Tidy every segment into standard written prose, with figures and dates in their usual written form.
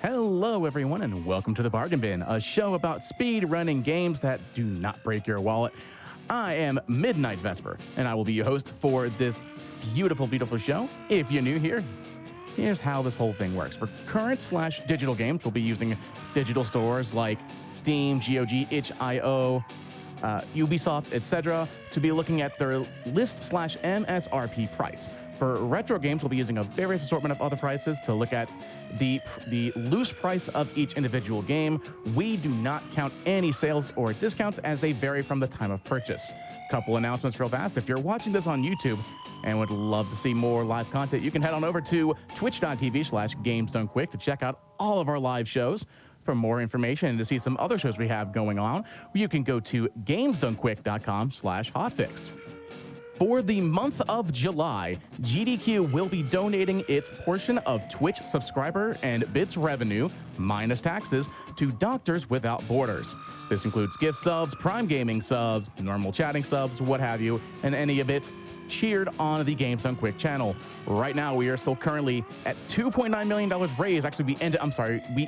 Hello, everyone, and welcome to the Bargain Bin, a show about speed running games that do not break your wallet. I am Midnight Vesper, and I will be your host for this beautiful, beautiful show. If you're new here, here's how this whole thing works. For current/digital games, we'll be using digital stores like Steam, GOG, itch.io, Ubisoft, etc., to be looking at their list/MSRP price. For retro games, we'll be using a various assortment of other prices to look at the loose price of each individual game. We do not count any sales or discounts as they vary from the time of purchase. Couple announcements real fast. If you're watching this on YouTube and would love to see more live content, you can head on over to twitch.tv/GamesDoneQuick to check out all of our live shows. For more information and to see some other shows we have going on, you can go to GamesDoneQuick.com/hotfix. For the month of July, GDQ will be donating its portion of Twitch subscriber and bits revenue, minus taxes, to Doctors Without Borders. This includes gift subs, Prime Gaming subs, normal chatting subs, what have you, and any of it cheered on the Games Done Quick channel. Right now, we are still currently at $2.9 million raised. Actually, we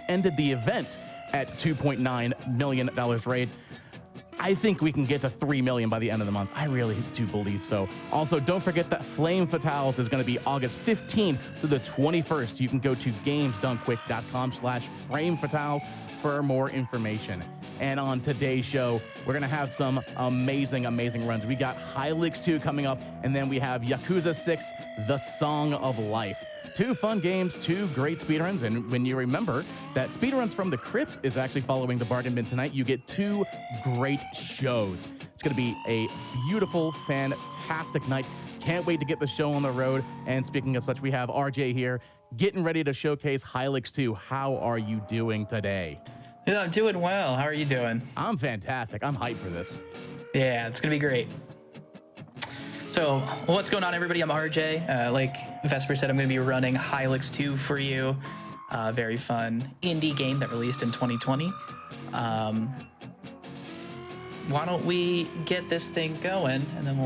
ended the event at $2.9 million raised. I think we can get to 3 million by the end of the month. I really do believe so. Also, don't forget that Flame Fatales is going to be August 15th to the 21st. You can go to gamesdonequick.com/Flame Fatales for more information. And on today's show, we're going to have some amazing, amazing runs. We got Hylics 2 coming up, and then we have Yakuza 6, The Song of Life. Two fun games, two great speedruns, and when you remember that Speedruns from the Crypt is actually following the Bargain Bin tonight, you get two great shows. It's going to be a beautiful, fantastic night. Can't wait to get the show on the road. And speaking of such, we have RJ here, getting ready to showcase Hylics 2. How are you doing today? Yeah, I'm doing well. How are you doing? I'm fantastic. I'm hyped for this. Yeah, it's going to be great. So, what's going on, everybody? I'm RJ. Like Vesper said, I'm going to be running Hylics 2 for you. Very fun indie game that released in 2020. Why don't we get this thing going, and then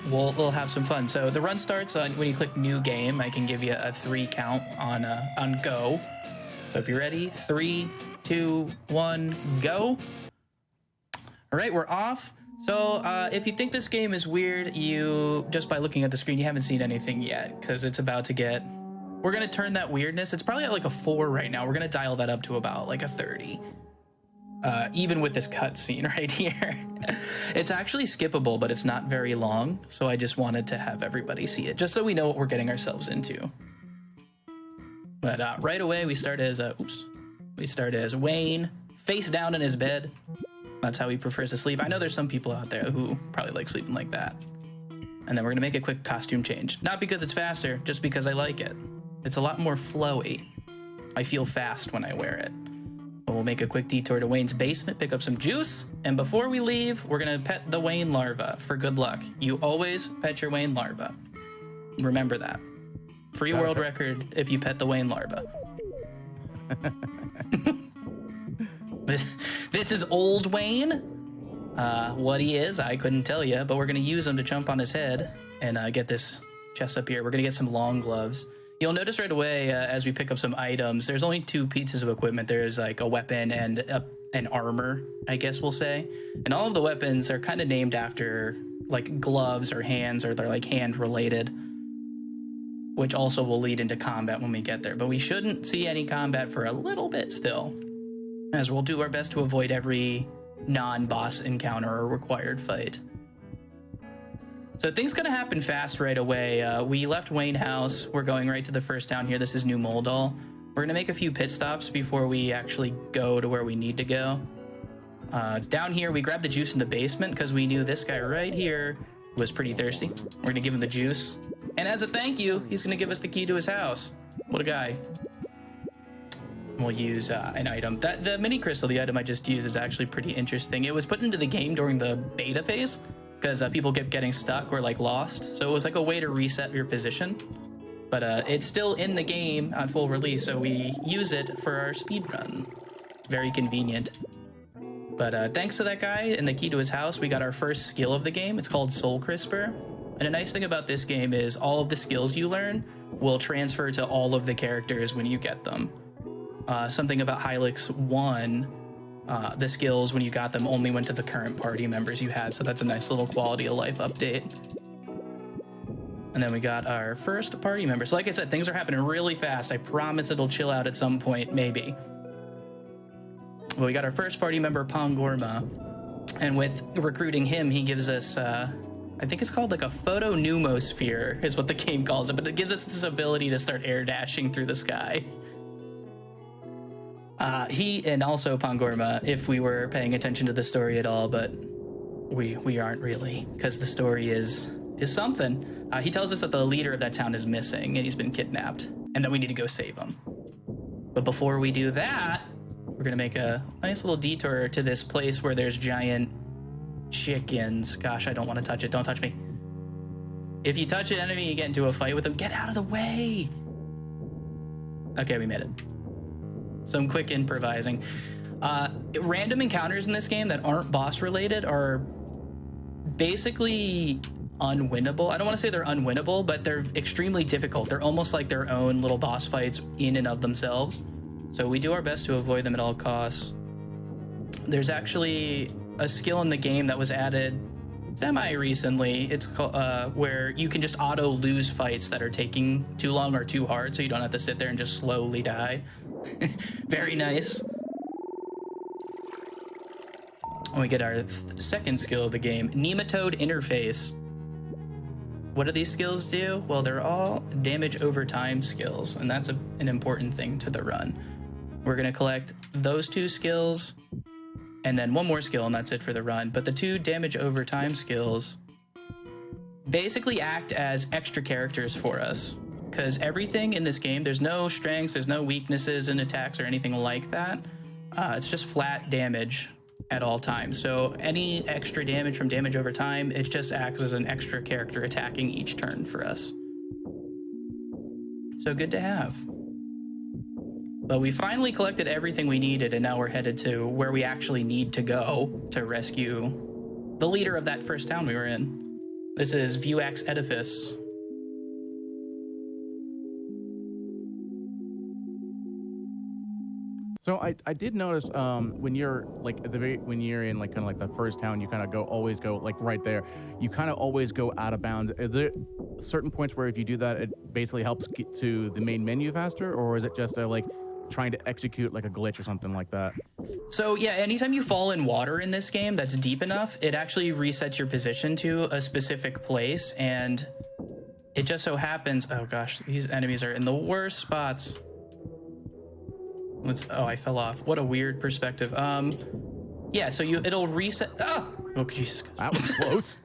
we'll have some fun. So the run starts when you click New Game. I can give you a 3 count on go. So if you're ready, 3, 2, 1, go. All right, we're off. So if you think this game is weird, you just by looking at the screen, you haven't seen anything yet, because it's about to get, we're going to turn that weirdness. It's probably at like a 4 right now. We're going to dial that up to about like a 30. Even with this cutscene right here. It's actually skippable, but it's not very long. So I just wanted to have everybody see it, just so we know what we're getting ourselves into. But right away, we start as Wayne, face down in his bed. That's how he prefers to sleep. I know there's some people out there who probably like sleeping like that. And then we're going to make a quick costume change. Not because it's faster, just because I like it. It's a lot more flowy. I feel fast when I wear it. But we'll make a quick detour to Wayne's basement, pick up some juice, and before we leave, we're going to pet the Wayne larva for good luck. You always pet your Wayne larva. Remember that. Free world record if you pet the Wayne larva. This is old Wayne. What he is, I couldn't tell you, but we're going to use him to jump on his head and get this chest up here. We're going to get some long gloves. You'll notice right away as we pick up some items, there's only 2 pieces of equipment. There's like a weapon and an armor, I guess we'll say. And all of the weapons are kind of named after like gloves or hands, or they're like hand related, which also will lead into combat when we get there. But we shouldn't see any combat for a little bit still, as we'll do our best to avoid every non-boss encounter or required fight. So things gonna happen fast right away. We left Wayne House. We're going right to the first town here. This is New Moldal. We're gonna make a few pit stops before we actually go to where we need to go. It's down here. We grabbed the juice in the basement because we knew this guy right here was pretty thirsty. We're gonna give him the juice. And as a thank you, he's gonna give us the key to his house. What a guy. We'll use an item. The mini crystal, the item I just used, is actually pretty interesting. It was put into the game during the beta phase because people kept getting stuck or like lost. So it was like a way to reset your position. But it's still in the game on full release, so we use it for our speed run. Very convenient. But thanks to that guy and the key to his house, we got our first skill of the game. It's called Soul Crisper. And a nice thing about this game is all of the skills you learn will transfer to all of the characters when you get them. Something about Hylics 1, the skills when you got them only went to the current party members you had, so that's a nice little quality of life update. And then we got our first party member. So like I said, things are happening really fast. I promise it'll chill out at some point, maybe. Well, we got our first party member, Pangorma. And with recruiting him, he gives us, I think it's called like a photo pneumosphere is what the game calls it, but it gives us this ability to start air dashing through the sky. He, and also Pangorma, if we were paying attention to the story at all, but we aren't really, because the story is something. He tells us that the leader of that town is missing and he's been kidnapped and that we need to go save him. But before we do that, we're gonna make a nice little detour to this place where there's giant chickens. Gosh, I don't want to touch it. Don't touch me. If you touch an enemy, you get into a fight with them. Get out of the way. Okay, we made it. Some quick improvising. Random encounters in this game that aren't boss related are basically unwinnable. I don't want to say they're unwinnable, but they're extremely difficult. They're almost like their own little boss fights in and of themselves. So we do our best to avoid them at all costs. There's actually a skill in the game that was added semi-recently. It's called, where you can just auto lose fights that are taking too long or too hard, so you don't have to sit there and just slowly die. Very nice. And we get our second skill of the game, Nematode Interface. What do these skills do? Well, they're all damage over time skills, and that's an important thing to the run. We're going to collect those 2 skills and then 1 more skill, and that's it for the run. But the 2 damage over time skills basically act as extra characters for us, because everything in this game, there's no strengths, there's no weaknesses in attacks or anything like that. It's just flat damage at all times. So any extra damage from damage over time, it just acts as an extra character attacking each turn for us. So good to have. But we finally collected everything we needed, and now we're headed to where we actually need to go to rescue the leader of that first town we were in. This is Vuax Edifice. So I did notice when you're like at the when you're in like kind of like the first town, you kind of always go like right there. You kind of always go out of bounds. Are there certain points where if you do that, it basically helps get to the main menu faster, or is it just like trying to execute like a glitch or something like that? So yeah, anytime you fall in water in this game that's deep enough, it actually resets your position to a specific place, and it just so happens. Oh gosh, these enemies are in the worst spots. Oh, I fell off. What a weird perspective. Yeah, so it'll reset. Oh Jesus. That was close.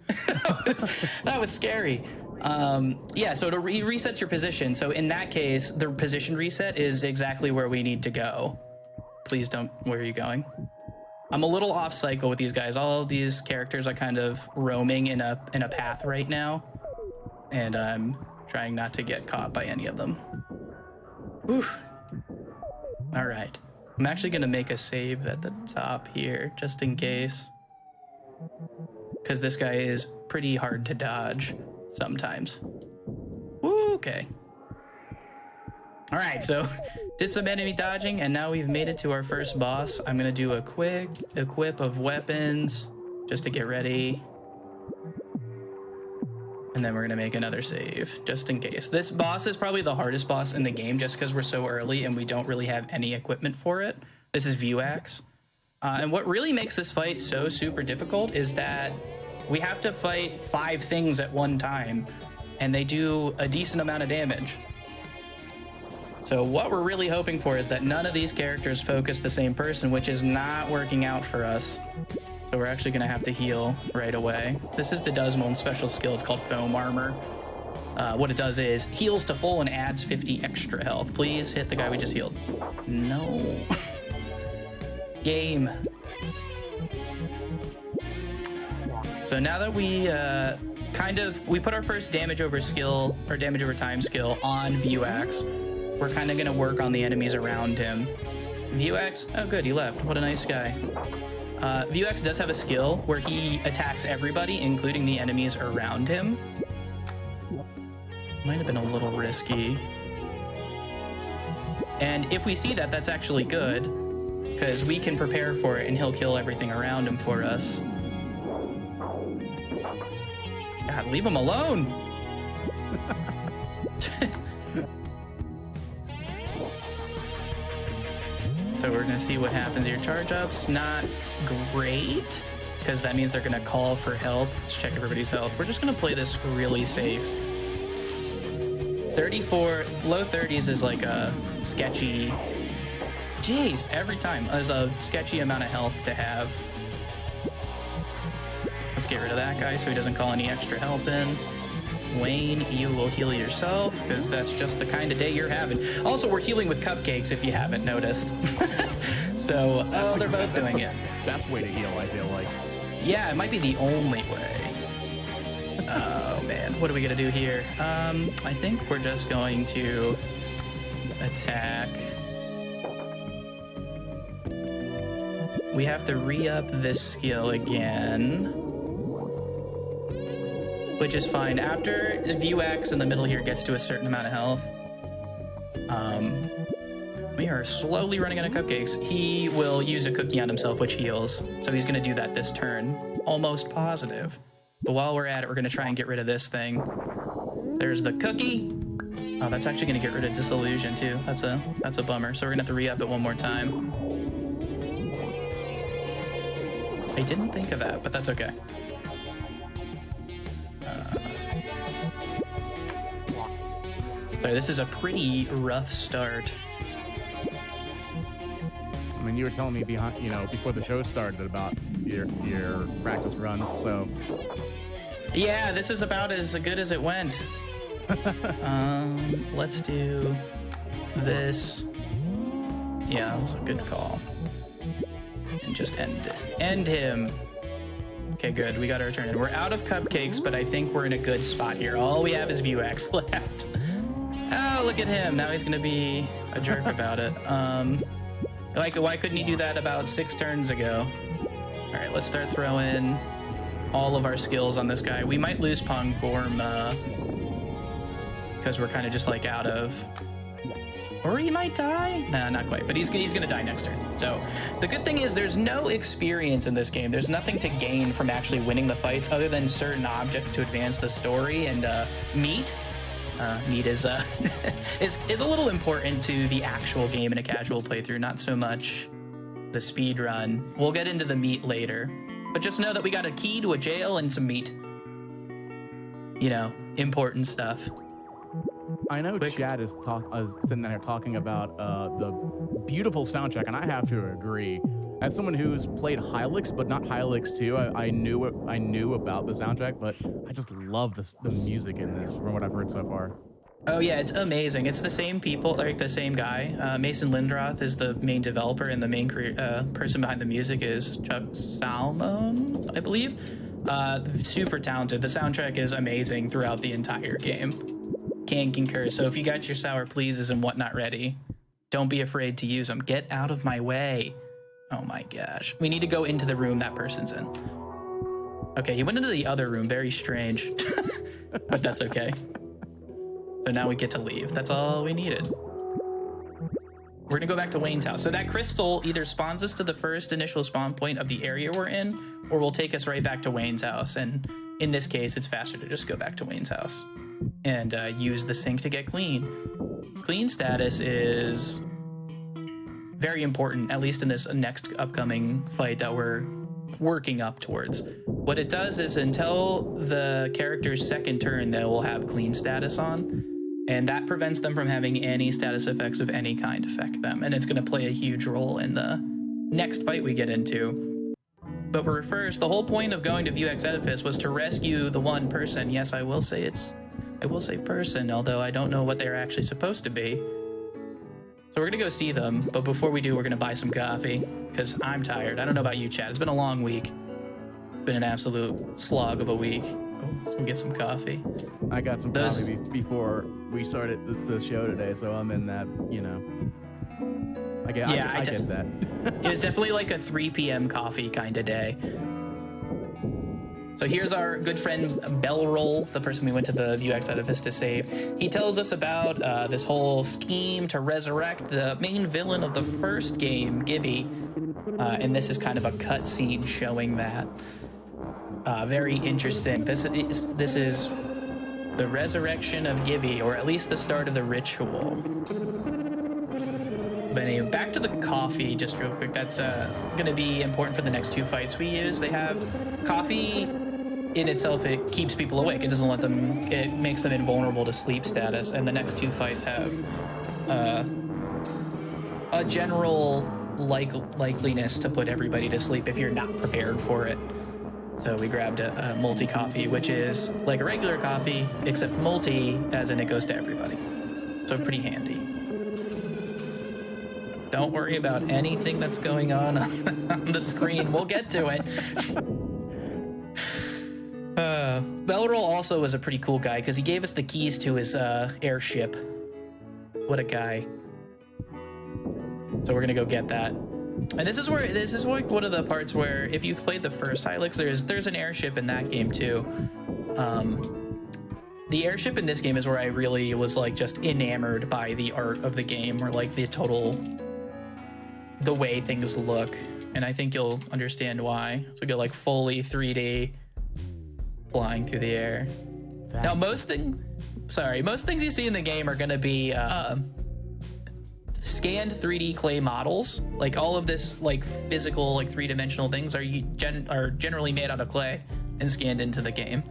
that was scary. Yeah, so it'll reset your position. So in that case, the position reset is exactly where we need to go. Please don't. Where are you going? I'm a little off cycle with these guys. All of these characters are kind of roaming in a path right now, and I'm trying not to get caught by any of them. Oof. All right, I'm actually gonna make a save at the top here, just in case, because this guy is pretty hard to dodge sometimes. Woo, okay. All right, so did some enemy dodging, and now we've made it to our first boss. I'm gonna do a quick equip of weapons just to get ready. And then we're gonna make another save, just in case. This boss is probably the hardest boss in the game, just because we're so early and we don't really have any equipment for it. This is Vuax. And what really makes this fight so super difficult is that we have to fight 5 things at one time, and they do a decent amount of damage. So what we're really hoping for is that none of these characters focus the same person, which is not working out for us. So we're actually gonna have to heal right away. This is the Desmond's special skill. It's called Foam Armor. What it does is heals to full and adds 50 extra health. Please hit the guy we just healed. No. Game. So now that we we put our first damage over skill, or damage over time skill on Vuax, we're kind of gonna work on the enemies around him. Vuax, oh good, he left. What a nice guy. Vuax does have a skill where he attacks everybody, including the enemies around him. Might have been a little risky. And if we see that, that's actually good, because we can prepare for it and he'll kill everything around him for us. God, leave him alone. So we're gonna see what happens here. Charge up's not great, because that means they're gonna call for help. Let's check everybody's health. We're just gonna play this really safe. 34, low 30s is like a sketchy, jeez, every time is a sketchy amount of health to have. Let's get rid of that guy so he doesn't call any extra help in. Wayne, you will heal yourself, because that's just the kind of day you're having. Also, we're healing with cupcakes, if you haven't noticed. So, they're both doing it. Best way to heal, I feel like. Yeah, it might be the only way. Oh, man. What are we going to do here? I think we're just going to attack. We have to re-up this skill again, which is fine. After view X in the middle here gets to a certain amount of health, we are slowly running out of cupcakes. He will use a cookie on himself, which heals. So he's gonna do that this turn, almost positive. But while we're at it, we're gonna try and get rid of this thing. There's the cookie. Oh, that's actually gonna get rid of disillusion too. That's a bummer. So we're gonna have to re-up it one more time. I didn't think of that, but that's okay. So this is a pretty rough start. I mean, you were telling me before the show started about your practice runs, so. Yeah, this is about as good as it went. Let's do this. Yeah, that's a good call. And just end him. Okay, good. We got our turn in. We're out of cupcakes, but I think we're in a good spot here. All we have is view X left. Oh, look at him. Now he's gonna be a jerk about it. Like, why couldn't he do that about 6 turns ago? All right, let's start throwing all of our skills on this guy. We might lose Pongorma because we're kind of just like out of, or he might die. Nah, not quite, but he's gonna die next turn. So the good thing is there's no experience in this game. There's nothing to gain from actually winning the fights other than certain objects to advance the story and meat. Meat is is a little important to the actual game in a casual playthrough, not so much the speed run. We'll get into the meat later, but just know that we got a key to a jail and some meat. You know, important stuff. I know Chad is sitting there talking about the beautiful soundtrack, and I have to agree. As someone who's played Hylics, but not Hylics 2, I knew about the soundtrack, but I just love the music in this from what I've heard so far. Oh yeah, it's amazing. It's the same people, like the same guy. Mason Lindroth is the main developer, and the main person behind the music is Chuck Salmon, I believe. Super talented. The soundtrack is amazing throughout the entire game. Can concur. So if you got your sour pleases and whatnot ready, don't be afraid to use them. Get out of my way. Oh my gosh. We need to go into the room that person's in. Okay, he went into the other room. Very strange. But that's okay. So now we get to leave. That's all we needed. We're gonna go back to Wayne's house. So that crystal either spawns us to the first initial spawn point of the area we're in, or will take us right back to Wayne's house. And in this case, it's faster to just go back to Wayne's house and use the sink to get clean. Clean status is very important, at least in this next upcoming fight that we're working up towards. What it does is until the character's second turn, they will have clean status on, and that prevents them from having any status effects of any kind affect them, and it's going to play a huge role in the next fight we get into. But first, the whole point of going to View X Edifice was to rescue the one person. Yes, I will say person, although I don't know what they're actually supposed to be. So we're gonna go see them, but before we do, we're gonna buy some coffee, because I'm tired. I don't know about you, Chad. It's been a long week. It's been an absolute slog of a week. So we'll get some coffee. I got some coffee before we started the show today, so I'm in that, I get that. It was definitely like a 3 p.m. coffee kind of day. So here's our good friend Bellroll, the person we went to the Vuex edifice to save. He tells us about this whole scheme to resurrect the main villain of the first game, Gibby. And this is kind of a cutscene showing that. Very interesting. This is the resurrection of Gibby, or at least the start of the ritual. But anyway, back to the coffee just real quick. That's going to be important for the next 2 fights we use. They have coffee in itself. It keeps people awake. It doesn't let them, it makes them invulnerable to sleep status. And the next 2 fights have a general likeliness to put everybody to sleep if you're not prepared for it. So we grabbed a multi coffee, which is like a regular coffee, except multi, as in it goes to everybody. So pretty handy. Don't worry about anything that's going on the screen. We'll get to it. Bellroll also was a pretty cool guy because he gave us the keys to his airship. What a guy. So we're gonna go get that. And this is like one of the parts where if you've played the first Hylics, there's an airship in that game too. The airship in this game is where I really was like just enamored by the art of the game, or like the way things look, and I think you'll understand why. So we get like fully 3D flying through the air. Now most things you see in the game are going to be scanned 3D clay models. Like all of this like physical like 3-dimensional things are generally made out of clay and scanned into the game.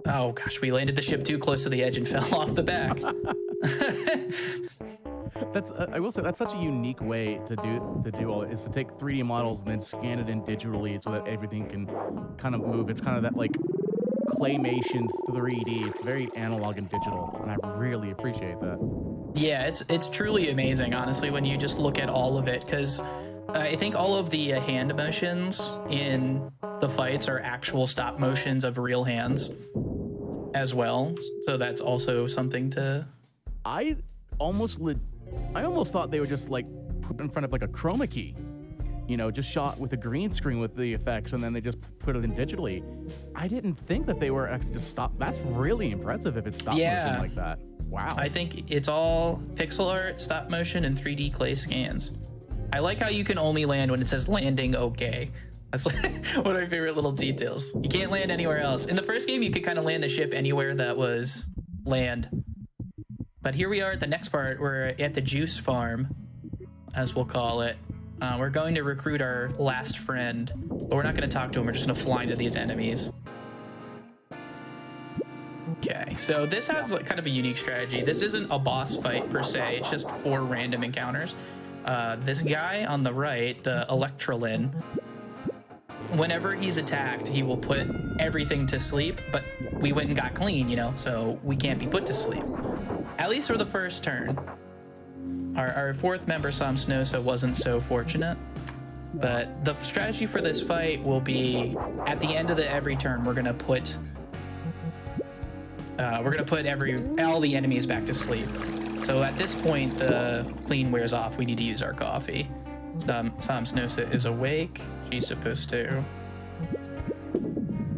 Oh gosh, we landed the ship too close to the edge and fell off the back. That's I will say that's such a unique way to do all it, is to take 3D models and then scan it in digitally so that everything can kind of move. It's kind of that like claymation 3D. It's very analog and digital, and I really appreciate that. Yeah, it's truly amazing, honestly, when you just look at all of it, because I think all of the hand motions in the fights are actual stop motions of real hands as well. So that's also something to. I almost thought they were just like put in front of like a chroma key, you know, just shot with a green screen with the effects, and then they just put it in digitally. I didn't think that they were actually just stop. That's really impressive if it's stop motion like that. Wow. I think it's all pixel art, stop motion, and 3D clay scans. I like how you can only land when it says landing okay. That's like one of my favorite little details. You can't land anywhere else. In the first game, you could kind of land the ship anywhere that was land. But here we are at the next part. We're at the juice farm, as we'll call it. We're going to recruit our last friend, but we're not going to talk to him. We're just going to fly into these enemies. Okay, so this has like kind of a unique strategy. This isn't a boss fight per se. It's just 4 random encounters. This guy on the right, the Electrolin, whenever he's attacked, he will put everything to sleep, but we went and got clean, you know, so we can't be put to sleep. At least for the first turn. Our 4th member, Sam Snosa, wasn't so fortunate, but the strategy for this fight will be at the end of every turn, we're gonna put all the enemies back to sleep. So at this point, the clean wears off. We need to use our coffee. Sam Snosa is awake. She's supposed to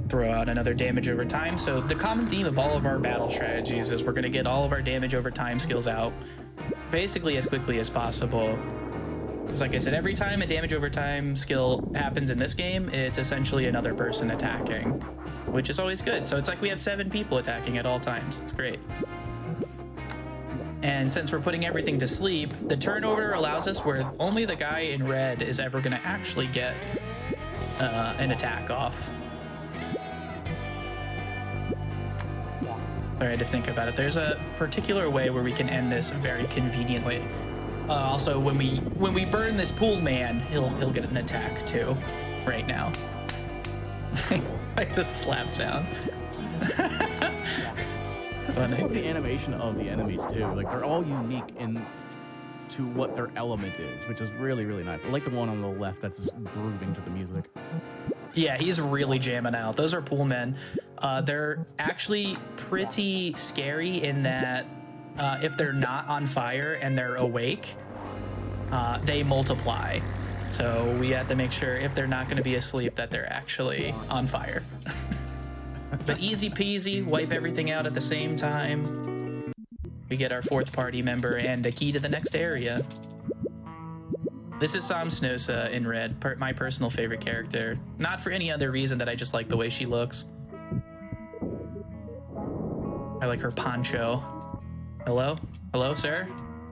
throw out another damage over time. So the common theme of all of our battle strategies is we're going to get all of our damage over time skills out basically as quickly as possible. Because like I said, every time a damage over time skill happens in this game, it's essentially another person attacking, which is always good. So it's like we have 7 people attacking at all times. It's great. And since we're putting everything to sleep, the turnover allows us where only the guy in red is ever going to actually get an attack off. Sorry, I had to think about it. There's a particular way where we can end this very conveniently. Also, when we burn this pool man, he'll get an attack too, right now. Like that slap sound. I think the animation of the enemies too, like they're all unique in to what their element is, which is really, really nice. I like the one on the left that's just grooving to the music. Yeah, he's really jamming out. Those are pool men. They're actually pretty scary in that if they're not on fire and they're awake, they multiply. So we have to make sure if they're not going to be asleep that they're actually on fire. But easy peasy, wipe everything out at the same time. We get our 4th party member and a key to the next area. This is Sam Snosa in red, my personal favorite character. Not for any other reason that I just like the way she looks. I like her poncho. Hello? Hello, sir?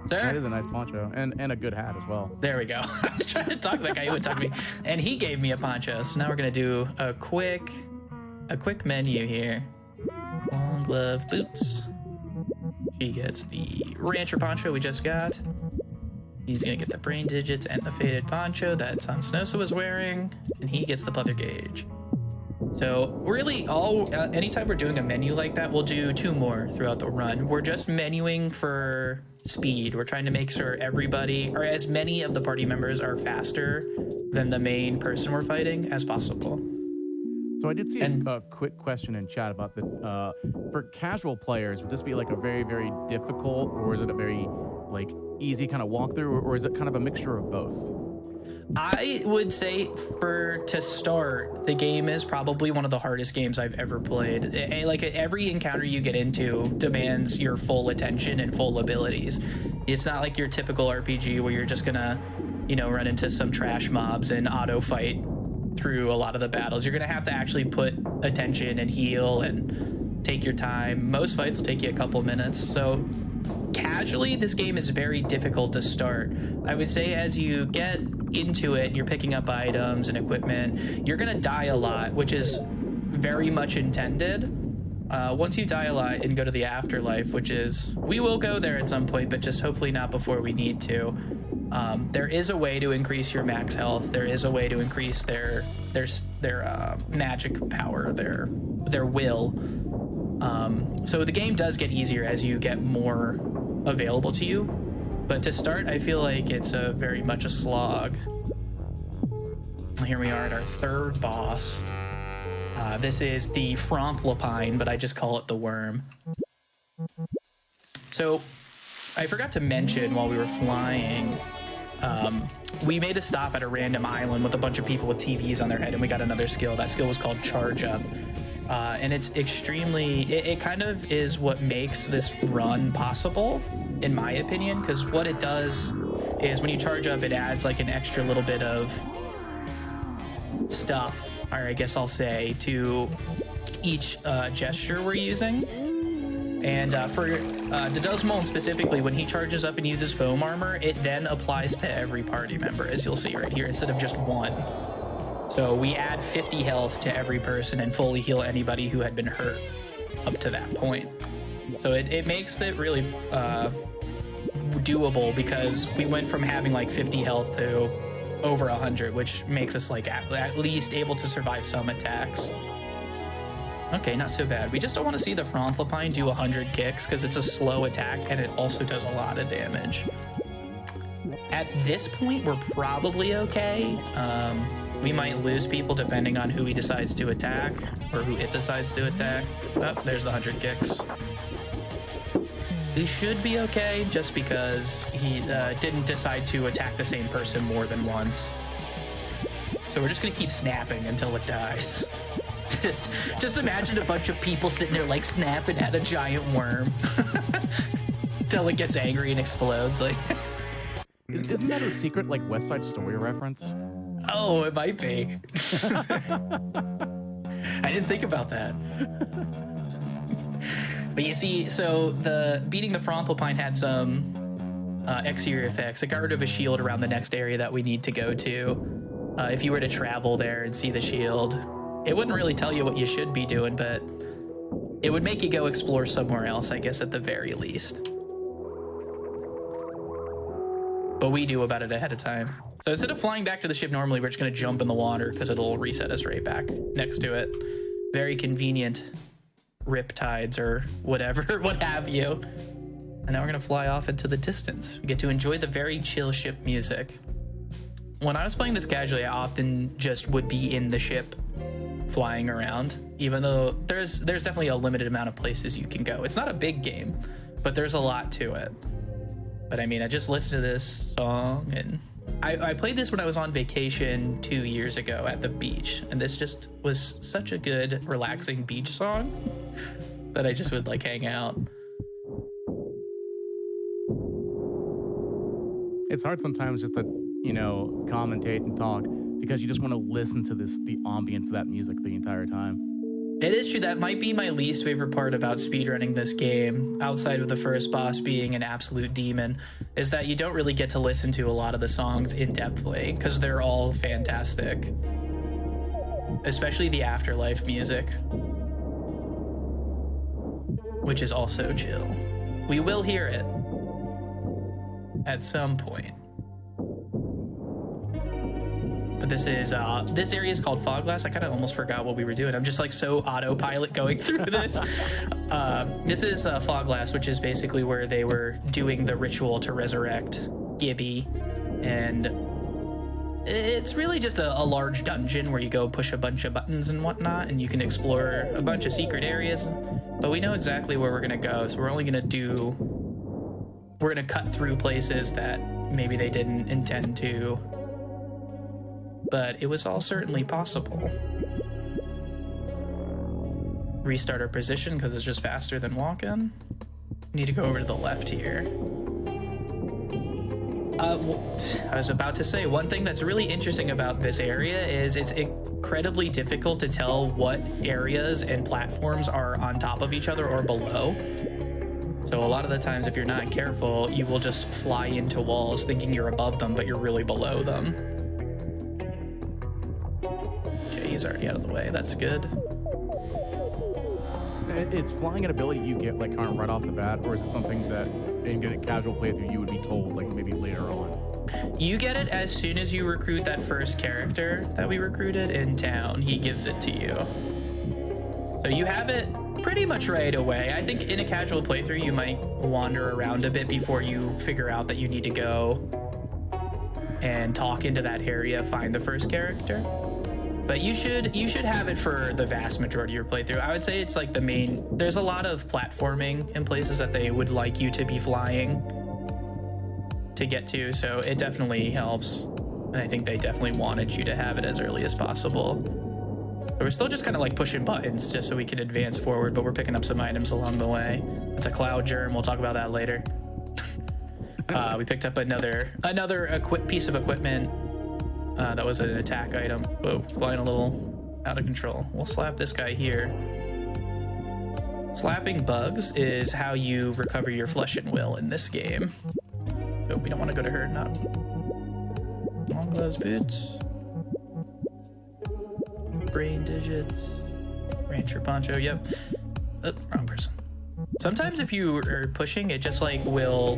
Sir? That is a nice poncho and a good hat as well. There we go. I was trying to talk to that guy who would talk to me, and he gave me a poncho. So now we're gonna do a quick menu here. Long glove boots. She gets the rancher poncho we just got. He's gonna get the brain digits and the faded poncho that Sam Snosa was wearing, and he gets the pleather gauge. So really, anytime we're doing a menu like that, we'll do 2 more throughout the run. We're just menuing for speed. We're trying to make sure everybody, or as many of the party members, are faster than the main person we're fighting as possible. So I did see a quick question in chat about the for casual players. Would this be like a very, very difficult, or is it a very like easy kind of walkthrough, or is it kind of a mixture of both? I would say to start, the game is probably one of the hardest games I've ever played. Like every encounter you get into demands your full attention and full abilities. It's not like your typical RPG where you're just gonna, run into some trash mobs and auto fight through a lot of the battles. You're gonna have to actually put attention and heal and take your time. Most fights will take you a couple minutes. So casually, this game is very difficult to start. I would say as you get into it, you're picking up items and equipment, you're gonna die a lot, which is very much intended. Once you die a lot and go to the afterlife, which is, we will go there at some point, but just hopefully not before we need to. There is a way to increase your max health. There is a way to increase their magic power, their will. So the game does get easier as you get more available to you, but to start, I feel like it's very much a slog. Here we are at our 3rd boss. This is the Frontlapine, but I just call it the worm. So I forgot to mention while we were flying, we made a stop at a random island with a bunch of people with TVs on their head, and we got another skill. That skill was called Charge Up. And it's extremely, it kind of is what makes this run possible, in my opinion, because what it does is when you charge up, it adds like an extra little bit of stuff, or I guess I'll say, to each gesture we're using. And for Deduzmon specifically, when he charges up and uses foam armor, it then applies to every party member, as you'll see right here, instead of just one. So we add 50 health to every person and fully heal anybody who had been hurt up to that point. So it makes it really doable, because we went from having like 50 health to over 100, which makes us like at least able to survive some attacks. Okay, not so bad. We just don't want to see the Frontlapine do 100 kicks, because it's a slow attack and it also does a lot of damage. At this point, we're probably okay. We might lose people depending on who he decides to attack, or who it decides to attack. Oh, there's the 100 kicks. He should be okay, just because he didn't decide to attack the same person more than once. So we're just gonna keep snapping until it dies. Just imagine a bunch of people sitting there like snapping at a giant worm till it gets angry and explodes. Like, isn't that a secret like West Side Story reference? Oh, it might be. I didn't think about that. But you see, so beating the Frontlapine had some exterior effects. It got rid of a shield around the next area that we need to go to. If you were to travel there and see the shield, it wouldn't really tell you what you should be doing, but it would make you go explore somewhere else, I guess, at the very least. But we do about it ahead of time. So instead of flying back to the ship normally, we're just going to jump in the water, because it'll reset us right back next to it. Very convenient riptides or whatever, what have you. And now we're going to fly off into the distance. We get to enjoy the very chill ship music. When I was playing this casually, I often just would be in the ship flying around, even though there's definitely a limited amount of places you can go. It's not a big game, but there's a lot to it. But I mean, I just listened to this song and I played this when I was on vacation 2 years ago at the beach, and this just was such a good, relaxing beach song that I just would like hang out. It's hard sometimes just to, commentate and talk because you just want to listen to the ambience of that music the entire time. It is true. That might be my least favorite part about speedrunning this game, outside of the first boss being an absolute demon, is that you don't really get to listen to a lot of the songs in-depthly, because they're all fantastic. Especially the Afterlife music, which is also chill. We will hear it at some point. But this area is called Fog Glass. I kind of almost forgot what we were doing. I'm just like so autopilot going through this. This is Fog Glass, which is basically where they were doing the ritual to resurrect Gibby. And it's really just a large dungeon where you go push a bunch of buttons and whatnot, and you can explore a bunch of secret areas. But we know exactly where we're going to go, so we're going to cut through places that maybe they didn't intend to. But it was all certainly possible. Restart our position because it's just faster than walking. Need to go over to the left here. I was about to say, one thing that's really interesting about this area is it's incredibly difficult to tell what areas and platforms are on top of each other or below. So a lot of the times, if you're not careful, you will just fly into walls thinking you're above them, but you're really below them. He's already out of the way. That's good. Is flying an ability you get like right off the bat, or is it something that in a casual playthrough you would be told like maybe later on? You get it as soon as you recruit that first character that we recruited in town. He gives it to you. So you have it pretty much right away. I think in a casual playthrough you might wander around a bit before you figure out that you need to go and talk into that area, find the first character. But you should have it for the vast majority of your playthrough. I would say it's like the main. There's a lot of platforming in places that they would like you to be flying to get to, so it definitely helps. And I think they definitely wanted you to have it as early as possible. So we're still just kind of like pushing buttons just so we can advance forward, but we're picking up some items along the way. It's a cloud germ. We'll talk about that later. We picked up another piece of equipment. That was an attack item. Whoa, flying a little out of control. We'll slap this guy here. Slapping bugs is how you recover your flesh and will in this game. Oh, we don't want to go to her. Not long gloves, boots. Brain digits. Rancher poncho. Yep. Oh, wrong person. Sometimes if you are pushing, it just like will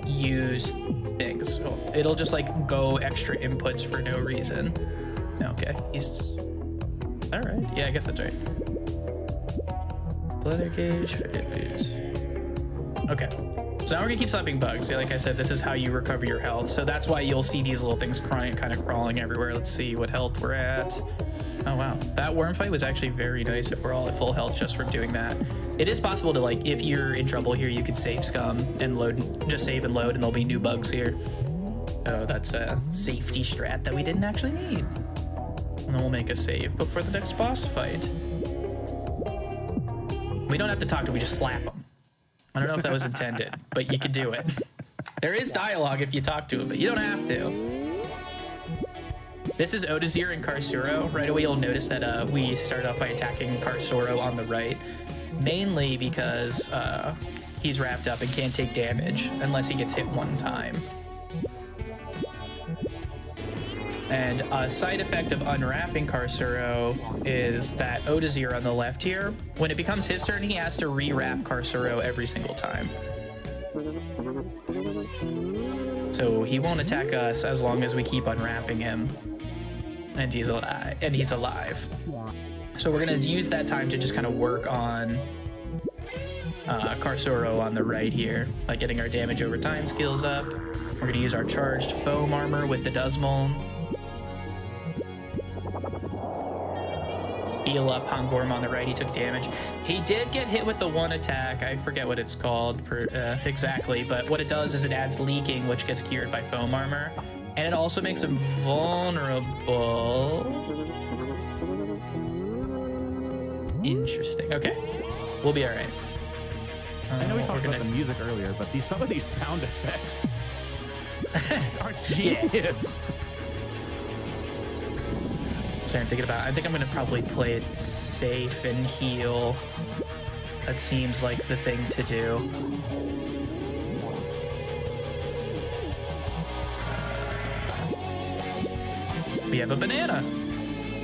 use things. So it'll just like go extra inputs for no reason. Okay, he's all right. Yeah, I guess that's right. Leather gauge, fitted boots. Okay, so now we're gonna keep slapping bugs. Yeah, like I said, this is how you recover your health. So that's why you'll see these little things kind of crawling everywhere. Let's see what health we're at. Oh wow, that worm fight was actually very nice if we're all at full health just from doing that. It is possible to like, if you're in trouble here, you could save scum and load, just save and load, and there'll be new bugs here. So that's a safety strat that we didn't actually need. And then we'll make a save before the next boss fight. We don't have to talk to him, we just slap him. I don't know if that was intended, but you could do it. There is dialogue if you talk to him, but you don't have to. This is Odazir and Karsuro. Right away you'll notice that we start off by attacking Karsuro on the right, mainly because he's wrapped up and can't take damage unless he gets hit one time. And a side effect of unwrapping Karsuro is that Odazir on the left here, when it becomes his turn, he has to re-wrap Karsuro every single time. So he won't attack us as long as we keep unwrapping him. And he's alive. So we're gonna use that time to just kind of work on Karsuro on the right here, like getting our damage over time skills up. We're gonna use our charged foam armor with the Duzmol. Heal up Hongorm on the right, he took damage. He did get hit with the one attack, I forget what it's called exactly, but what it does is it adds leaking, which gets cured by foam armor. And it also makes him vulnerable. Interesting. Okay. We'll be all right. I know we talked about the music earlier, but some of these sound effects are genius. So I'm thinking about, I think I'm going to probably play it safe and heal. That seems like the thing to do. We have a banana.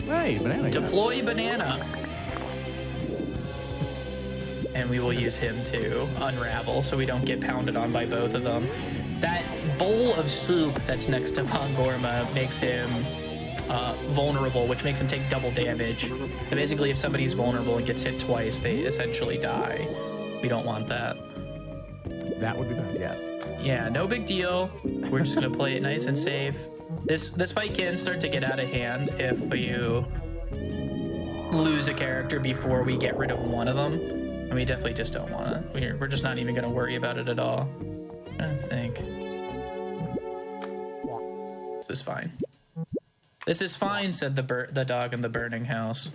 Hey, banana. Deploy banana. And we will use him to unravel so we don't get pounded on by both of them. That bowl of soup that's next to Pangorma makes him vulnerable, which makes him take double damage. And basically, if somebody's vulnerable and gets hit twice, they essentially die. We don't want that. That would be bad, yes. Yeah, no big deal. We're just gonna play it nice and safe. This fight can start to get out of hand if you lose a character before we get rid of one of them. And we definitely just don't want to. We're just not even gonna worry about it at all. I think. This is fine. This is fine, said the dog in the burning house.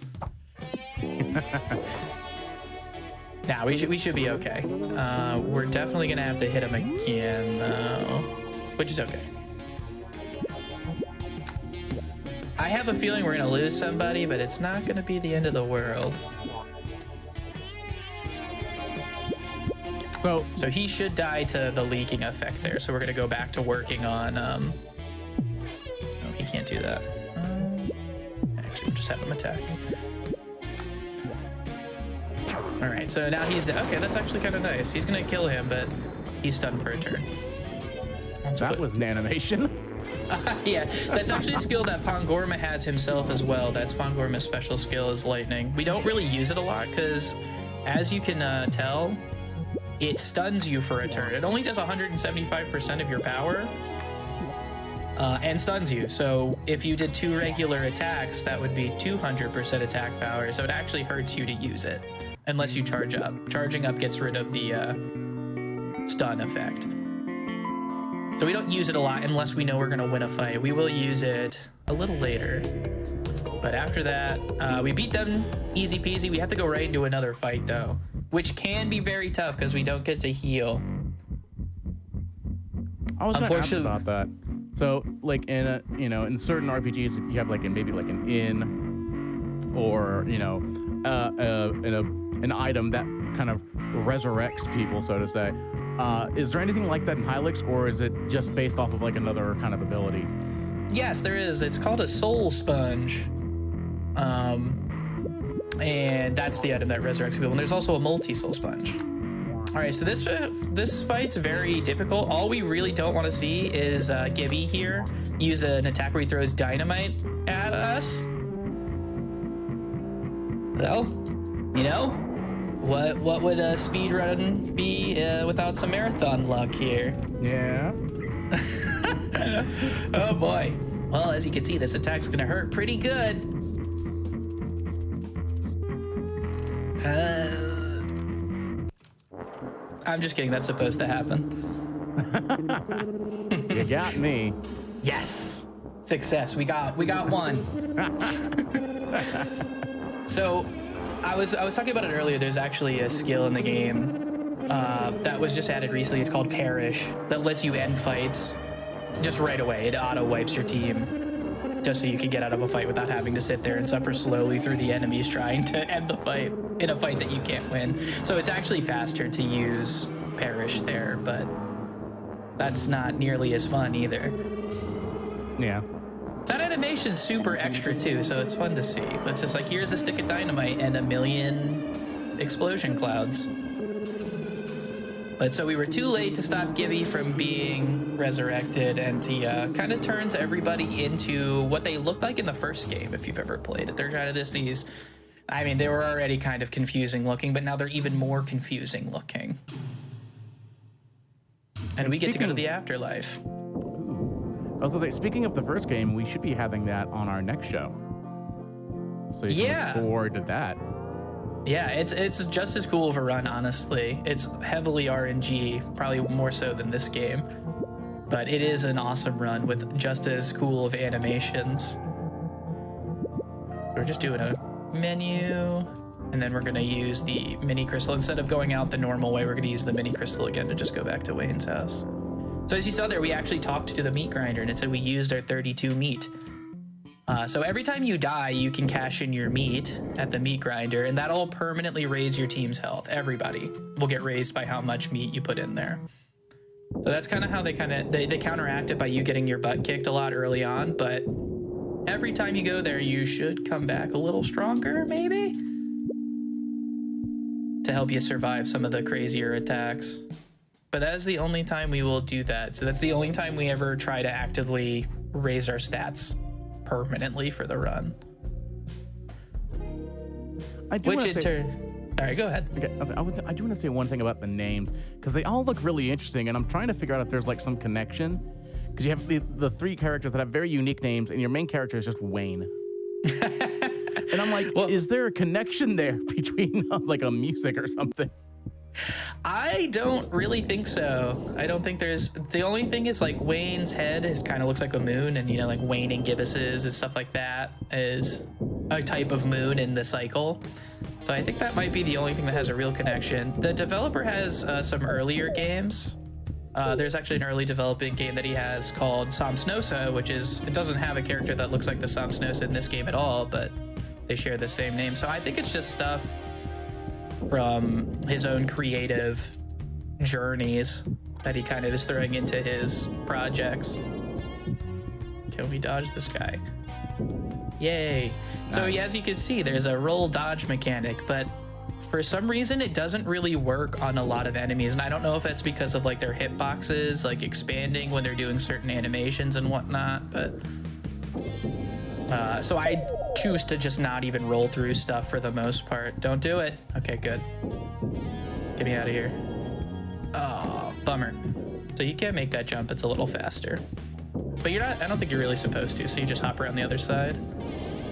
Nah, we should be okay. We're definitely gonna have to hit him again, though, which is okay. I have a feeling we're gonna lose somebody, but it's not gonna be the end of the world. So he should die to the leaking effect there. So we're gonna go back to working on. No, he can't do that. Actually, we'll just have him attack. All right, so now he's okay. That's actually kind of nice. He's gonna kill him, but he's stunned for a turn. That was an animation. Yeah, that's actually a skill that Pangorma has himself as well. That's Pangorma's special skill is lightning. We don't really use it a lot because, as you can tell, it stuns you for a turn. It only does 175% of your power and stuns you. So if you did 2 regular attacks, that would be 200% attack power. So it actually hurts you to use it unless you charge up. Charging up gets rid of the stun effect. So we don't use it a lot unless we know we're going to win a fight. We will use it a little later. But after that, we beat them easy peasy. We have to go right into another fight, though, which can be very tough because we don't get to heal. I was going to ask about that. So, like in in certain RPGs, if you have like maybe like an inn or an item that kind of resurrects people, so to say. Is there anything like that in Hylics, or is it just based off of like another kind of ability? Yes, there is. It's called a soul sponge. And that's the item that resurrects people. And there's also a multi-soul sponge. All right, so this fight's very difficult. All we really don't want to see is Gibby here use an attack where he throws dynamite at us. Well, what would a speed run be without some marathon luck here? Yeah. Oh boy. Well, as you can see, this attack's gonna hurt pretty good. I'm just kidding. That's supposed to happen. You got me. Yes. Success. We got one. So I was talking about it earlier. There's actually a skill in the game that was just added recently. It's called Perish, that lets you end fights just right away. It auto wipes your team just so you can get out of a fight without having to sit there and suffer slowly through the enemies trying to end the fight in a fight that you can't win. So it's actually faster to use Perish there, but that's not nearly as fun either. Yeah. That animation's super extra too, so it's fun to see. It's just like, here's a stick of dynamite and a million explosion clouds. But so we were too late to stop Gibby from being resurrected, and he kind of turns everybody into what they looked like in the first game, if you've ever played it. They're kind of these, I mean, they were already kind of confusing looking, but now they're even more confusing looking. And we get to go to the afterlife. I was gonna say, speaking of the first game, we should be having that on our next show. So you can look forward to that. Yeah, it's just as cool of a run, honestly. It's heavily RNG, probably more so than this game. But it is an awesome run with just as cool of animations. So we're just doing a menu, and then we're going to use the mini crystal. Instead of going out the normal way, we're going to use the mini crystal again to just go back to Wayne's house. So as you saw there, we actually talked to the meat grinder, and it said we used our 32 meat. So every time you die, you can cash in your meat at the meat grinder, and that'll permanently raise your team's health. Everybody will get raised by how much meat you put in there. So that's kind of how they counteract it by you getting your butt kicked a lot early on, but every time you go there, you should come back a little stronger, maybe, to help you survive some of the crazier attacks. But that is the only time we will do that. So that's the only time we ever try to actively raise our stats permanently for the run. I do Which wanna in say- turn... All right, go ahead. Okay, I do want to say one thing about the names, because they all look really interesting, and I'm trying to figure out if there's like some connection. Because you have the three characters that have very unique names, and your main character is just Wayne. And I'm like, Well- is there a connection there between like a music or something? I don't really think so. I don't think there's... The only thing is, like, Wayne's head kind of looks like a moon, and, you know, like Wayne and Gibbus's and stuff like that is a type of moon in the cycle. So I think that might be the only thing that has a real connection. The developer has some earlier games. There's actually an early developing game that he has called Samsnosa, which is... It doesn't have a character that looks like the Samsnosa in this game at all, but they share the same name. So I think it's just stuff from his own creative journeys that he kind of is throwing into his projects. Can we dodge this guy? Yay. So Nice. as you can see, there's a roll dodge mechanic, but for some reason it doesn't really work on a lot of enemies. And I don't know if that's because of like their hitboxes, like expanding when they're doing certain animations and whatnot, but so I choose to just not even roll through stuff for the most part. Don't do it. Okay, good. Get me out of here. Oh, bummer. So you can't make that jump. It's a little faster. But you're not, I don't think you're really supposed to, so you just hop around the other side.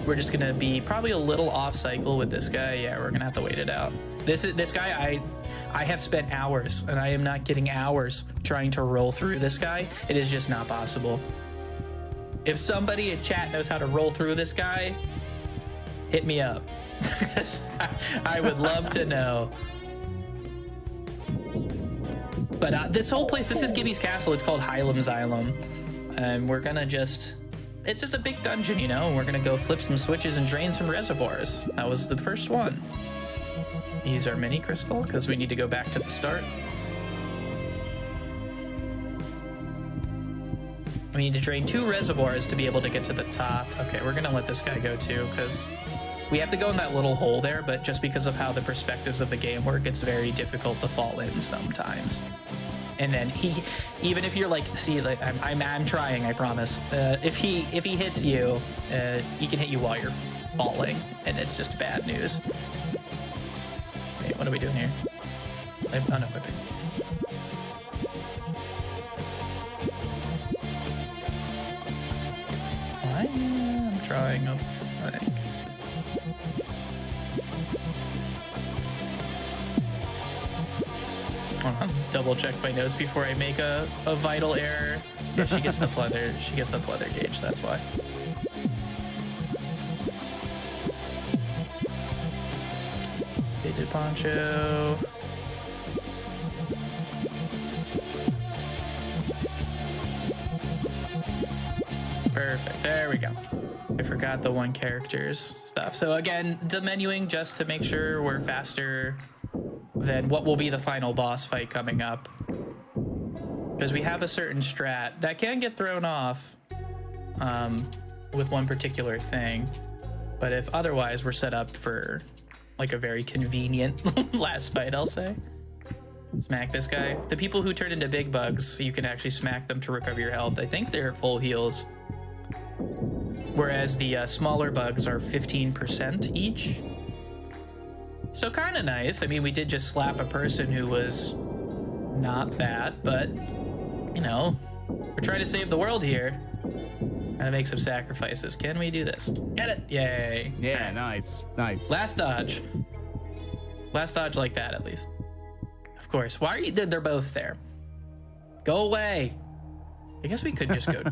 We're just gonna be probably a little off cycle with this guy. Yeah, we're gonna have to wait it out. This guy, I have spent hours, and I am not kidding, hours trying to roll through this guy. It is just not possible. If somebody in chat knows how to roll through this guy, hit me up. I would love to know. But this whole place, this is Gibby's castle. It's called Hylics Xylem. And we're gonna just... It's just a big dungeon, you know? And we're gonna go flip some switches and drain some reservoirs. That was the first one. Use our mini crystal, because we need to go back to the start. We need to drain 2 reservoirs to be able to get to the top. Okay, we're gonna let this guy go too, because we have to go in that little hole there, but just because of how the perspectives of the game work, it's very difficult to fall in sometimes. And then even if you're like, see, like I'm trying, I promise. If he hits you, he can hit you while you're falling, and it's just bad news. Wait, what are we doing here? Unequipping. I'm drawing a blank. Double check my notes before I make a vital error. Yeah, she gets the pleather. She gets the pleather gauge. That's why. Faded poncho. Perfect. There we go. I forgot the one character's stuff. So again, the menuing just to make sure we're faster than what will be the final boss fight coming up. Because we have a certain strat that can get thrown off with one particular thing. But if otherwise, we're set up for like a very convenient last fight, I'll say. Smack this guy. The people who turn into big bugs, you can actually smack them to recover your health. I think they're full heals. Whereas the smaller bugs are 15% each. So kind of nice. I mean, we did just slap a person who was not that, but, you know, we're trying to save the world here. Gotta make some sacrifices. Can we do this? Get it? Yay. Yeah, nice. Nice. Last dodge. Last dodge like that, at least. Of course. Why are you... They're both there. Go away. I guess we could just go.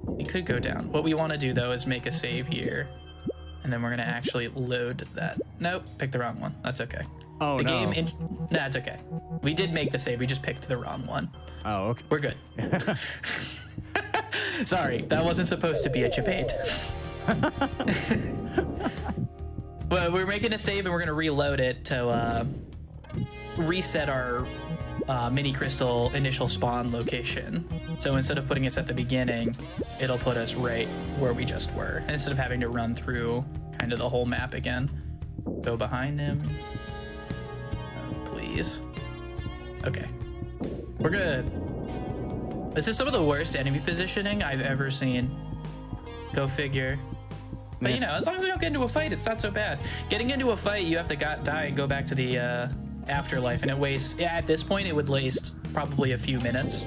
We could go down. What we want to do though is make a save here, and then we're gonna actually load that. Nope, picked the wrong one. That's okay. Oh, no. Nah, it's okay. We did make the save. We just picked the wrong one. Oh, okay. We're good. Sorry, that wasn't supposed to be a debate. Well, we're making a save and we're gonna reload it to reset our mini crystal initial spawn location. So instead of putting us at the beginning, it'll put us right where we just were, instead of having to run through kind of the whole map again. Go behind him. Oh, please. Okay. We're good. This is some of the worst enemy positioning I've ever seen. Go figure. But you know, as long as we don't get into a fight, it's not so bad. Getting into a fight, you have to die and go back to the afterlife, and it wastes, at this point, it would waste probably a few minutes.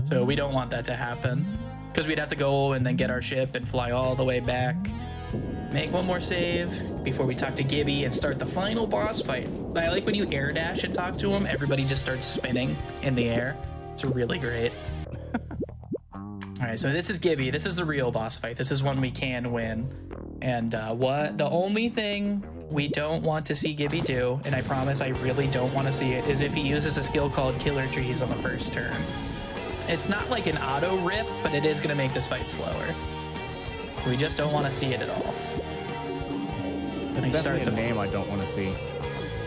So we don't want that to happen, because we'd have to go and then get our ship and fly all the way back. Make one more save before we talk to Gibby and start the final boss fight. I like when you air dash and talk to him, everybody just starts spinning in the air. It's really great. All right, so this is Gibby. This is the real boss fight. This is one we can win. And the only thing we don't want to see Gibby do, and I promise I really don't want to see it, is if he uses a skill called Killer Trees on the first turn. It's not like an auto rip, but it is going to make this fight slower. We just don't want to see it at all. It's definitely a name I don't want to see.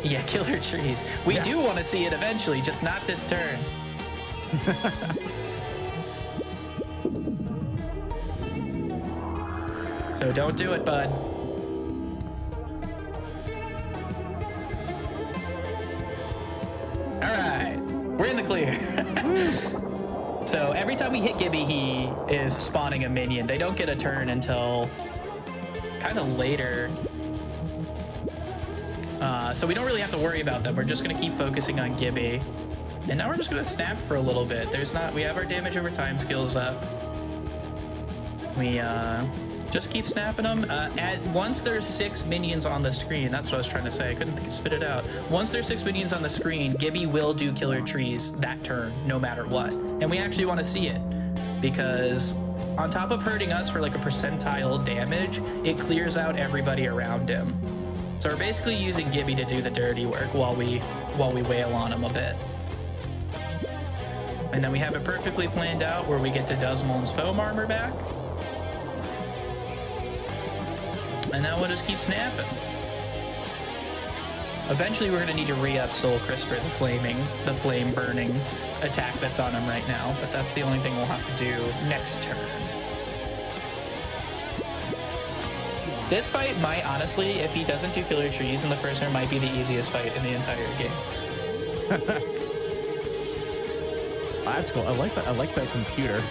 Yeah, Killer Trees. We do want to see it eventually, just not this turn. So don't do it, bud. All right, we're in the clear. So every time we hit Gibby, he is spawning a minion. They don't get a turn until kind of later. So we don't really have to worry about them. We're just gonna keep focusing on Gibby. And now we're just gonna snap for a little bit. We have our damage over time skills up. We just keep snapping them. Once there's 6 minions on the screen, that's what I was trying to say. I couldn't spit it out. Once there's 6 minions on the screen, Gibby will do Killer Trees that turn, no matter what. And we actually want to see it, because on top of hurting us for like a percentile damage, it clears out everybody around him. So we're basically using Gibby to do the dirty work while we wail on him a bit. And then we have it perfectly planned out where we get to Desmond's foam armor back. And now we'll just keep snapping. Eventually we're gonna need to re-up Soul Crisper, the flame burning attack that's on him right now, but that's the only thing we'll have to do next turn. This fight might, honestly, if he doesn't do Killer Trees in the first turn, might be the easiest fight in the entire game. That's cool. I like that computer.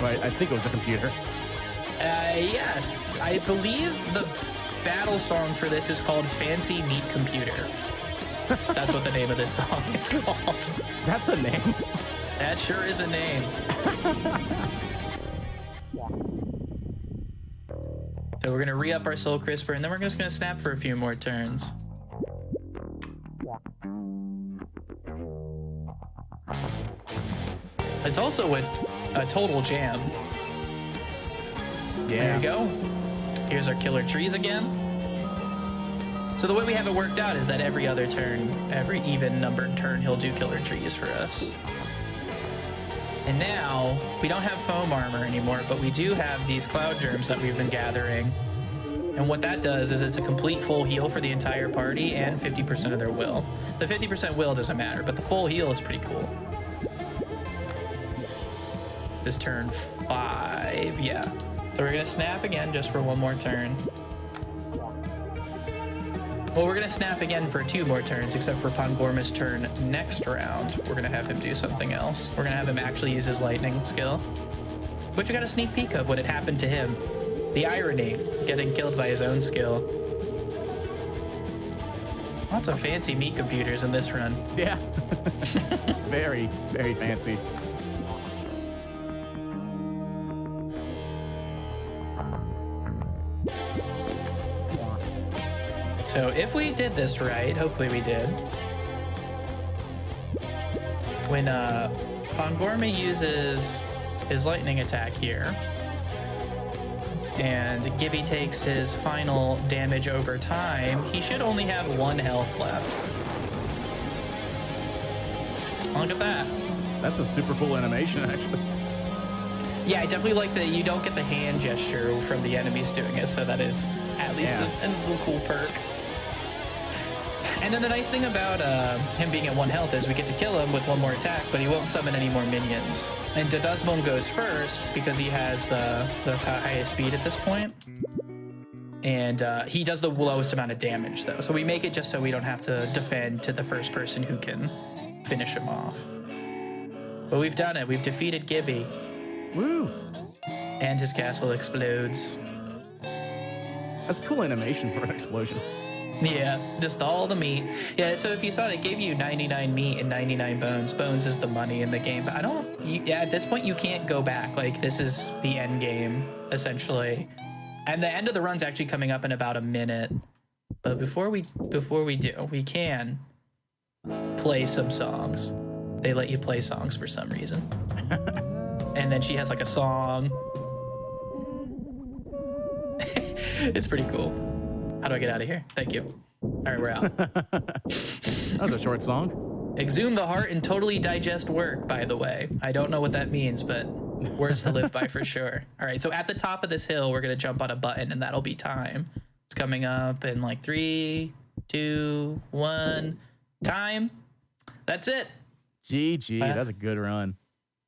Right, I think it was a computer. Yes, I believe the battle song for this is called Fancy Meat Computer. That's what the name of this song is called. That's a name. That sure is a name. So we're gonna re-up our Soul Crisper, and then we're just gonna snap for a few more turns. It's also a total jam. Yeah. There you go. Here's our Killer Trees again. So the way we have it worked out is that every other turn, every even numbered turn, he'll do Killer Trees for us. And now, we don't have foam armor anymore, but we do have these cloud germs that we've been gathering. And what that does is it's a complete full heal for the entire party and 50% of their will. The 50% will doesn't matter, but the full heal is pretty cool. This turn 5, yeah. So we're gonna snap again just for one more turn. Well, we're gonna snap again for 2 more turns, except for Pangorma's turn next round. We're gonna have him do something else. We're gonna have him actually use his lightning skill, which we got a sneak peek of what had happened to him. The irony, getting killed by his own skill. Lots of fancy meat computers in this run. Yeah. Very, very fancy. So if we did this right, hopefully we did. When Pongorma uses his lightning attack here. And Gibby takes his final damage over time. He should only have 1 health left. Look at that. That's a super cool animation, actually. Yeah, I definitely like that you don't get the hand gesture from the enemies doing it, so that is at least a little cool perk. And then the nice thing about him being at 1 health is we get to kill him with 1 more attack, but he won't summon any more minions. And Dodasmon goes first because he has the highest speed at this point. And he does the lowest amount of damage, though. So we make it just so we don't have to defend to the first person who can finish him off. But we've done it. We've defeated Gibby. Woo! And his castle explodes. That's cool animation for an explosion. Yeah, just all the meat. Yeah, so if you saw, they gave you 99 meat and 99 bones. Bones is the money in the game, but at this point, you can't go back. Like, this is the end game, essentially. And the end of the run's actually coming up in about a minute. But before we do, we can play some songs. They let you play songs for some reason. And then she has like a song. It's pretty cool. How do I get out of here? Thank you. All right, we're out. That was a short song. Exhume the heart and totally digest work, by the way. I don't know what that means, but words to live by for sure. All right, so at the top of this hill, we're going to jump on a button, and that'll be time. It's coming up in like 3, 2, 1. Time. That's it. GG. That's a good run.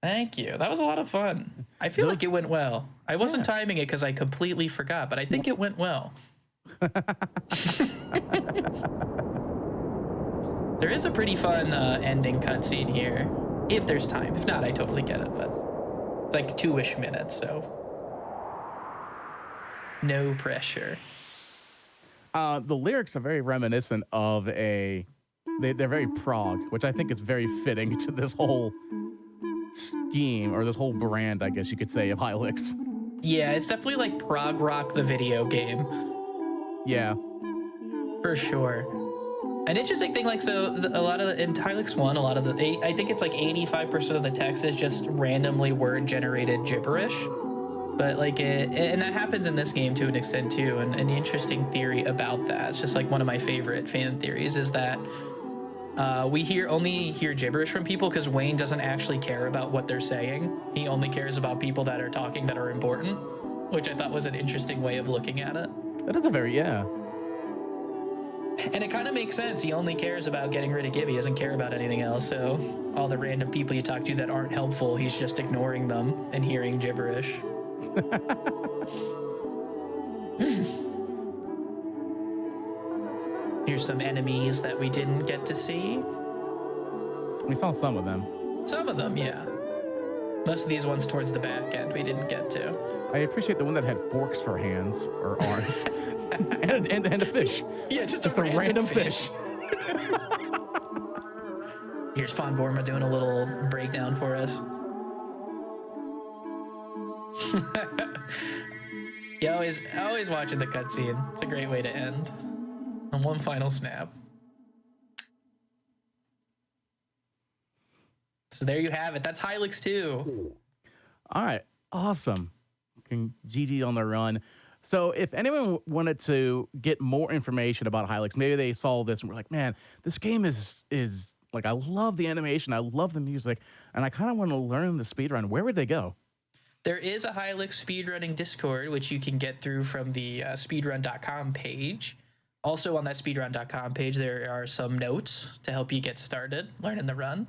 Thank you. That was a lot of fun. I feel like it went well. I wasn't timing it because I completely forgot, but I think it went well. There is a pretty fun ending cutscene here, if there's time. If not, I totally get it, but it's like 2-ish minutes, so no pressure. The lyrics are very reminiscent of they're very prog, which I think is very fitting to this whole scheme, or this whole brand, I guess you could say, of Hylics. Yeah, it's definitely like prog rock the video game. Yeah. For sure. An interesting thing, like, so a lot of in Hylics 1, I think it's like 85% of the text is just randomly word generated gibberish. But like and that happens in this game to an extent too. And an interesting theory about that, it's just like one of my favorite fan theories, is that we only hear gibberish from people because Wayne doesn't actually care about what they're saying. He only cares about people that are talking that are important, which I thought was an interesting way of looking at it. That is a very, yeah. And it kind of makes sense. He only cares about getting rid of Gibby. He doesn't care about anything else. So all the random people you talk to that aren't helpful, he's just ignoring them and hearing gibberish. Here's some enemies that we didn't get to see. We saw some of them. Some of them, yeah. Most of these ones towards the back end we didn't get to. I appreciate the one that had forks for hands or arms. and a fish. Yeah, just a random fish. Here's Pongorma doing a little breakdown for us. Yeah, always watching the cutscene. It's a great way to end. And one final snap. So there you have it. That's Hylics 2. All right. Awesome. GG on the run. So if anyone wanted to get more information about Hylics, maybe they saw this and were like, man, this game is like, I love the animation, I love the music, and I kind of want to learn the speedrun. Where would they go? There is a Hylics speedrunning Discord, which you can get through from the speedrun.com page. Also on that speedrun.com page, there are some notes to help you get started learning the run.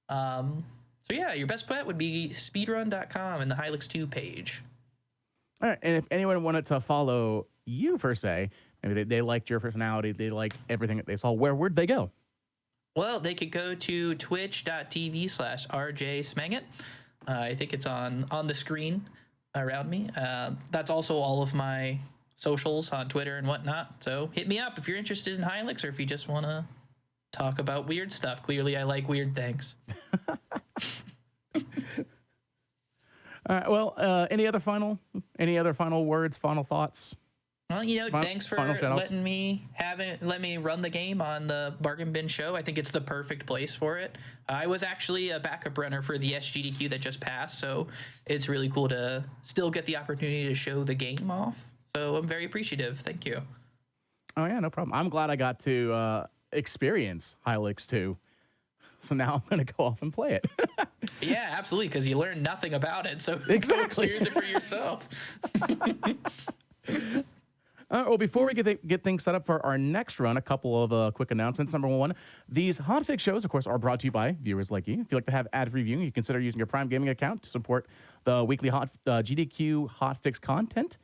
So yeah, your best bet would be speedrun.com and the Hylics 2 page. All right, and if anyone wanted to follow you, per se, maybe they liked your personality, they liked everything that they saw, where'd they go? Well, they could go to twitch.tv/RJSmangit. I think it's on the screen around me. That's also all of my socials on Twitter and whatnot. So hit me up if you're interested in Hylics or if you just want to talk about weird stuff. Clearly, I like weird things. All right. Well, any other final words, final thoughts? Well, thanks for letting me let me run the game on the Bargain Bin show. I think it's the perfect place for it. I was actually a backup runner for the SGDQ that just passed, so it's really cool to still get the opportunity to show the game off. So I'm very appreciative. Thank you. Oh yeah, no problem. I'm glad I got to experience Hylics too. So now I'm going to go off and play it. Yeah, absolutely, because you learn nothing about it. So exactly. Experience it for yourself. Well, before we get things set up for our next run, a couple of quick announcements. Number one, these Hotfix shows, of course, are brought to you by viewers like you. If you like to have ad-free viewing, you consider using your Prime Gaming account to support the weekly GDQ Hotfix content.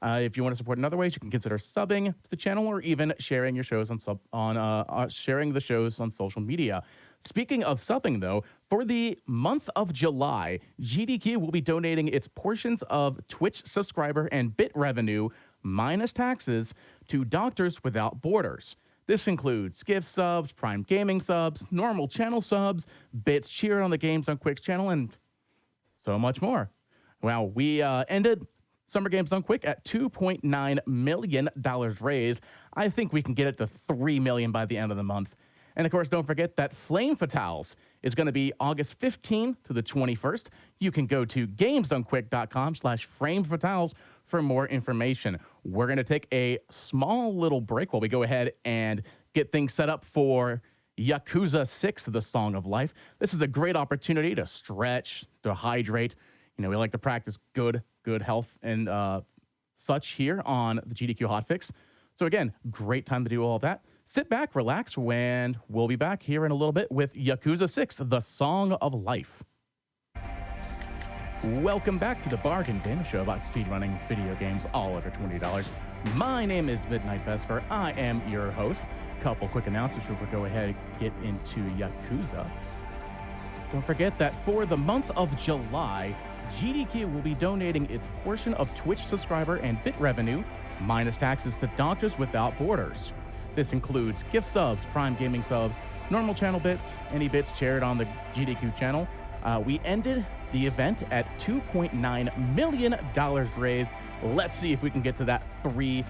If you want to support in other ways, you can consider subbing to the channel or even sharing your shows sharing the shows on social media. Speaking of subbing, though, for the month of July, GDQ will be donating its portions of Twitch subscriber and bit revenue minus taxes to Doctors Without Borders. This includes gift subs, Prime Gaming subs, normal channel subs, bits cheered on the Games Done Quick channel, and so much more. Well, we ended Summer Games Done Quick at $2.9 million raised. I think we can get it to $3 million by the end of the month. And of course, don't forget that Flame Fatales is going to be August 15th to the 21st. You can go to gamesdonequick.com/framefatales for more information. We're going to take a small little break while we go ahead and get things set up for Yakuza 6, The Song of Life. This is a great opportunity to stretch, to hydrate. We like to practice good health and such here on the GDQ Hotfix. So again, great time to do all that. Sit back, relax, and we'll be back here in a little bit with Yakuza 6, The Song of Life. Welcome back to the Bargain Bin, a show about speedrunning video games all under $20. My name is Midnight Vesper. I am your host. Couple quick announcements before we go ahead and get into Yakuza. Don't forget that for the month of July, GDQ will be donating its portion of Twitch subscriber and bit revenue minus taxes to Doctors Without Borders. This includes gift subs, Prime Gaming subs, normal channel bits, any bits shared on the GDQ channel. We ended the event at $2.9 million raised. Let's see if we can get to that $3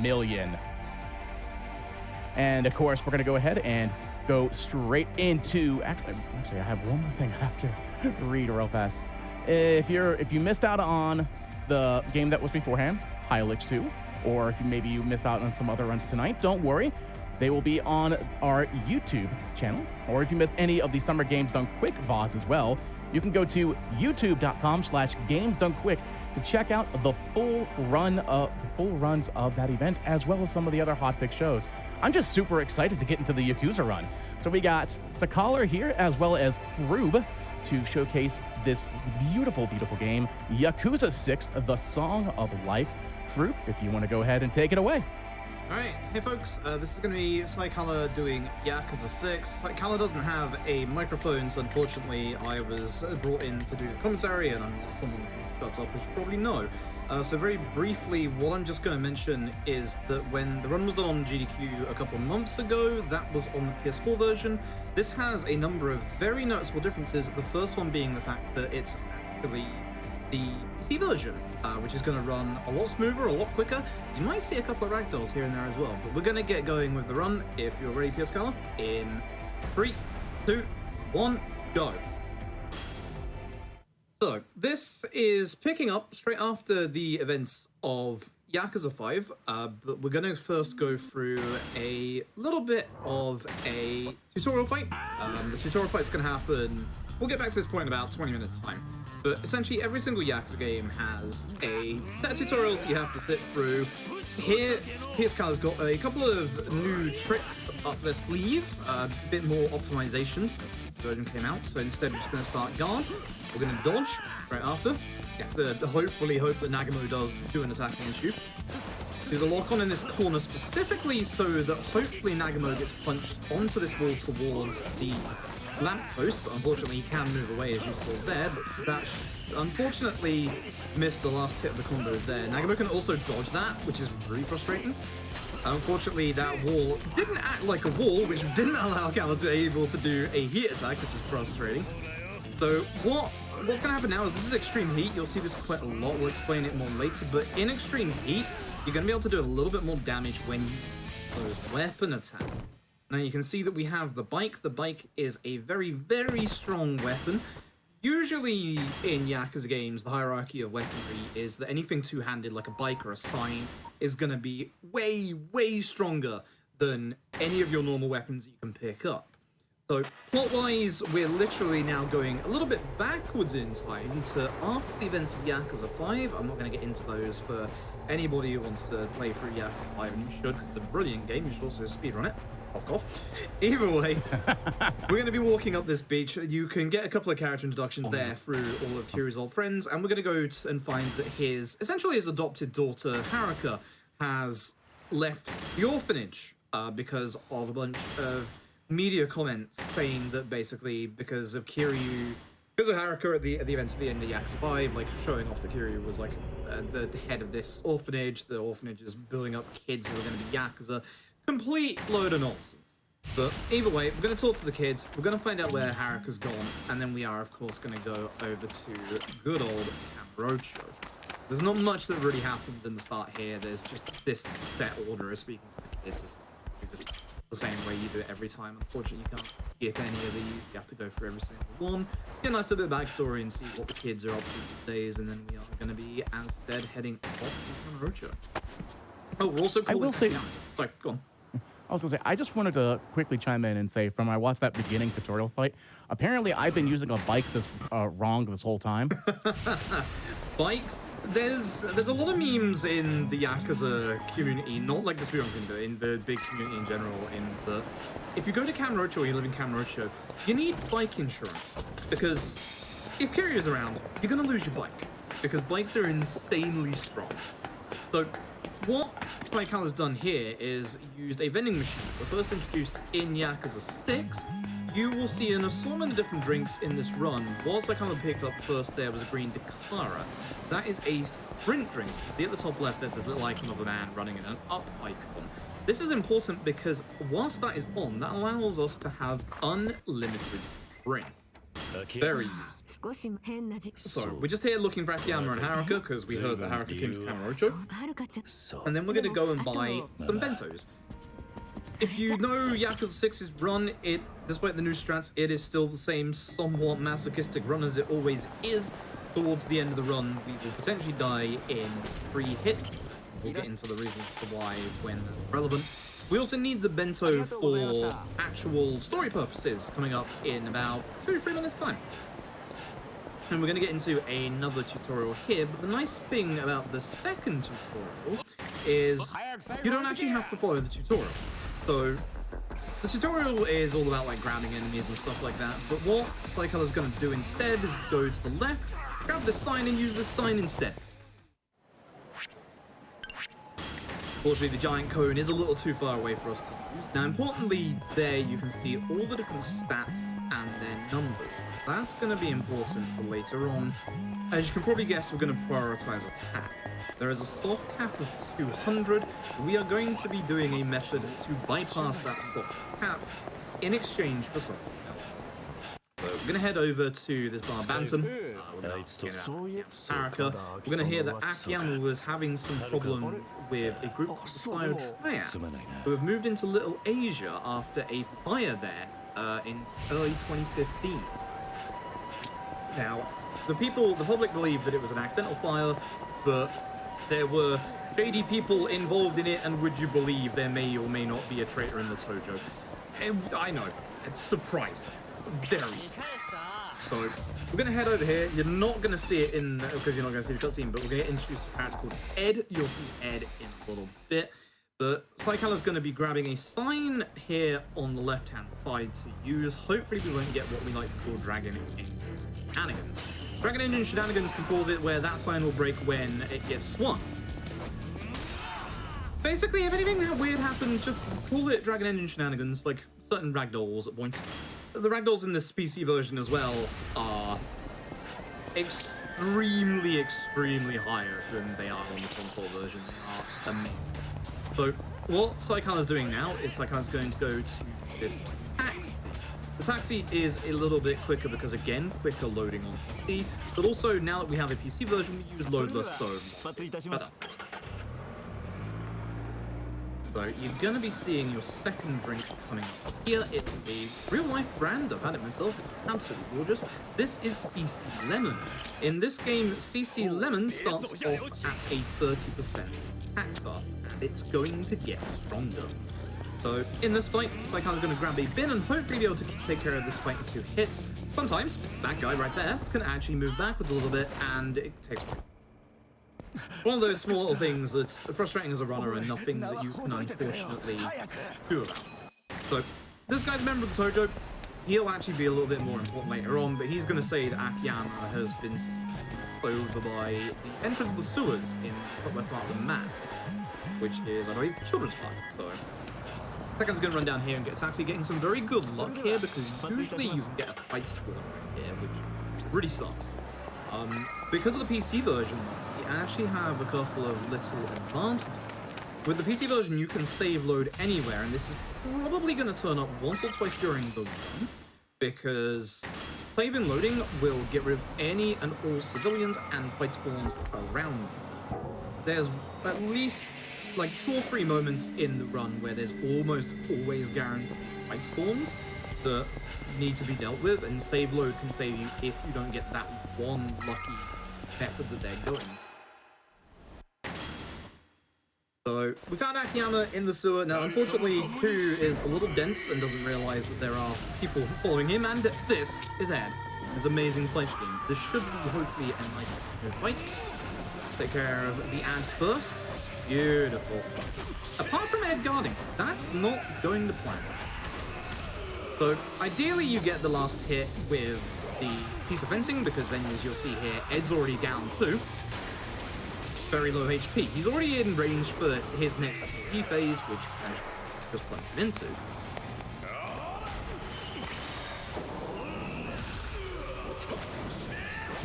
million. And of course, we're going to go ahead and go straight into... Actually, I have one more thing I have to read real fast. If you missed out on the game that was beforehand, Hylics 2, or if maybe you miss out on some other runs tonight, don't worry. They will be on our YouTube channel. Or if you missed any of the Summer Games Done Quick VODs as well, you can go to youtube.com/gamesdonequick to check out the full runs of that event, as well as some of the other Hotfix shows. I'm just super excited to get into the Yakuza run. So we got Sakaler here, as well as Froob, to showcase this beautiful, beautiful game, Yakuza 6, The Song of Life. Froob, if you want to go ahead and take it away. Alright, hey folks, this is going to be Sykala doing Yakuza 6. Sykala doesn't have a microphone, so unfortunately I was brought in to do the commentary, and I'm not someone who shuts up, as you probably know. So very briefly, what I'm just going to mention is that when the run was done on GDQ a couple of months ago, that was on the PS4 version. This has a number of very noticeable differences, the first one being the fact that it's actually the PC version, which is going to run a lot smoother, a lot quicker. You might see a couple of ragdolls here and there as well, but we're going to get going with the run. If you're ready, PS Color, in 3, 2, 1, go. So, this is picking up straight after the events of Yakuza 5, but we're going to first go through a little bit of a tutorial fight. The tutorial fight's going to happen... We'll get back to this point in about 20 minutes time. But essentially, every single Yakuza game has a set of tutorials that you have to sit through. Here, PS-Color's got a couple of new tricks up their sleeve, a bit more optimization since this version came out. So instead, we're just going to start guard. We're going to dodge right after. You have to hopefully hope that Nagamo does do an attack against you. Do the lock-on in this corner specifically so that hopefully Nagamo gets punched onto this wall towards the lamppost, but unfortunately he can move away as you saw there, but that unfortunately missed the last hit of the combo there. Nagamo can also dodge that, which is really frustrating. Unfortunately, that wall didn't act like a wall, which didn't allow Kala to be able to do a heat attack, which is frustrating. So what what's going to happen now is this is extreme heat. You'll see this quite a lot. We'll explain it more later. But in extreme heat, you're going to be able to do a little bit more damage when you use those weapon attacks. Now you can see that we have the bike. The bike is a very, very strong weapon. Usually in Yakuza games, the hierarchy of weaponry is that anything two-handed, like a bike or a sign, is going to be way, way stronger than any of your normal weapons that you can pick up. So, plot-wise, we're literally now going a little bit backwards in time to after the events of Yakuza 5. I'm not going to get into those for anybody who wants to play through Yakuza 5, and you should, because it's a brilliant game. You should also speedrun it. Cough. Either way, we're going to be walking up this beach. You can get a couple of character introductions there through all of Kiryu's old friends, and we're going to go and find that essentially his adopted daughter, Haruka, has left the orphanage because of a bunch of media comments saying that basically because of Kiryu, because of Haruka at the events at the end of Yakuza 5, like showing off that Kiryu was like the head of this orphanage. The orphanage is building up kids who are going to be Yakuza. Complete load of nonsense. But either way, we're going to talk to the kids. We're going to find out where Haruka's gone, and then we are, of course, going to go over to good old Kamurocho. There's not much that really happens in the start here. There's just this set order of speaking to the kids. It's just the same way you do it every time. Unfortunately, you can't skip any of these. You have to go through every single one. Get a nice little bit of backstory and see what the kids are up to these days, and then we are going to be, as said, heading off to Kamurocho. Oh, we're also calling... Sorry, go on. I was going to say, I just wanted to quickly chime in and say, from I watched that beginning tutorial fight, apparently I've been using a bike wrong this whole time. Bikes? There's a lot of memes in the Yakuza community, not like the speedrun community, in the big community in general, in the... If you go to Kamurocho or you live in Kamurocho, you need bike insurance. Because if Kiryu's around, you're going to lose your bike. Because bikes are insanely strong. So... what Saikal has done here is used a vending machine. The first introduced in Yakuza 6. You will see an assortment of different drinks in this run. What Saikal had picked up first there was a green Dakara. That is a sprint drink. You see at the top left there's this little icon of a man running in an up icon. This is important because whilst that is on, that allows us to have unlimited sprint. Very useful. So, we're just here looking for Akiyama and Haruka because we heard that Haruka came to Kamurocho. And then we're going to go and buy some bentos. If you know Yakuza 6's run, despite the new strats, it is still the same somewhat masochistic run as it always is. Towards the end of the run, we will potentially die in 3 hits. We'll get into the reasons for why when relevant. We also need the bento for actual story purposes coming up in about 2-3 minutes time. And we're going to get into another tutorial here, but the nice thing about the second tutorial is you don't actually have to follow the tutorial. So the tutorial is all about like grabbing enemies and stuff like that, but what Saikal is going to do instead is go to the left, grab this sign and use this sign instead. Unfortunately, the giant cone is a little too far away for us to use. Now, importantly, there you can see all the different stats and their numbers. That's going to be important for later on. As you can probably guess, we're going to prioritize attack. There is a soft cap of 200. We are going to be doing a method to bypass that soft cap in exchange for something else. So we're going to head over to this bar Bantam. Haruka. We're going to hear that Akiyama was having some problems with a group of Sayo Triad who have moved into Little Asia after a fire there in early 2015. Now, the public believed that it was an accidental fire, but there were shady people involved in it, and would you believe there may or may not be a traitor in the Tojo? I know, it's surprising. Very surprising. So, we're going to head over here. You're not going to see it because you're not going to see the cutscene, but we're going to get introduced to a character called Ed. You'll see Ed in a little bit. But Saikal is going to be grabbing a sign here on the left-hand side to use. Hopefully we won't get what we like to call Dragon Engine Shenanigans. Dragon Engine Shenanigans can cause it where that sign will break when it gets swung. Basically, if anything that weird happens, just call it Dragon Engine Shenanigans, like certain ragdolls at points. The ragdolls in this PC version as well are extremely, extremely higher than they are on the console version. They are amazing. So what Saikal is doing now is Saikal is going to go to this taxi. The taxi is a little bit quicker because, again, quicker loading on PC, but also now that we have a PC version, we use loadless, so better. So you're going to be seeing your second drink coming up. Here, it's a real-life brand. I've had it myself. It's absolutely gorgeous. This is CC Lemon. In this game, CC Lemon starts off at a 30% attack buff, and it's going to get stronger. So in this fight, Saika's going to grab a bin and hopefully be able to take care of this fight in 2 hits. Sometimes, that guy right there can actually move backwards a little bit, and it takes one of those small little things that's frustrating as a runner and nothing that you can unfortunately do about. So, this guy's a member of the Tojo. He'll actually be a little bit more important later on, but he's going to say that Akiyama has been over by the entrance of the sewers in the top left part of the map, which is, I believe, Children's Park. So, second's going to run down here and get a taxi, getting some very good luck here because usually you can get a fight spawn right here, which really sucks. Because of the PC version, actually have a couple of little advantages. With the PC version, you can save load anywhere, and this is probably going to turn up once or twice during the run, because save and loading will get rid of any and all civilians and fight spawns around you. There's at least like 2 or 3 moments in the run where there's almost always guaranteed fight spawns that need to be dealt with, and save load can save you if you don't get that one lucky method that they're going. So, we found Akiyama in the sewer. Now, unfortunately, Ku is a little dense and doesn't realize that there are people following him, and this is Ed. It's an amazing fight game. This should be, hopefully, a nice smooth fight. Take care of the ads first. Beautiful. Apart from Ed guarding, that's not going to plan. So, ideally, you get the last hit with the piece of fencing, because then, as you'll see here, Ed's already down too. Very low HP. He's already in range for his next HP phase, which I just plunged him into.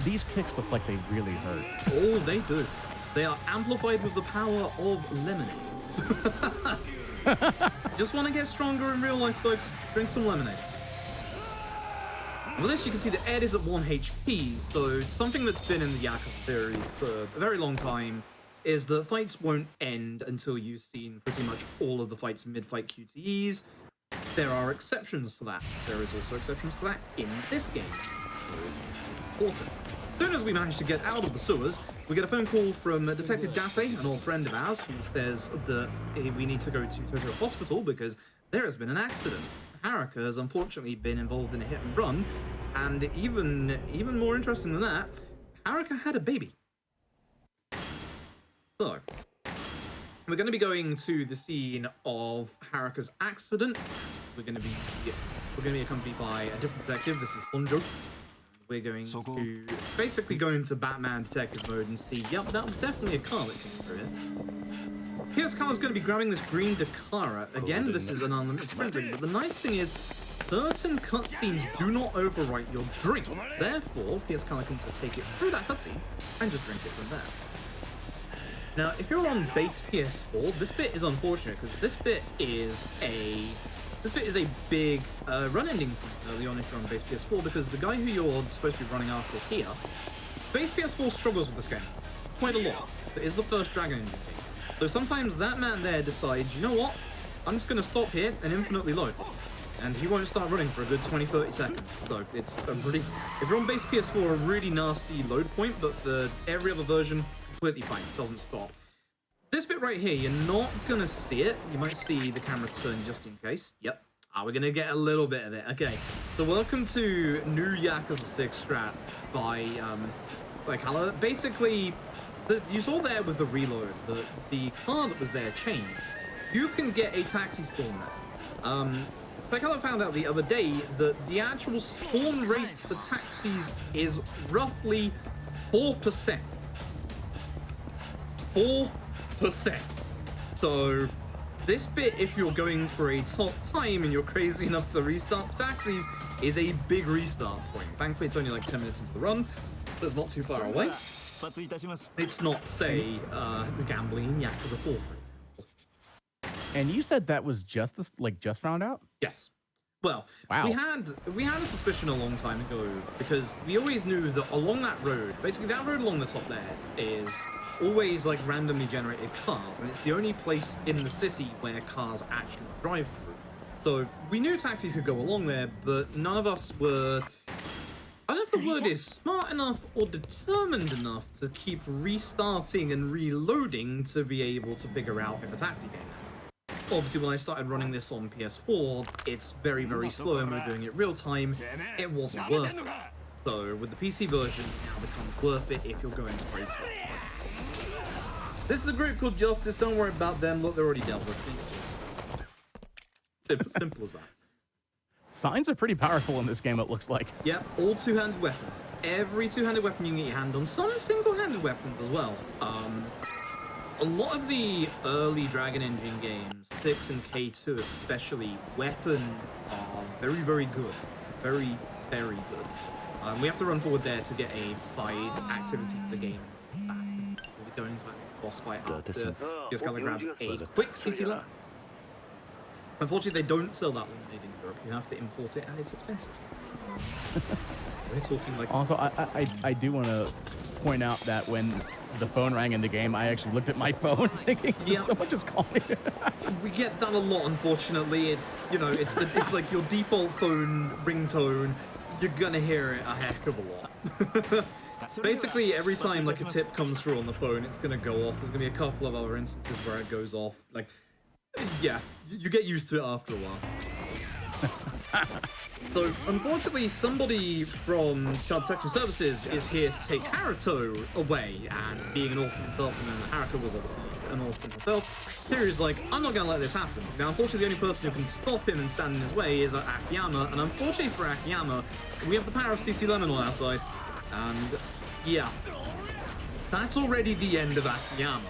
These kicks look like they really hurt. Oh, they do. They are amplified with the power of lemonade. Just want to get stronger in real life, folks? Drink some lemonade. With this, you can see that Ed is at 1 HP, so something that's been in the Yakuza series for a very long time is that fights won't end until you've seen pretty much all of the fights mid-fight QTEs. There are exceptions to that. There is also exceptions to that in this game. So it's important. As soon as we manage to get out of the sewers, we get a phone call from Detective Date, an old friend of ours, who says that we need to go to Tokyo Hospital because there has been an accident. Haruka has unfortunately been involved in a hit and run, and even more interesting than that, Haruka had a baby. So, we're going to be going to the scene of Haruka's accident. We're going to be accompanied by a different detective. This is Honjo. We're going to basically go into Batman detective mode and see, yep, that was definitely a car that came through here. Here's Carl's going to be grabbing this green Dakara. Again, this is an unlimited sprint drink, but the nice thing is, certain cutscenes do not overwrite your drink. Therefore, PS Carla can just take it through that cutscene and just drink it from there. Now, if you're on base PS4, this bit is unfortunate because this bit is a big run ending point early on if you're on base PS4, because the guy who you're supposed to be running after here, base PS4 struggles with this game quite a lot. It is the first Dragon Engine game. So sometimes that man there decides, you know what, I'm just going to stop here and infinitely load. And he won't start running for a good 20-30 seconds. So it's a really, if you're on base PS4, a really nasty load point, but for every other version, completely fine, it doesn't stop. This bit right here, you're not going to see it. You might see the camera turn just in case. Yep. We're going to get a little bit of it. Okay, so welcome to new Yakuza 6 strats by Kala. Basically, you saw there with the reload that the car that was there changed. You can get a taxi spawn there. So I kind of found out the other day that the actual spawn rate for taxis is roughly 4%. 4%. So this bit, if you're going for a top time and you're crazy enough to restart for taxis, is a big restart point. Thankfully, it's only like 10 minutes into the run, so it's not too far away. It's not, say, the gambling in Yakuza 4, for example. And you said that was just found out? Yes. Well, Wow. we had a suspicion a long time ago because we always knew that along that road, basically that road along the top there, is always like randomly generated cars, and it's the only place in the city where cars actually drive through. So we knew taxis could go along there, but none of us were, I don't know if the word is smart enough or determined enough to keep restarting and reloading to be able to figure out if a taxi came out. Obviously, when I started running this on PS4, it's very, very slow, and we're doing it real time. It wasn't worth it. So with the PC version, it now becomes worth it if you're going to play top. This is a group called Justice. Don't worry about them. Look, they're already dealt with. Simple as that. Signs are pretty powerful in this game, it looks like. Yep, all two-handed weapons. Every two-handed weapon you can get your hand on. Some single-handed weapons as well. A lot of the early Dragon Engine games, 6 and K2 especially, weapons are very, very good. Very, very good. We have to run forward there to get a side activity for the game back. We'll be going into a boss fight after Yakuza grabs a quick CC line. Unfortunately, they don't sell that one made in Europe. You have to import it, and it's expensive. We're talking like... Also, I do want to point out that when the phone rang in the game, I actually looked at my phone thinking someone just called me. We get that a lot, unfortunately. It's, you know, it's like your default phone ringtone. You're gonna hear it a heck of a lot. Basically, every time like a tip comes through on the phone, it's gonna go off. There's gonna be a couple of other instances where it goes off. Like, yeah, you get used to it after a while. So, unfortunately, somebody from Child Protection Services is here to take Haruto away, and being an orphan himself, and then Haruka was obviously an orphan herself, Kiryu's like, I'm not gonna let this happen. Now, unfortunately, the only person who can stop him and stand in his way is Akiyama, and unfortunately for Akiyama, we have the power of CC Lemon on our side, and yeah, that's already the end of Akiyama.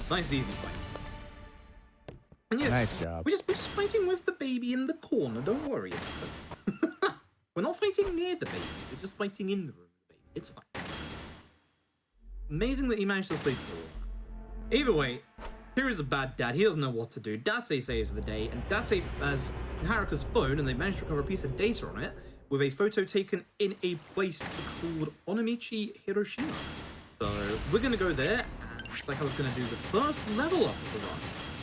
Nice, easy fight. And yeah, Nice job. We're just fighting with the baby in the corner. Don't worry about it. We're not fighting near the baby. We're just fighting in the room with the baby. It's fine. Amazing that he managed to sleep for a while. Either way, here is a bad dad. He doesn't know what to do. Date saves the day, and Date has Haruka's phone, and they managed to recover a piece of data on it with a photo taken in a place called Onomichi, Hiroshima. So we're gonna go there, and it's like I was gonna do the first level up of the run.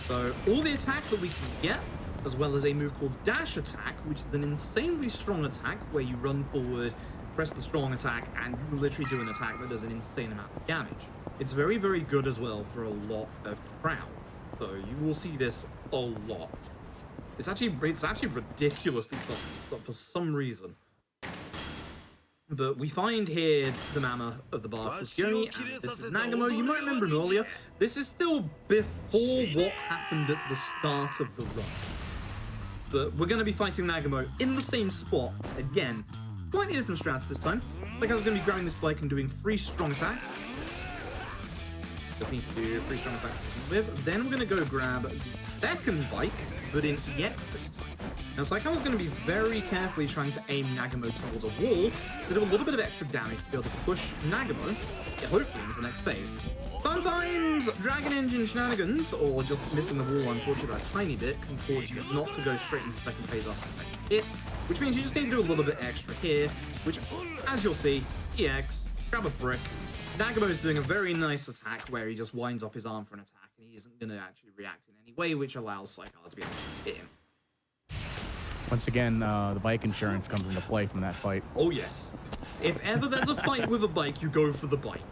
So all the attack that we can get, as well as a move called Dash Attack, which is an insanely strong attack where you run forward, press the strong attack, and you literally do an attack that does an insane amount of damage. It's very, very good as well for a lot of crowds. So you will see this a lot. It's actually ridiculously busted for some reason. But we find here the Mama of the Bar called Gyoni, and this is Nagamo. You might remember him earlier. This is still before what happened at the start of the run. But we're going to be fighting Nagamo in the same spot again. Slightly different strats this time. Like I was going to be grabbing this bike and doing 3 strong attacks. Just need to do 3 strong attacks with. Then we're going to go grab the second bike, but in EX this time. Now, Saikawa's going to be very carefully trying to aim Nagamo towards a wall to do a little bit of extra damage to be able to push Nagamo, hopefully, into the next phase. Sometimes Dragon Engine shenanigans, or just missing the wall, unfortunately, by a tiny bit, can cause you not to go straight into second phase after the second hit, which means you just need to do a little bit extra here, which, as you'll see, EX, grab a brick. Nagamo is doing a very nice attack where he just winds up his arm for an attack, and he isn't going to actually react in any way, which allows Saikawa to be able to hit him. Once again, the bike insurance comes into play from that fight. Oh yes. If ever there's a fight with a bike, you go for the bike.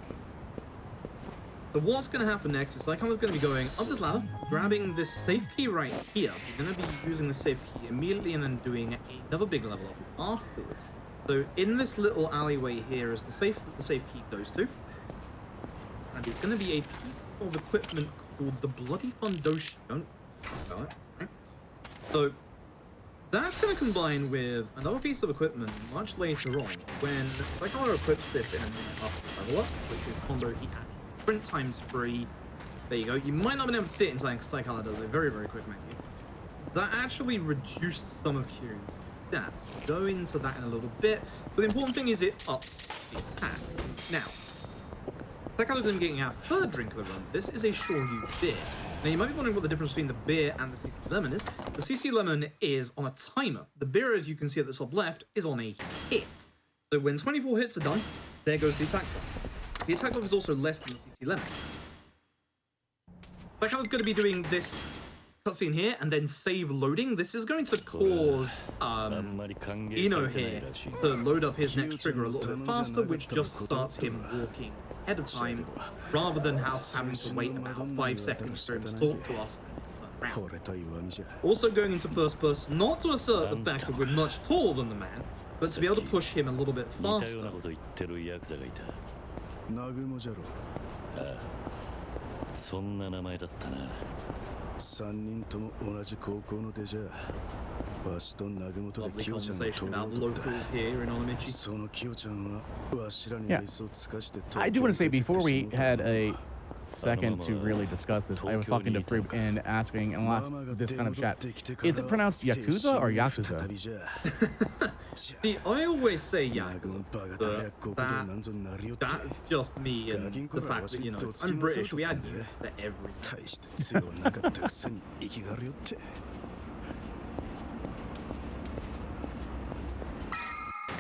So what's going to happen next is Saikawa's going to be going up this ladder, grabbing this safe key right here. We're going to be using the safe key immediately and then doing another big level up afterwards. So in this little alleyway here is the safe that the safe key goes to. And there's going to be a piece of equipment called the Bloody Fundoshi. Don't know it, right? So that's going to combine with another piece of equipment much later on when Saikawa equips this in a minute after level up, which is combo heat action. Sprint times 3. There you go. You might not have been able to see it in time because Saikawa does a very, very quick menu. That actually reduced some of Kiryu's stats. We'll go into that in a little bit, but the important thing is it ups the attack. Now, Saikawa then getting our third drink of the run. This is a Shoryu beer. Now, you might be wondering what the difference between the beer and the CC Lemon is. The CC Lemon is on a timer. The beer, as you can see at the top left, is on a hit. So when 24 hits are done, there goes the attack buff. The attack buff is also less than the CC Lemon. Like I was going to be doing this cutscene here and then save loading. This is going to cause Eno here to load up his next trigger a little bit faster, which just starts him walking ahead of time, rather than having to wait about 5 seconds for him to talk to us. Also going into first person, not to assert the fact that we're much taller than the man, but to be able to push him a little bit faster. 3人とも同じ高校の出じゃわしと南雲でキヨちゃんが通るとったそのキヨちゃんはわしらに愛想つかして I do want to say before we had a second to really discuss this, I was talking to Freeb and asking and last this kind of chat, is it pronounced Yakuza or Yakuza? See, I always say Yakuza, but that's just me and the fact that, you know, I'm British, we add you to everything.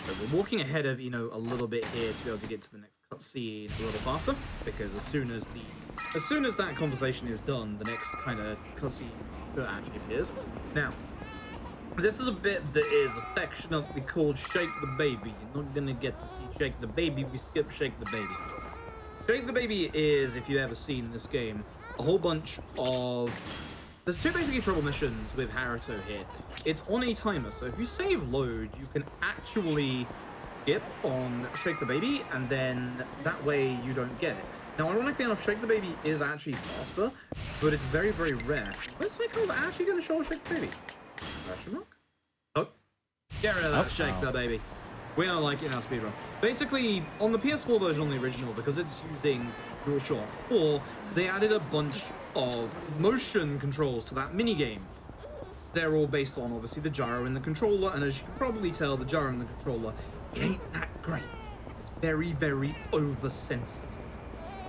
So we're walking ahead of, you know, a little bit here to be able to get to the next cutscene a little faster, because as soon as that conversation is done, the next kind of cutscene actually appears. Now, this is a bit that is affectionately called Shake the Baby. You're not gonna get to see Shake the Baby, we skip Shake the Baby. Shake the Baby is, if you've ever seen this game, a whole bunch of... There's two basically trouble missions with Haruto here. It's on a timer, so if you save load, you can actually skip on Shake the Baby, and then that way you don't get it. Now, ironically enough, Shake the Baby is actually faster, but it's very, very rare. Looks like I was actually going to show Shake the Baby. Question mark? Oh. Get rid of that Shake the Baby. We don't like it in our speedrun. Basically, on the PS4 version, on the original, because it's using DualShock 4, they added a bunch of motion controls to that minigame. They're all based on, obviously, the gyro and the controller, and as you can probably tell, the gyro and the controller, it ain't that great. It's very, very oversensitive.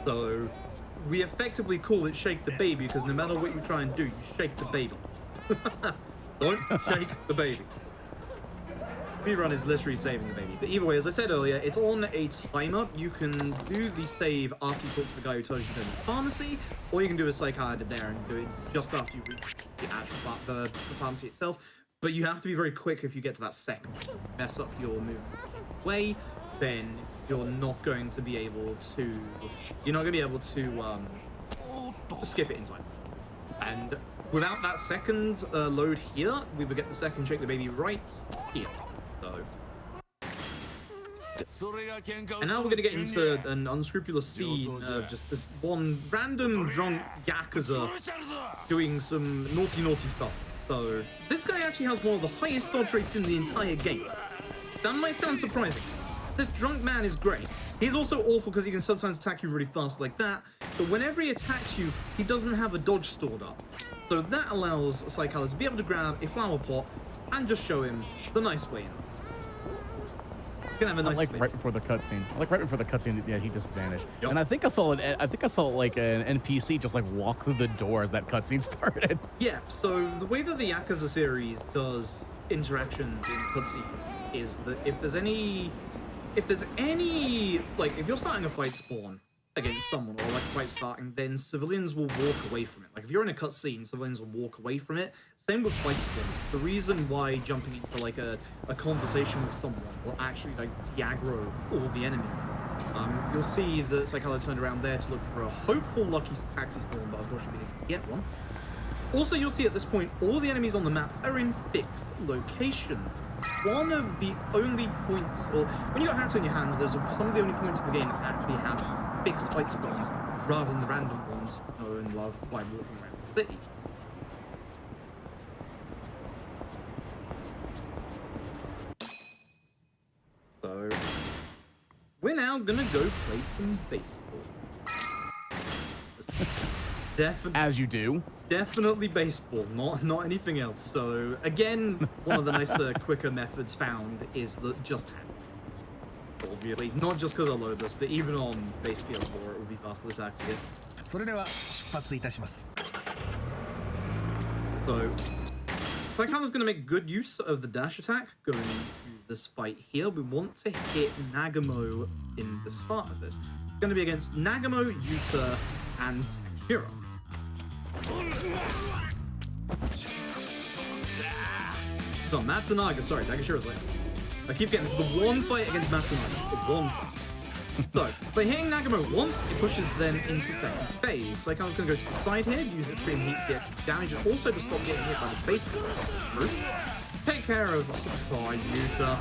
So, we effectively call it Shake the Baby, because no matter what you try and do, you shake the baby. Don't shake the baby. Speedrun is literally saving the baby. But either way, as I said earlier, it's on a timer. You can do the save after you talk to the guy who tells you to go to the pharmacy, or you can do a like I did there and do it just after you reach the actual the pharmacy itself. But you have to be very quick if you get to that second. Mess up your movement way, then you're not going to be able to. You're not going to be able to skip it in time. And without that second load here, we would get the second Shake the Baby right here. And now we're going to get into an unscrupulous scene of just this one random drunk Yakuza doing some naughty stuff. So this guy actually has one of the highest dodge rates in the entire game. That might sound surprising. This drunk man is great. He's also awful because he can sometimes attack you really fast like that, but whenever he attacks you, he doesn't have a dodge stored up. So that allows Psychalo to be able to grab a flower pot and just show him the nice way in. It's gonna have a nice like right before the cutscene. Yeah, he just vanished. Yep. And I think I saw like an NPC just like walk through the door as that cutscene started. Yeah. So the way that the Yakuza series does interactions in cutscene is that if there's any like if you're starting a fight spawn against someone or like a fight starting, then civilians will walk away from it. Like if you're in a cutscene, civilians will walk away from it. Same with fight spawns. The reason why jumping into like a conversation with someone will actually like de-aggro all the enemies. You'll see that Psychalo turned around there to look for a hopeful lucky taxi spawn, but unfortunately didn't get one. Also, you'll see at this point, all the enemies on the map are in fixed locations. This is one of the only points, or when you got Haruto in your hands, there's some of the only points in the game that actually have fixed fight spawns, rather than the random ones you know and love by walking around the city. So, we're now gonna go play some baseball. As you do. Definitely baseball, not anything else. So again, one of the nicer, quicker methods found is the just tax. Obviously, not just because I load this, but even on base PS4, it will be faster to tax again. それでは出発いたします。So Saikawa's going to make good use of the dash attack going into this fight here. We want to hit Nagamo in the start of this. It's going to be against Nagamo, Yuta, and Shiro. So Matsunaga, sorry, Nagashiro's late. I keep getting this. The one fight against Matsunaga. The one fight. So, by hitting Nagamo once, it pushes them into second phase. Saikawa's going to go to the side here, use extreme heat for the extra damage, and also to stop getting hit by the baseball. Take care of Yuta.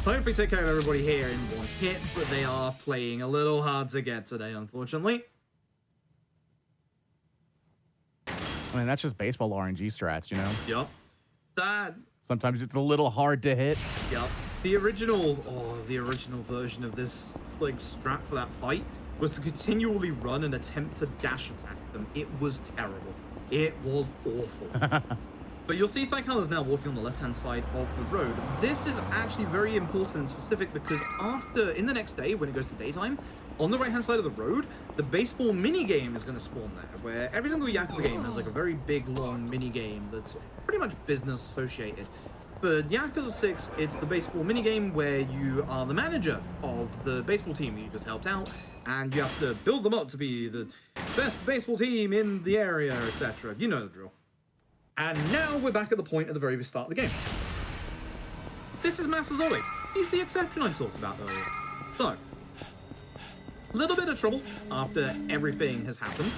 Hopefully take care of everybody here in one hit, but they are playing a little hard to get today, unfortunately. I mean, that's just baseball RNG strats, you know? Yup. That... Sometimes it's a little hard to hit. Yup. The original version of this, like, strat for that fight was to continually run and attempt to dash attack them. It was terrible. It was awful. But you'll see Saikawa's now walking on the left-hand side of the road. This is actually very important and specific because in the next day, when it goes to daytime, on the right-hand side of the road, the baseball mini-game is going to spawn there, where every single Yakuza game has like a very big, long mini-game that's pretty much business-associated. For Yakuza 6, it's the baseball minigame where you are the manager of the baseball team that you just helped out, and you have to build them up to be the best baseball team in the area, etc. You know the drill. And now we're back at the point at the very start of the game. This is Masazoe. He's the exception I talked about earlier. So, a little bit of trouble after everything has happened.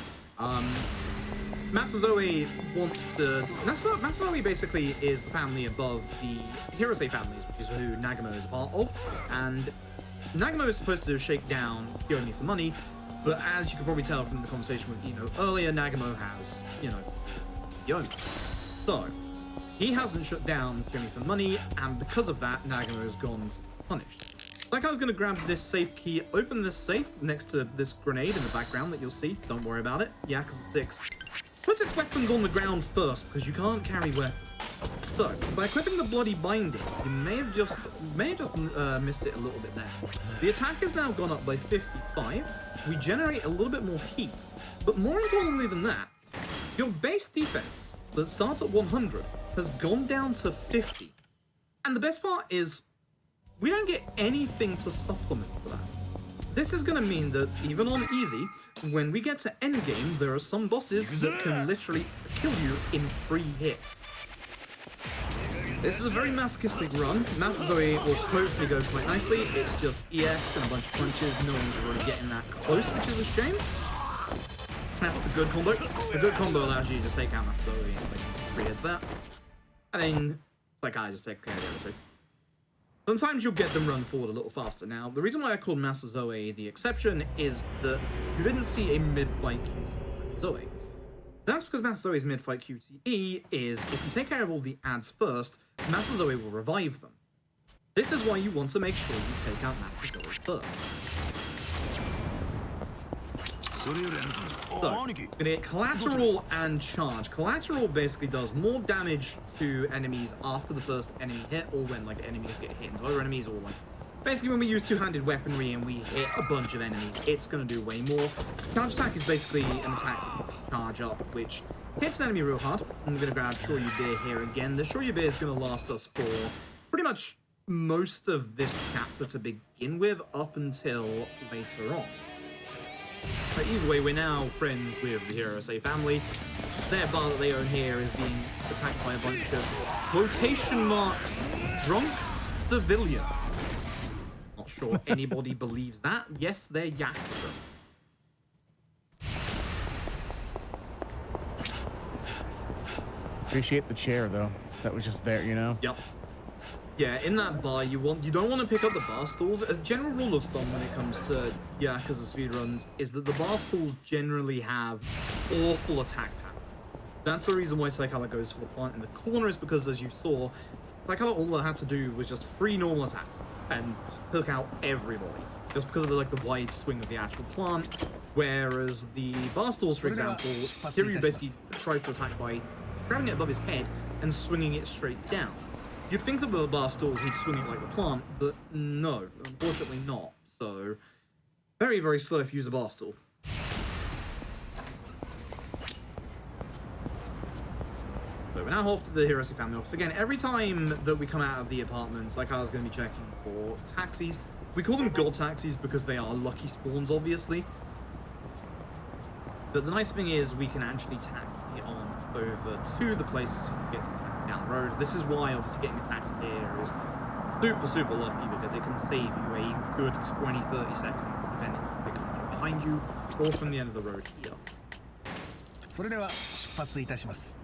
Masazoe wants to... Masazoe basically is the family above the Hirose families, which is who Nagamo is a part of. And Nagamo is supposed to shake down Kiyomi for money, but as you can probably tell from the conversation with Ino earlier, Nagamo has, Kiyomi. So, he hasn't shut down Kiyomi for money, and because of that, Nagamo has gone punished. Saikawa's going to grab this safe key, open this safe next to this grenade in the background that you'll see. Don't worry about it. Yakuza 6 puts its weapons on the ground first because you can't carry weapons. So, by equipping the bloody binding, you may have just missed it a little bit there. The attack has now gone up by 55. We generate a little bit more heat, but more importantly than that, your base defense that starts at 100 has gone down to 50. And the best part is, we don't get anything to supplement for that. This is going to mean that, even on easy, when we get to endgame, there are some bosses that can literally kill you in 3 hits. This is a very masochistic run. Masazoe will hopefully go quite nicely. It's just EX and a bunch of punches. No one's really getting that close, which is a shame. That's the good combo. The good combo allows you to take out Masazoe and like 3 hits there. And then Saikawa just takes care of the other 2. Sometimes you'll get them run forward a little faster. Now, the reason why I called Masazoe the exception is that you didn't see a mid-fight QTE Masazoe. That's because Masazoe's mid-fight QTE is, if you take care of all the ads first, Masazoe will revive them. This is why you want to make sure you take out Masazoe first. So, gonna get Collateral and Charge. Collateral basically does more damage to enemies after the first enemy hit, or when like enemies get hit into other enemies, or like basically when we use two-handed weaponry and we hit a bunch of enemies, it's gonna do way more. Charge attack is basically an attack charge up, which hits an enemy real hard. I'm gonna grab Shoyu Beer here again. The Shoyu Beer is gonna last us for pretty much most of this chapter to begin with, up until later on. But either way, we're now friends with the Hirose family. Their bar that they own here is being attacked by a bunch of quotation marks drunk civilians. Not sure anybody believes that. Yes, they're Yakuza. Appreciate the chair though. That was just there, you know? Yep. Yeah, in that bar, you don't want to pick up the bar stools. As a general rule of thumb when it comes to Yakuza speedruns, is that the bar stools generally have awful attack patterns. That's the reason why Saikawa goes for the plant in the corner, is because, as you saw, Saikawa all it had to do was just 3 normal attacks and took out everybody, just because of the wide swing of the actual plant. Whereas the bar stools, for example, Kiryu basically tries to attack by grabbing it above his head and swinging it straight down. You'd think that with a bar stool he'd swing it like the plant, but no, unfortunately not. So, very, very slow if you use a bar stool. So we're now off to the Hirose family office. Again, every time that we come out of the apartments, like I was going to be checking for taxis. We call them god taxis because they are lucky spawns, obviously. But the nice thing is we can actually taxi on over to the places you can get to taxi down the road. This is why, obviously, getting a taxi here is super, super lucky because it can save you a good 20-30 seconds, depending on if it comes from behind you or from the end of the road here. それでは出発いたします。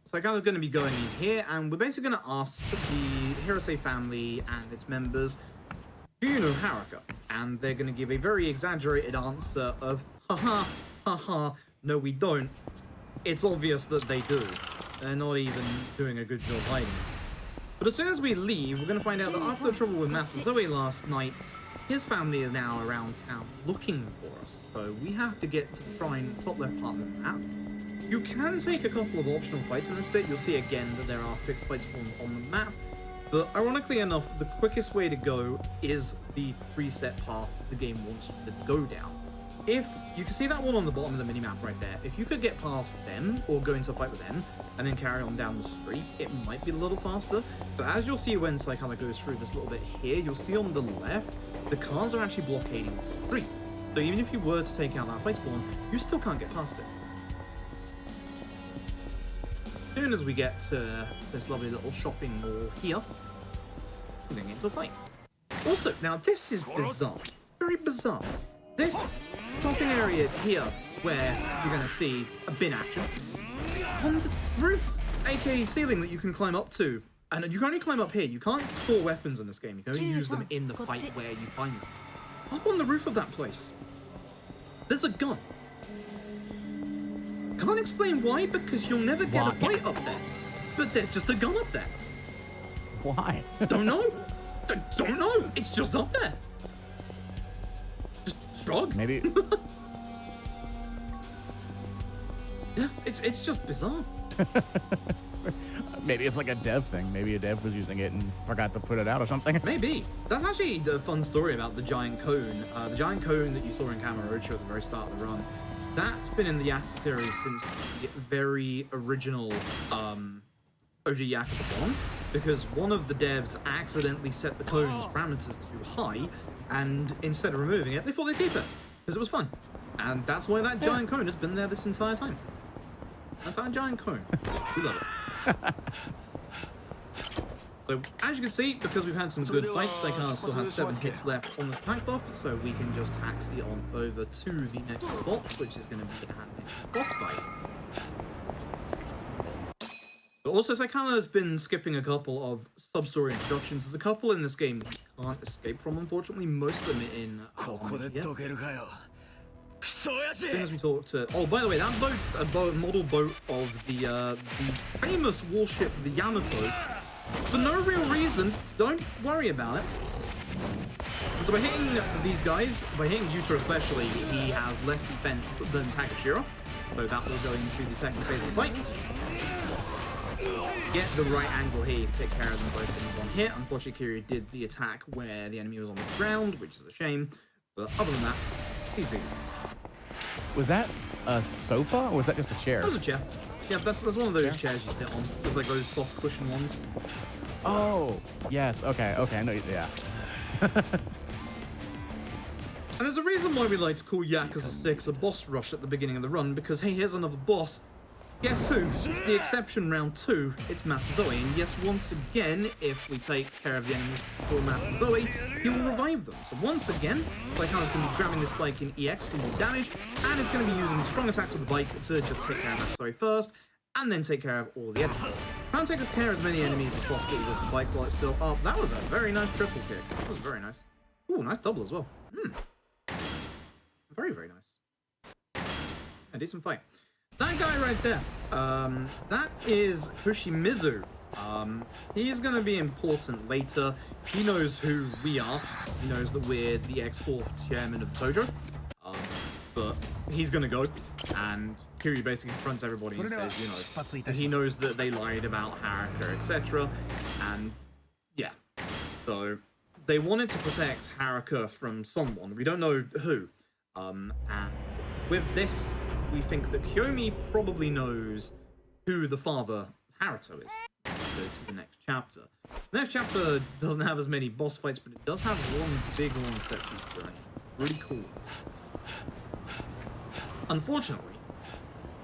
So I'm kind of going to be going in here, and we're basically going to ask the Hirose family and its members, do you know Haruka? And they're going to give a very exaggerated answer of, haha, haha, no we don't. It's obvious that they do. They're not even doing a good job hiding it. But as soon as we leave, we're going to find out that after the trouble with Master Zoe last night, his family is now around town looking for us. So we have to get to the shrine, top left part of the map. You can take a couple of optional fights in this bit. You'll see again that there are fixed fight spawns on the map. But ironically enough, the quickest way to go is the preset path that the game wants you to go down. If you can see that one on the bottom of the minimap right there, if you could get past them or go into a fight with them and then carry on down the street, it might be a little faster. But as you'll see when Saikala goes through this little bit here, you'll see on the left, the cars are actually blockading the street. So even if you were to take out that fight spawn, you still can't get past it. As soon as we get to this lovely little shopping mall here, we're going into a fight. Also, now this is bizarre. It's very bizarre. This shopping area here, where you're going to see a bin action, on the roof, aka ceiling that you can climb up to, and you can only climb up here. You can't store weapons in this game. You can only use them in the fight where you find them. Up on the roof of that place, there's a gun. Can't explain why, because you'll never get a fight up there. But there's just a gun up there. Why? Don't know. Don't know. It's just up there. Just shrug. Maybe. Yeah, it's just bizarre. Maybe it's like a dev thing. Maybe a dev was using it and forgot to put it out or something. Maybe. That's actually the fun story about the giant cone. The giant cone that you saw in Camera Roadshow at the very start of the run. That's been in the Yakuza series since the very original OG Yakuza 1, because one of the devs accidentally set the cone's parameters too high, and instead of removing it, they thought they'd keep it, because it was fun. And that's why that giant cone has been there this entire time. That's our giant cone. We love it. So, as you can see, because we've had some good fights, Saikana still has 7 hits left on this tank buff, so we can just taxi on over to the next spot, which is going to be our next boss fight. But also, Saikana has been skipping a couple of sub-story introductions. There's a couple in this game that you can't escape from, unfortunately. Most of them are in as we talked to... Oh, by the way, that boat's a model boat of the famous warship, the Yamato. For no real reason, don't worry about it. So by hitting these guys, by hitting Yuta especially, he has less defense than Takashira. So that will go into the second phase of the fight. Get the right angle here, you can take care of them both in one hit. Unfortunately, Kiryu did the attack where the enemy was on the ground, which is a shame. But other than that, he's busy. Was that a sofa or was that just a chair? That was a chair. Yeah, that's one of those chairs you sit on. There's like those soft cushion ones. Oh, yes. Okay. I know. Yeah. And there's a reason why we like to call Yakuza 6 a boss rush at the beginning of the run, because hey, here's another boss. Guess who? It's the exception round 2. It's Master Zoe. And yes, once again, if we take care of the enemies before Master Zoe, he will revive them. So once again, Saikana's going to be grabbing this bike in EX for more damage, and it's going to be using strong attacks with the bike to just take care of Master Zoe first, and then take care of all the enemies. Try and take care of as many enemies as possible with the bike while it's still up. That was a very nice triple kick. That was very nice. Ooh, nice double as well. Very, very nice. A decent fight. That guy right there, that is Hoshimizu. He's going to be important later. He knows who we are. He knows that we're the ex-4th chairman of the Tojo. But he's going to go, and Kiryu basically confronts everybody and says, you know, and he knows that they lied about Haruka, etc. And yeah, so they wanted to protect Haruka from someone. We don't know who. And with this, we think that Kiyomi probably knows who the father Haruto is. Go to the next chapter. The next chapter doesn't have as many boss fights, but it does have one big long section for it. Really cool. Unfortunately,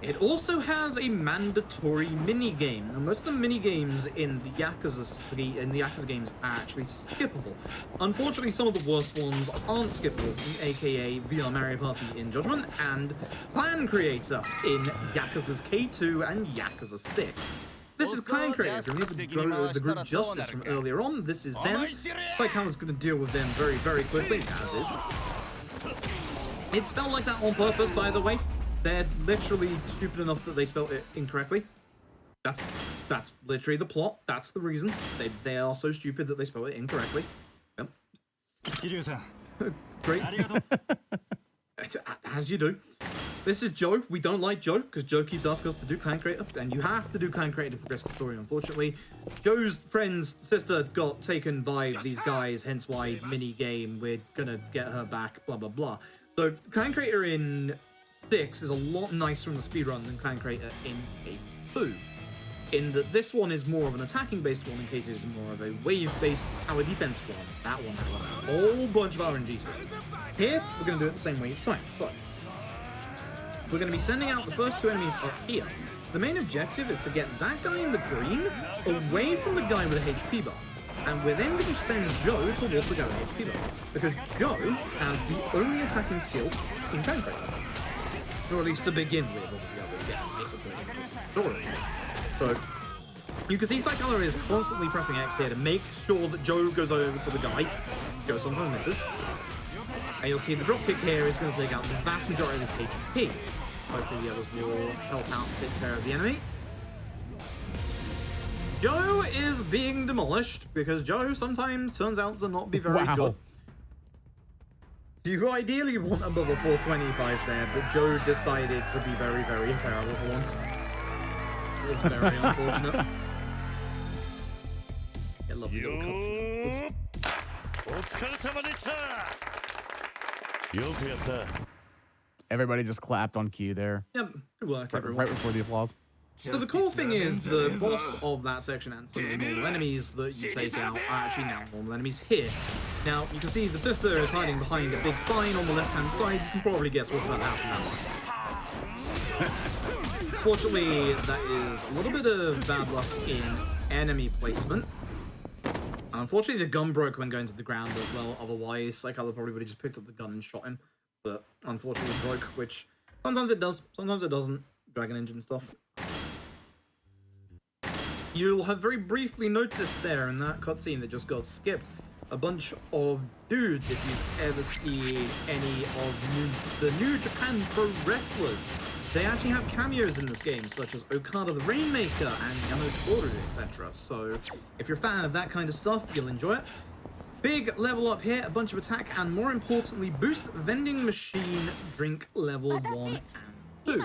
it also has a mandatory mini-game. Now, most of the mini-games in the Yakuza games are actually skippable. Unfortunately, some of the worst ones aren't skippable, aka VR Mario Party in Judgment and Clan Creator in Yakuza's K2 and Yakuza 6. This is Clan Creator, and the group Justice from earlier on. This is them. Psycho's going to deal with them very, very quickly, as is. It's spelled like that on purpose, by the way. They're literally stupid enough that they spelled it incorrectly. That's literally the plot. That's the reason. They are so stupid that they spell it incorrectly. Yep. Great. As you do. This is Joe. We don't like Joe because Joe keeps asking us to do Clan Creator, and you have to do Clan Creator to progress the story, unfortunately. Joe's friend's sister got taken by these guys, hence why mini-game, we're gonna get her back, blah blah blah. So Clan Creator in 6 is a lot nicer in the speedrun than Clan Creator in K2. In that this one is more of an attacking-based one, and K2 is more of a wave-based tower defense one. That one's got a whole bunch of RNG to it. Here, we're going to do it the same way each time. So, we're going to be sending out the first 2 enemies up here. The main objective is to get that guy in the green away from the guy with a HP bar. And we're then going to send Joe towards the guy with a HP bar. Because Joe has the only attacking skill in Clan Creator. Or at least to begin with, obviously others get this tutorial. So, you can see Psychola is constantly pressing X here to make sure that Joe goes over to the guy. Joe sometimes misses. And you'll see the dropkick here is going to take out the vast majority of his HP. Hopefully the others will help out and take care of the enemy. Joe is being demolished because Joe sometimes turns out to not be very good. You ideally want above a 425 there, but Joe decided to be very, very terrible for once. It's very unfortunate. I love the little cutscene. Everybody just clapped on cue there. Yep, good work, everyone. Right before the applause. So the cool thing is the boss of that section and some of the normal enemies that you take out are actually now normal enemies here. Now, you can see the sister is hiding behind a big sign on the left-hand side. You can probably guess what's about to happen. Fortunately, that is a little bit of bad luck in enemy placement. Unfortunately, the gun broke when going to the ground as well. Otherwise, Psychola probably would have just picked up the gun and shot him. But unfortunately, it broke, which sometimes it does, sometimes it doesn't. Dragon Engine stuff. You'll have very briefly noticed there in that cutscene that just got skipped a bunch of dudes. If you've ever seen any of the New Japan Pro wrestlers, they actually have cameos in this game, such as Okada the Rainmaker and Yamato, etc. So if you're a fan of that kind of stuff, you'll enjoy it. Big level up here, a bunch of attack, and more importantly, boost vending machine drink level 1 and 2.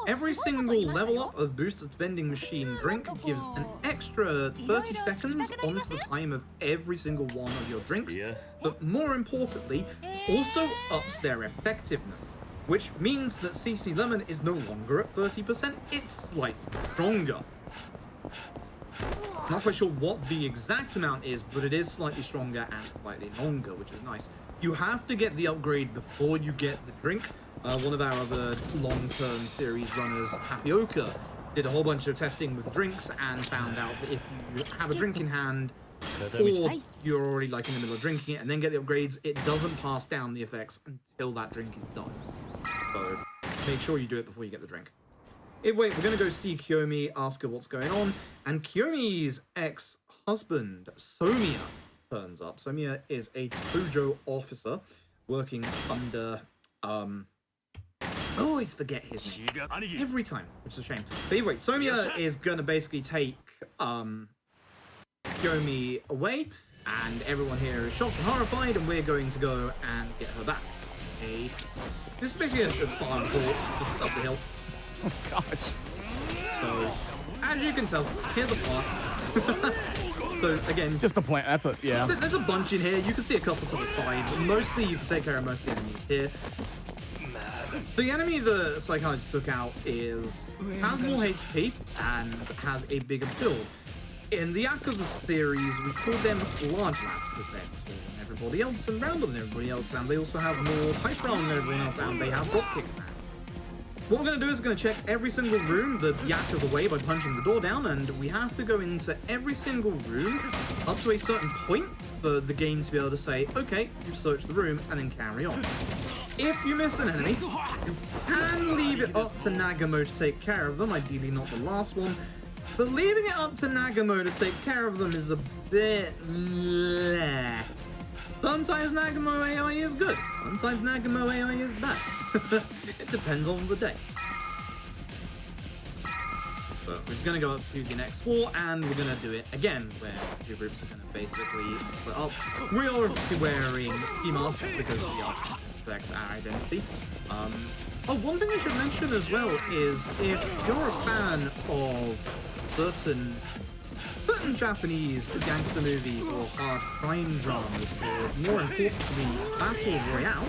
Every single level up of boosted vending machine drink gives an extra 30 seconds onto the time of every single one of your drinks, but more importantly, also ups their effectiveness, which means that CC Lemon is no longer at 30%, it's slightly stronger. Not quite sure what the exact amount is, but it is slightly stronger and slightly longer, which is nice. You have to get the upgrade before you get the drink. One of our other long-term series runners, Tapioca, did a whole bunch of testing with drinks and found out that if you have a drink in hand, or you're already like in the middle of drinking it and then get the upgrades, it doesn't pass down the effects until that drink is done. So make sure you do it before you get the drink. Anyway, we're going to go see Kiyomi, ask her what's going on, and Kiyomi's ex-husband, Somiya, turns up. Somiya is a Tojo officer working under, I always forget his name every time, which is a shame. But anyway, Somiya is going to basically take Kiyomi away, and everyone here is shocked and horrified, and we're going to go and get her back. This is basically a Spartan sword, just up the hill. Oh gosh. So, as you can tell, here's a plot. So again, Just the plant. That's a yeah. there's a bunch in here. You can see a couple to the side. Mostly you can take care of most of the enemies here. The enemy the psychologist took out has more HP and has a bigger build. In the Yakuza series, we call them large lads because they're taller than everybody else and rounder than everybody else, and they also have more pipe round than everyone else, and they have block kick attacks. What we're going to do is we're going to check every single room that Yakuza away by punching the door down, and we have to go into every single room up to a certain point for the game to be able to say, okay, you've searched the room, and then carry on. If you miss an enemy, you can leave it up to Nagamo to take care of them, ideally not the last one. But leaving it up to Nagamo to take care of them is a bit bleh. Sometimes Nagamo AI is good, sometimes Nagamo AI is bad. It depends on the day. But we're just going to go up to the next floor and we're going to do it again, where two groups are going to basically split up. We're obviously wearing ski masks because we are trying to protect our identity. Oh, one thing I should mention as well is if you're a fan of certain Japanese gangster movies or hard crime dramas, or more importantly, Battle Royale,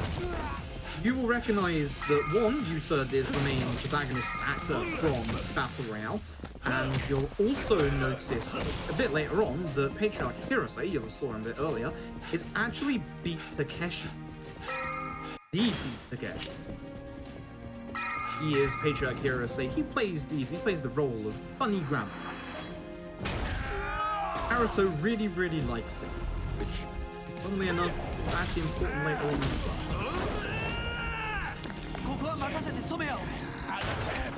you will recognize that one, Yuta is the main protagonist actor from Battle Royale, and you'll also notice a bit later on that Patriarch Hirose, you saw him a bit earlier, is actually Beat Takeshi. The Beat Takeshi. He is Patriarch Hirose. He plays the role of funny grandpa. Naruto really, really likes it, which, funnily enough, is actually important later on in the game.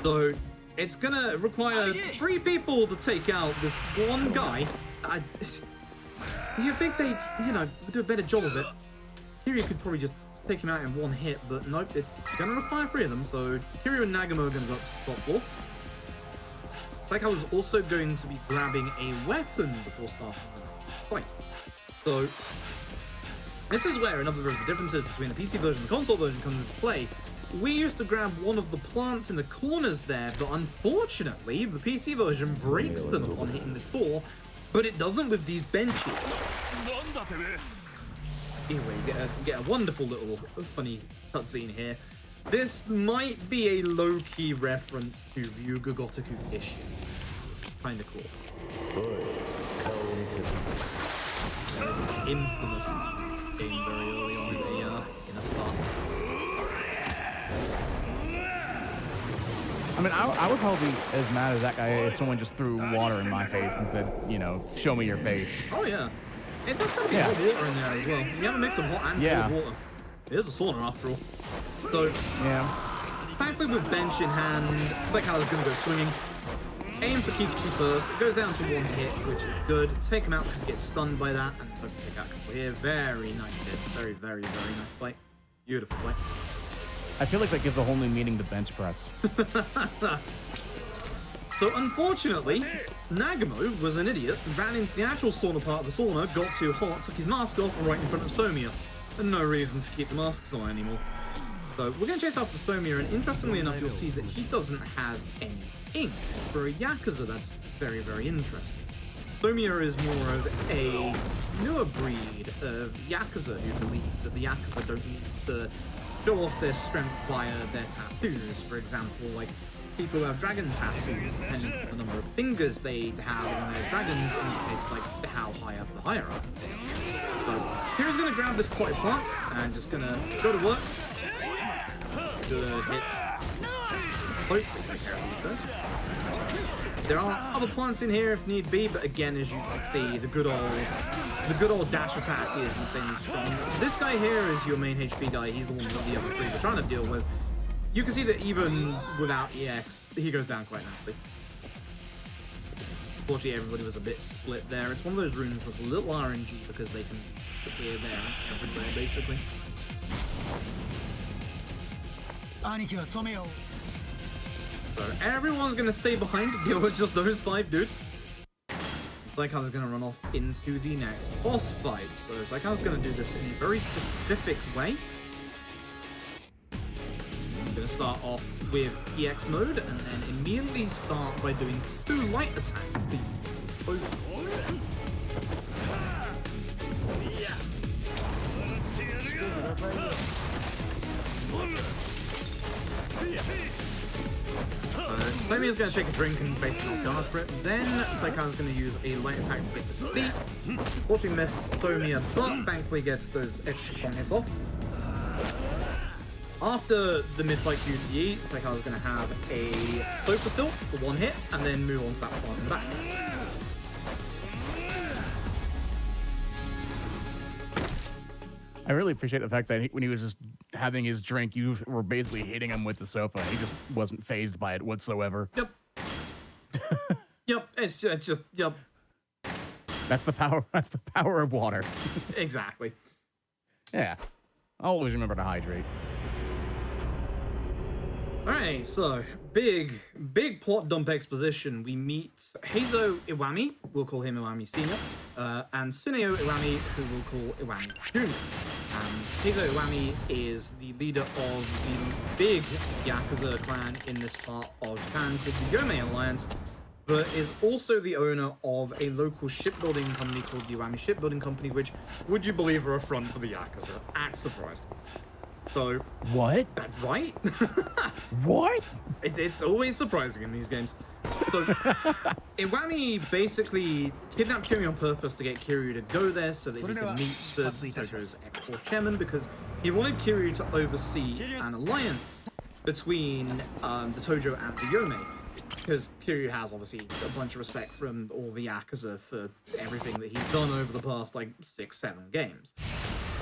So, it's gonna require 3 people to take out this one guy. You think they, would do a better job of it. Kiryu could probably just take him out in one hit, but nope, it's gonna require 3 of them, so Kiryu and Nagamo are gonna go up to the top floor. Like I was also going to be grabbing a weapon before starting the fight. So this is where another of the differences between the PC version and the console version comes into play. We used to grab one of the plants in the corners there, but unfortunately the PC version breaks them upon hitting this door, but it doesn't with these benches. Anyway, you get a wonderful little funny cutscene here. This might be a low-key reference to Ryuga Gotoku issue. Kinda cool. Infamous game very early on in a spot. I mean, I would probably be as mad as that guy if someone just threw water in my face and said, show me your face. Oh yeah. It does gotta be hot water in there as well. You have a mix of hot and cold water. It is a sauna after all. So, yeah. Thankfully with bench in hand, Psycholo's gonna go swinging. Aim for Kikuchi first. It goes down to 1 hit, which is good. Take him out because he gets stunned by that, and hope to take out a couple here. Very nice hits. Very, very, very nice fight. Beautiful fight. I feel like that gives a whole new meaning to bench press. So unfortunately, Nagamo was an idiot, ran into the actual sauna part of the sauna, got too hot, took his mask off right in front of Somiya. And no reason to keep the masks on anymore. So we're going to chase after Somiya, and interestingly enough, you'll see that he doesn't have any ink. For a Yakuza, that's very, very interesting. Somiya is more of a newer breed of Yakuza who believe that the Yakuza don't need to show off their strength via their tattoos. For example, like people who have dragon tattoos, depending on the number of fingers they have on their dragons, indicates like how high up the higher up. So here's gonna grab this potted plant and just gonna go to work. Good hits. Hopefully take care of these guys. There are other plants in here if need be, but again, as you can see, the good old dash attack is insanely strong. This guy here is your main HP guy. He's the one that the other 3 we're trying to deal with. You can see that even without EX, he goes down quite nicely. Unfortunately, everybody was a bit split there. It's one of those rooms that's a little RNG because they can appear there, everywhere, basically. So everyone's gonna stay behind to deal with just those 5 dudes. Saikawa's gonna run off into the next boss fight. So Saikawa's gonna do this in a very specific way. I'm gonna start off with EX mode and then immediately start by doing 2 light attacks. Somi is going to take a drink and basically not guard for it. Then Saikan is going to use a light attack to get the speed. Fortunately missed Somi, but thankfully gets those extra strong hits off. After the mid-fight QCE, Saikan is going to have a Sofa still for one hit, and then move on to that part in the back. I really appreciate the fact that when he was just having his drink, you were basically hitting him with the sofa. He just wasn't fazed by it whatsoever. Yep. Yep. It's just yep. That's the power. That's the power of water. Exactly. Yeah. Always remember to hydrate. Alright, so big plot dump exposition. We meet Heizo Iwami, we'll call him Iwami Senior, and Suneo Iwami, who we'll call Iwami Junior. Heizo Iwami is the leader of the big Yakuza clan in this part of Japan called the Yomei Alliance, but is also the owner of a local shipbuilding company called the Iwami Shipbuilding Company, which, would you believe, are a front for the Yakuza? Act surprised. So what? That's right. What? It's always surprising in these games. So Iwami basically kidnapped Kiryu on purpose to get Kiryu to go there so that he can meet the Tojo's ex-boss chairman, because he wanted Kiryu to oversee an alliance between the Tojo and the Yomei. Because Kiryu has obviously a bunch of respect from all the Yakuza for everything that he's done over the past like 6-7 games.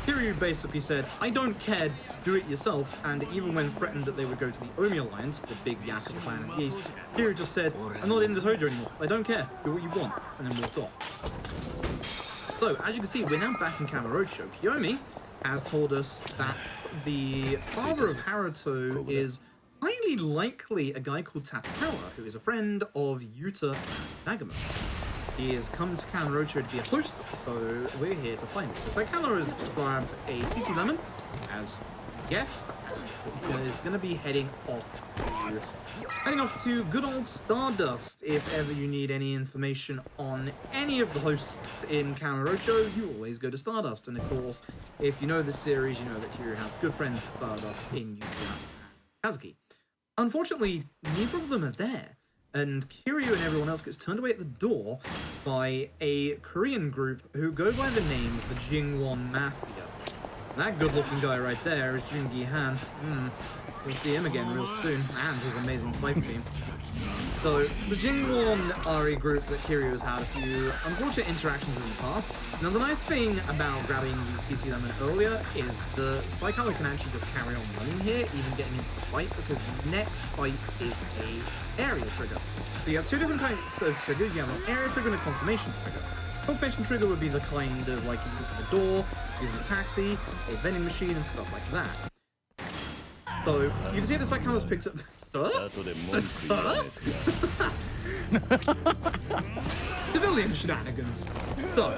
Kiryu basically said, I don't care, do it yourself, and even when threatened that they would go to the Omi Alliance, the big Yakuza clan in the east, Kiryu just said, I'm not in the Tojo anymore, I don't care, do what you want, and then walked off. So, as you can see, we're now back in Kamurocho. Kiyomi has told us that the father of Haruto is highly likely a guy called Tatsukawa, who is a friend of Yuta Nagamo. He has come to Kamurocho to be a host, so we're here to find him. So Saikala has grabbed a CC Lemon, as yes, is going to be heading off to good old Stardust. If ever you need any information on any of the hosts in Kamurocho, you always go to Stardust. And of course, if you know this series, you know that Kiryu has good friends at Stardust in Yuki and Kazuki. Unfortunately, neither of them are there, and Kiryu and everyone else gets turned away at the door by a Korean group who go by the name of the Jingwon Mafia. That good-looking guy right there is Jungi Han. We'll see him again real soon, and his amazing fight team. So, the Jingwon are a group that Kiryu has had a few unfortunate interactions with in the past. Now, the nice thing about grabbing the CC Lemon earlier is the Saikala can actually just carry on running here, even getting into the fight, because the next fight is a area trigger. So you have two different kinds of triggers. You have an area trigger and a confirmation trigger. Confirmation trigger would be the kind of like using a door, using a taxi, a vending machine, and stuff like that. So, you can see that Saikala's picked up... Sir? Sir? Civilian shenanigans. So,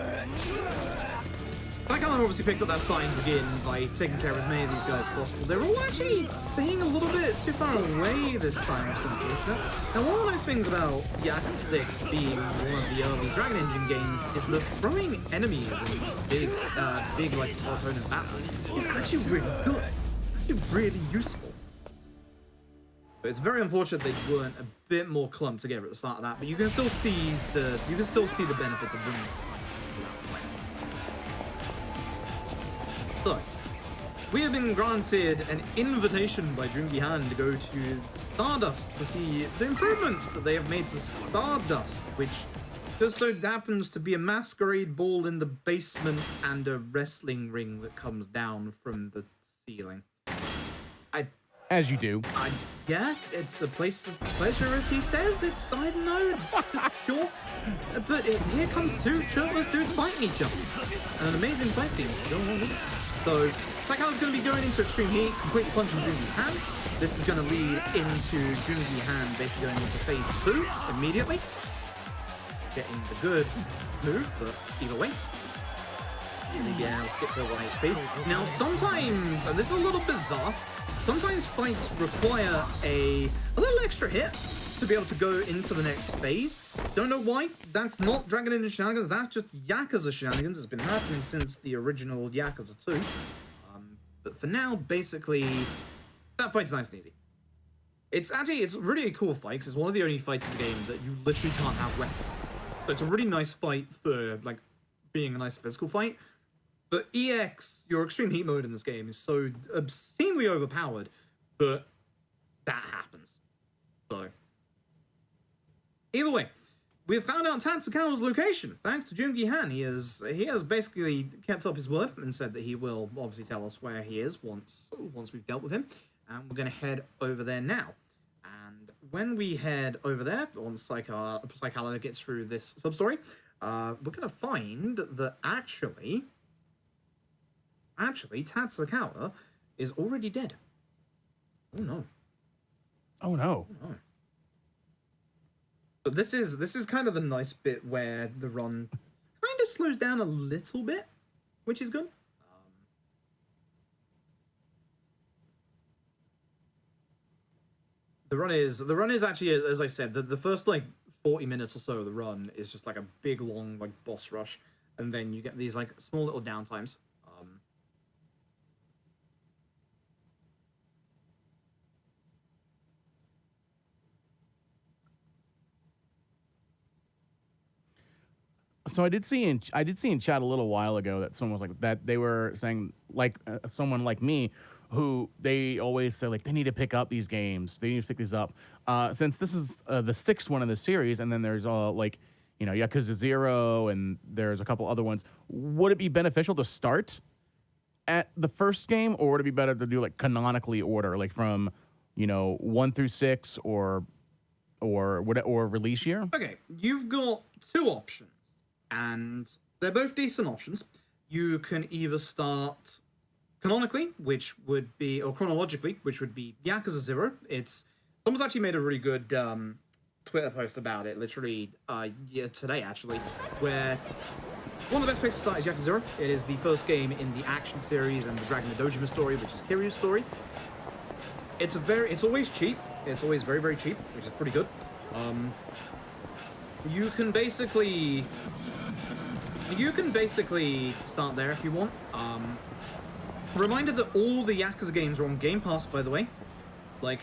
Saikala obviously picked up that sign to begin by taking care of as many of these guys as possible. They're all actually staying a little bit too far away this time, which is unfortunate. Now, one of the nice things about Yakuza 6 being one of the early Dragon Engine games is that throwing enemies in big like opponent battles is actually really good. Really useful. But it's very unfortunate they weren't a bit more clumped together at the start of that, but you can still see the benefits of doing this. So we have been granted an invitation by Jungi Han to go to Stardust to see the improvements that they have made to Stardust, which just so happens to be a masquerade ball in the basement and a wrestling ring that comes down from the ceiling. As you do. Yeah, it's a place of pleasure, as he says. It's, I don't know, sure. But here comes two shirtless dudes fighting each other. And an amazing fight theme to go along with it. So, Saikala's going to be going into extreme heat, completely punching Jungi Han. This is going to lead into Jungi Han basically going into phase 2 immediately. Getting the good move, but either way. Easily being able to get to 1 HP. Now, sometimes, and this is a little bizarre, sometimes fights require a little extra hit to be able to go into the next phase. Don't know why. That's not Dragon Engine shenanigans. That's just Yakuza shenanigans. It's been happening since the original Yakuza 2. But But for now, basically, that fight's nice and easy. It's really a cool fight, 'cause it's one of the only fights in the game that you literally can't have weapons. So it's a really nice fight for, like, being a nice physical fight. But EX, your extreme heat mode in this game, is so obscenely overpowered that that happens. So, either way, we have found out Tatsukau's location thanks to Jungi Han. He has basically kept up his word and said that he will obviously tell us where he is once we've dealt with him. And we're going to head over there now. And when we head over there, once Psychala gets through this sub-story, we're going to find that actually Tatsukau is already dead. Oh no. Oh no. Oh, no. But this is kind of the nice bit where the run kind of slows down a little bit, which is good. The run is actually, as I said, the first like 40 minutes or so of the run is just like a big long like boss rush, and then you get these like small little downtimes. So I did see in chat a little while ago that someone was like that they were saying like someone like me who they always say like they need to pick up these games, they need to pick these up since this is the 6th one in the series, and then there's like Yakuza 0 and there's a couple other ones. Would it be beneficial to start at the first game, or would it be better to do like canonically order, like from 1 through 6 or release year? Okay, you've got 2 options. And they're both decent options. You can either start canonically, which would be, or chronologically, which would be Yakuza 0. Someone's actually made a really good Twitter post about it, literally today actually, where one of the best places to start is Yakuza 0. It is the first game in the action series and the Dragon of Dojima story, which is Kiryu's story. It's always cheap. It's always very, very cheap, which is pretty good. You can basically start there if you want. Reminder that all the Yakuza games are on Game Pass, by the way. Like,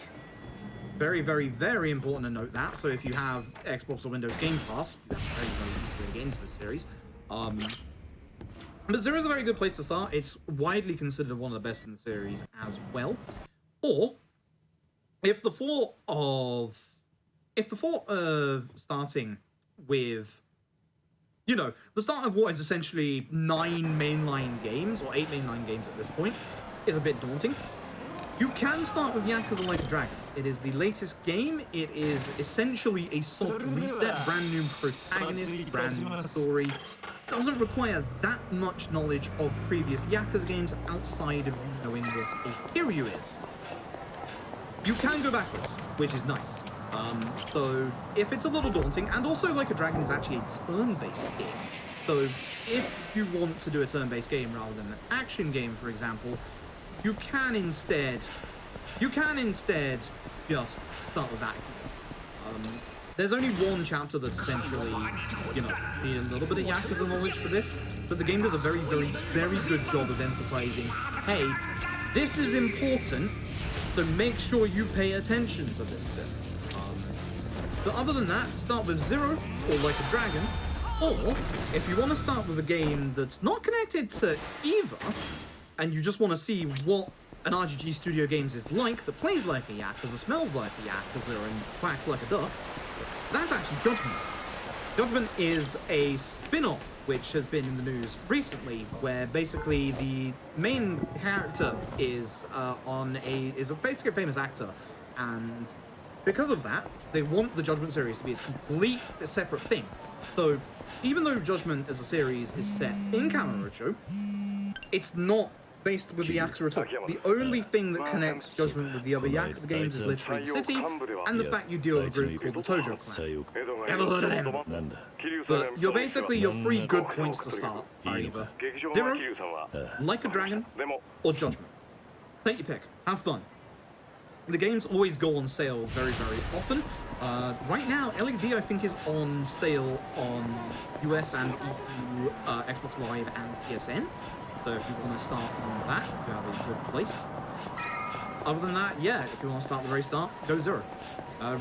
very, very, very important to note that. So if you have Xbox or Windows Game Pass, you have very, very easy to get into the series. But Zero is a very good place to start. It's widely considered one of the best in the series as well. Or, if the thought of starting with, the start of what is essentially 9 mainline games, or 8 mainline games at this point, is a bit daunting, you can start with Yakuza Like a Dragon. It is the latest game. It is essentially a soft reset, brand new protagonist, brand new story. Doesn't require that much knowledge of previous Yakuza games outside of you knowing what a Kiryu is. You can go backwards, which is nice. So if it's a little daunting, and also Like a Dragon is actually a turn-based game, so if you want to do a turn-based game rather than an action game, for example, you can instead just start with that. There's only one chapter that's essentially, need a little bit of Yakuza knowledge for this, but the game does a very, very, very good job of emphasizing, hey, this is important, so make sure you pay attention to this bit. But other than that, start with Zero or Like a Dragon, or if you want to start with a game that's not connected to either, and you just want to see what an RGG Studio Games is like, that plays like a Yakuza, smells like a Yakuza, and quacks like a duck, that's actually Judgment. Judgment is a spin-off which has been in the news recently, where basically the main character is basically a famous actor, and because of that, they want the Judgment series to be its complete separate thing. So, even though Judgment as a series is set in Kamurocho, it's not based with the Yakuza at all. The only thing that connects Judgment with the other Yakuza games is literally the city, and the fact you deal with a group called the Tojo Clan. Never heard of them. But your 3 good points to start are either Zero, Like a Dragon, or Judgment. Take your pick. Have fun. The games always go on sale very, very often. Right now, LED, I think, is on sale on US and EU, Xbox Live and PSN. So if you want to start on that, you have a good place. Other than that, yeah, if you want to start at the very start, go 0.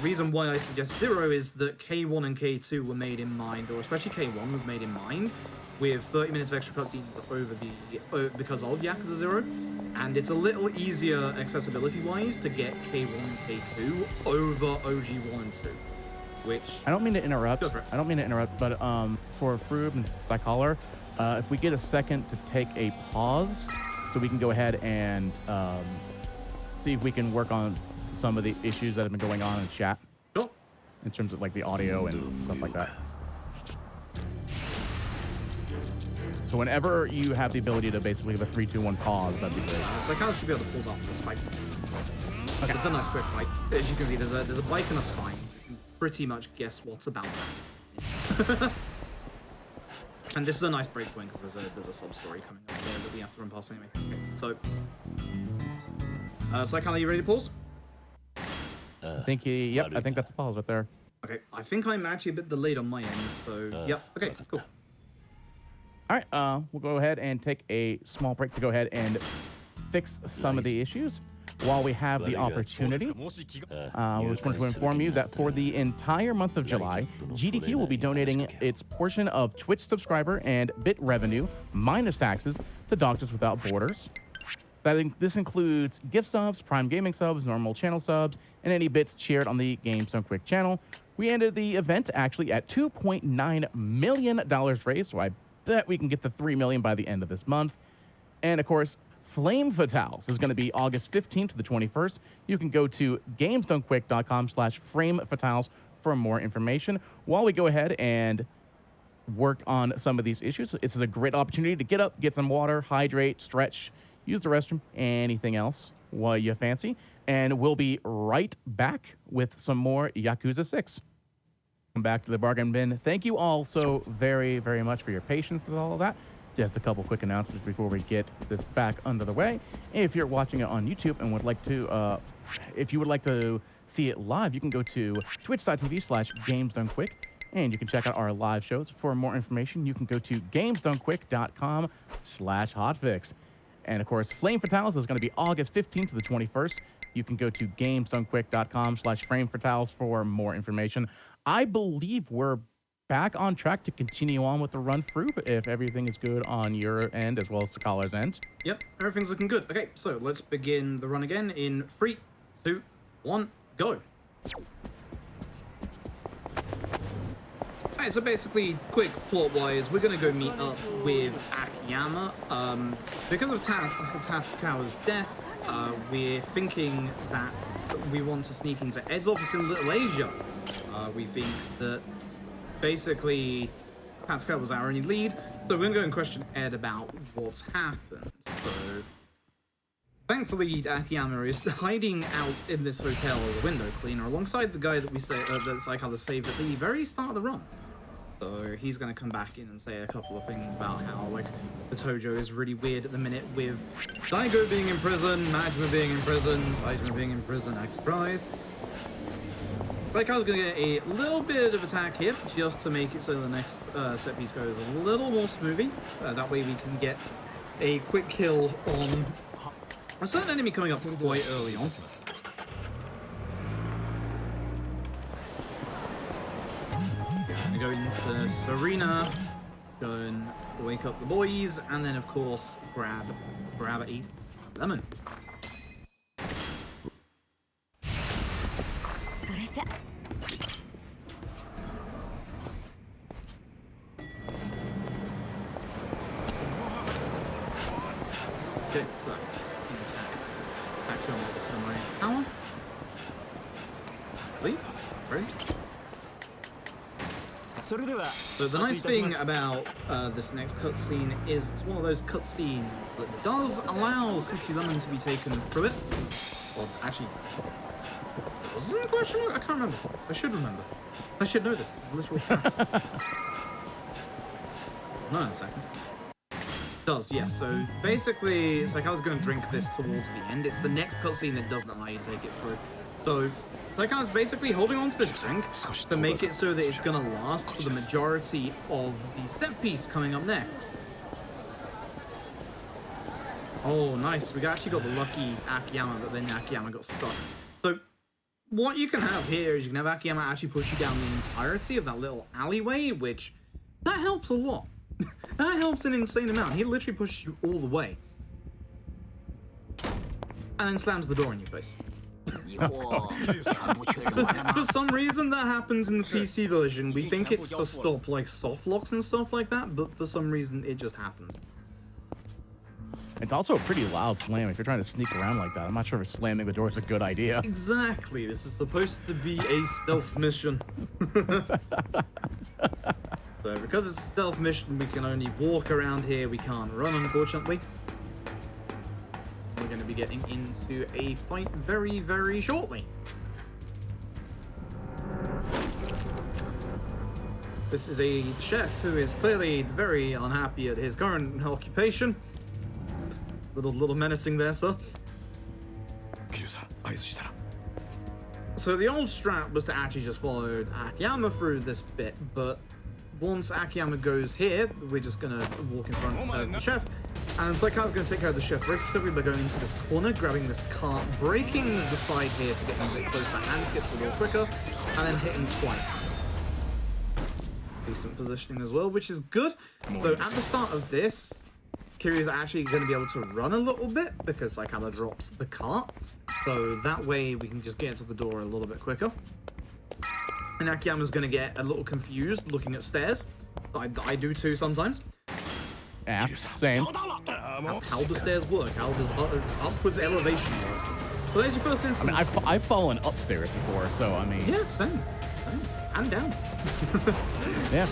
Reason why I suggest 0 is that K1 and K2 were made in mind, or especially K1 was made in mind, with 30 minutes of extra cutscenes because of Yakuza 0, and it's a little easier accessibility-wise to get K1 and K2 over OG 1 and 2, which... I don't mean to interrupt. Go for it. I don't mean to interrupt, but for Froob and Psycholler, if we get a second to take a pause so we can go ahead and see if we can work on some of the issues that have been going on in chat. Sure. In terms of like the audio and stuff like that. So whenever you have the ability to basically have a 3, 2, 1 pause, that'd be great. So I kind of should be able to pause off this fight. Okay. It's a nice quick fight. As you can see, there's a bike and a sign. You can pretty much guess what's about that. And this is a nice break point because there's a sub story coming up there that we have to run past anyway. Okay, so Psychana, you ready to pause? I think I think that's a pause right there. Okay, I think I'm actually a bit delayed on my end, so yep. Okay, cool. All right, we'll go ahead and take a small break to go ahead and fix some of the issues while we have the opportunity. We just want to inform you that for the entire month of July, GDQ will be donating its portion of Twitch subscriber and bit revenue minus taxes to Doctors Without Borders. This includes gift subs, Prime Gaming subs, normal channel subs, and any bits shared on the Games Done Quick channel. We ended the event actually at $2.9 million raised, so I bet we can get the $3 million by the end of this month. And of course, Flame Fatales is going to be August 15th to the 21st. You can go to gamesdonequick.com/framefatales for more information. While we go ahead and work on some of these issues, this is a great opportunity to get up, get some water, hydrate, stretch, use the restroom, anything else while you fancy. And we'll be right back with some more Yakuza 6. Come back to the bargain bin. Thank you all so very, very much for your patience with all of that. Just a couple quick announcements before we get this back under the way. If you're watching it on YouTube and would like to, if you would like to see it live, you can go to twitch.tv/GamesDoneQuick, and you can check out our live shows. For more information, you can go to gamesdonequick.com/hotfix. And of course, Flame Fatales is going to be August 15th to the 21st. You can go to gamesdonequick.com/framefatales for more information. I believe we're back on track to continue on with the run through if everything is good on your end as well as the caller's end. Yep, everything's looking good. Okay, so let's begin the run again in 3, 2, 1, go. Alright, so basically, quick plot-wise, we're going to go meet up with Akiyama. Because of Tatsukawa's death, we're thinking that we want to sneak into Ed's office in Little Asia. We think that basically Tatsukawa was our only lead, so we're going to go and question Ed about what's happened. So thankfully, Akiyama is hiding out in this hotel as a window cleaner alongside the guy that we say that Psychana saved at the very start of the run. So he's going to come back in and say a couple of things about how, like, the Tojo is really weird at the minute with Daigo being in prison, Majima being in prison, Saitama being in prison, act surprised. Psycho's going to get a little bit of attack here, just to make it so the next set piece goes a little more smoothly. That way we can get a quick kill on a certain enemy coming up quite early on. Go into Serena, go and wake up the boys, and then of course grab Ace Lemon. Okay, so attack on over to the Marine Tower. Leave. Where is it? So the nice thing about this next cutscene is it's one of those cutscenes that does allow Sissy Lemon to be taken through it. Well, actually, was it a question mark? I can't remember. I should remember. I should know this. It's literal stress. No, in a second. It does, yes. So basically, it's like I was going to drink this towards the end. It's the next cutscene that doesn't allow you to take it through. So Psychon's basically holding on to this drink to make it so that it's going to last for the majority of the set piece coming up next. Oh, nice. We actually got the lucky Akiyama, but then Akiyama got stuck. So what you can have here is you can have Akiyama actually push you down the entirety of that little alleyway, which that helps a lot. That helps an insane amount. He literally pushes you all the way. And then slams the door in your face. For some reason that happens in the PC version. We think it's to stop like soft locks and stuff like that, but for some reason it just happens. It's also a pretty loud slam if you're trying to sneak around like that. I'm not sure if slamming the door is a good idea. Exactly. This is supposed to be a stealth mission. So because it's a stealth mission, we can only walk around here. We can't run, unfortunately. We're going to be getting into a fight very, very shortly. This is a chef who is clearly very unhappy at his current occupation. Little menacing there, sir. So the old strat was to actually just follow Akiyama through this bit, but once Akiyama goes here, we're just gonna walk in front of the chef, and Saika's gonna take care of the chef very specifically by going into this corner, grabbing this cart, breaking the side here to get him a bit closer and to get to the door quicker, and then hit him twice. Decent positioning as well, which is good. So at the start of this, Kiryu's actually going to be able to run a little bit because Saikawa drops the cart. So that way we can just get to the door a little bit quicker. And Akiyama's going to get a little confused looking at stairs. I do too sometimes. Yeah, same. How do stairs work? How does upwards elevation work? Well, there's your first instance. I mean, I've fallen upstairs before, so I mean... Yeah, same. And down. Yeah.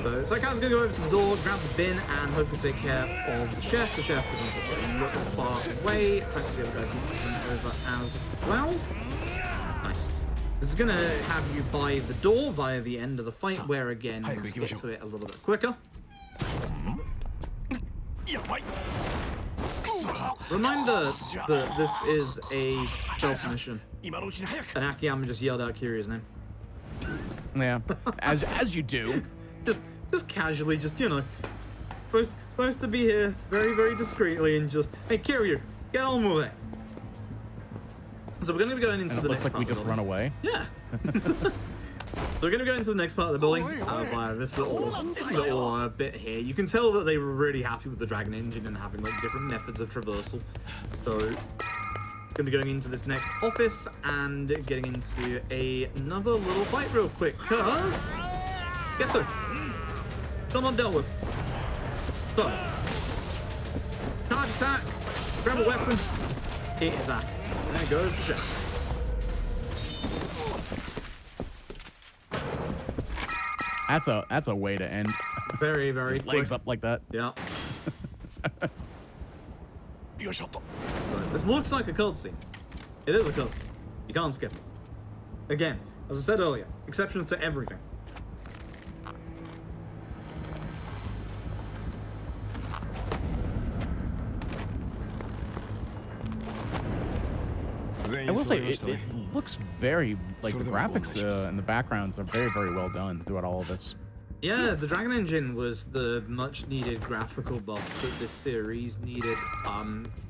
So Saika's gonna go over to the door, grab the bin, and hopefully take care of the chef. The chef is unfortunately a little far away. Thankfully, the other guy seems to be coming over as well. Nice. This is gonna have you by the door via the end of the fight, where again, we'll just get to it a little bit quicker. Reminder that this is a stealth mission. And Akiyama just yelled out Kiryu's name. Yeah, as you do. Just casually, just, you know, supposed to be here very, very discreetly and just, hey, Kiryu, get on with it. So we're going to be going into the next part of the building. Looks like we just run away. Yeah. So we're going to go into the next part of the building via this little bit here. You can tell that they were really happy with the Dragon Engine and having like different methods of traversal. So going to be going into this next office and getting into another little fight real quick, cause guess who? Still not dealt with. So charge attack, grab a weapon, hit attack. And there goes the chef. That's a way to end. Very, very quick. Legs up like that. Yeah. This looks like a cutscene. It is a cutscene. You can't skip it. Again, as I said earlier, exception to everything. I will say, it looks very, like, the graphics and the backgrounds are very, very well done throughout all of this. Yeah, the Dragon Engine was the much-needed graphical buff that this series needed.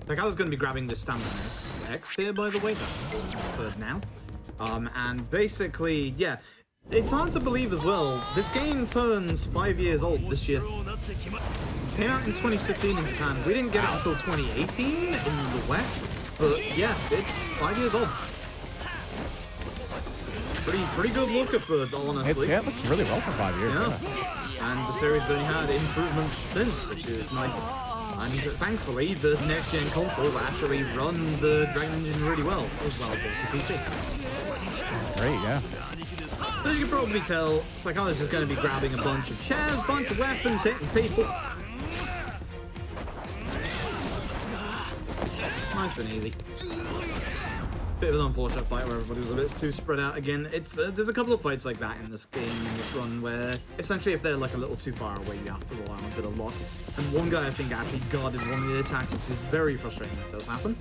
Like, I was going to be grabbing the standard X here, by the way. That's for now. And basically, yeah, it's hard to believe as well. This game turns 5 years old this year. It came out in 2016 in Japan. We didn't get it until 2018 in the West. But yeah, it's 5 years old. Pretty good looker for it, honestly. It looks really well for 5 years. Yeah. And the series has only had improvements since, which is nice. And thankfully, the next-gen consoles actually run the Dragon Engine really well, as well as PC. That's great, yeah. So you can probably tell, Saikawa's just going to be grabbing a bunch of chairs, bunch of weapons, hitting people. Nice and easy. Bit of an unfortunate fight where everybody was a bit too spread out again. It's there's a couple of fights like that in this game, in this run, where essentially if they're like a little too far away, you have to rely on a bit of luck. And one guy, I think, actually guarded one of the attacks, which is very frustrating if it does happen.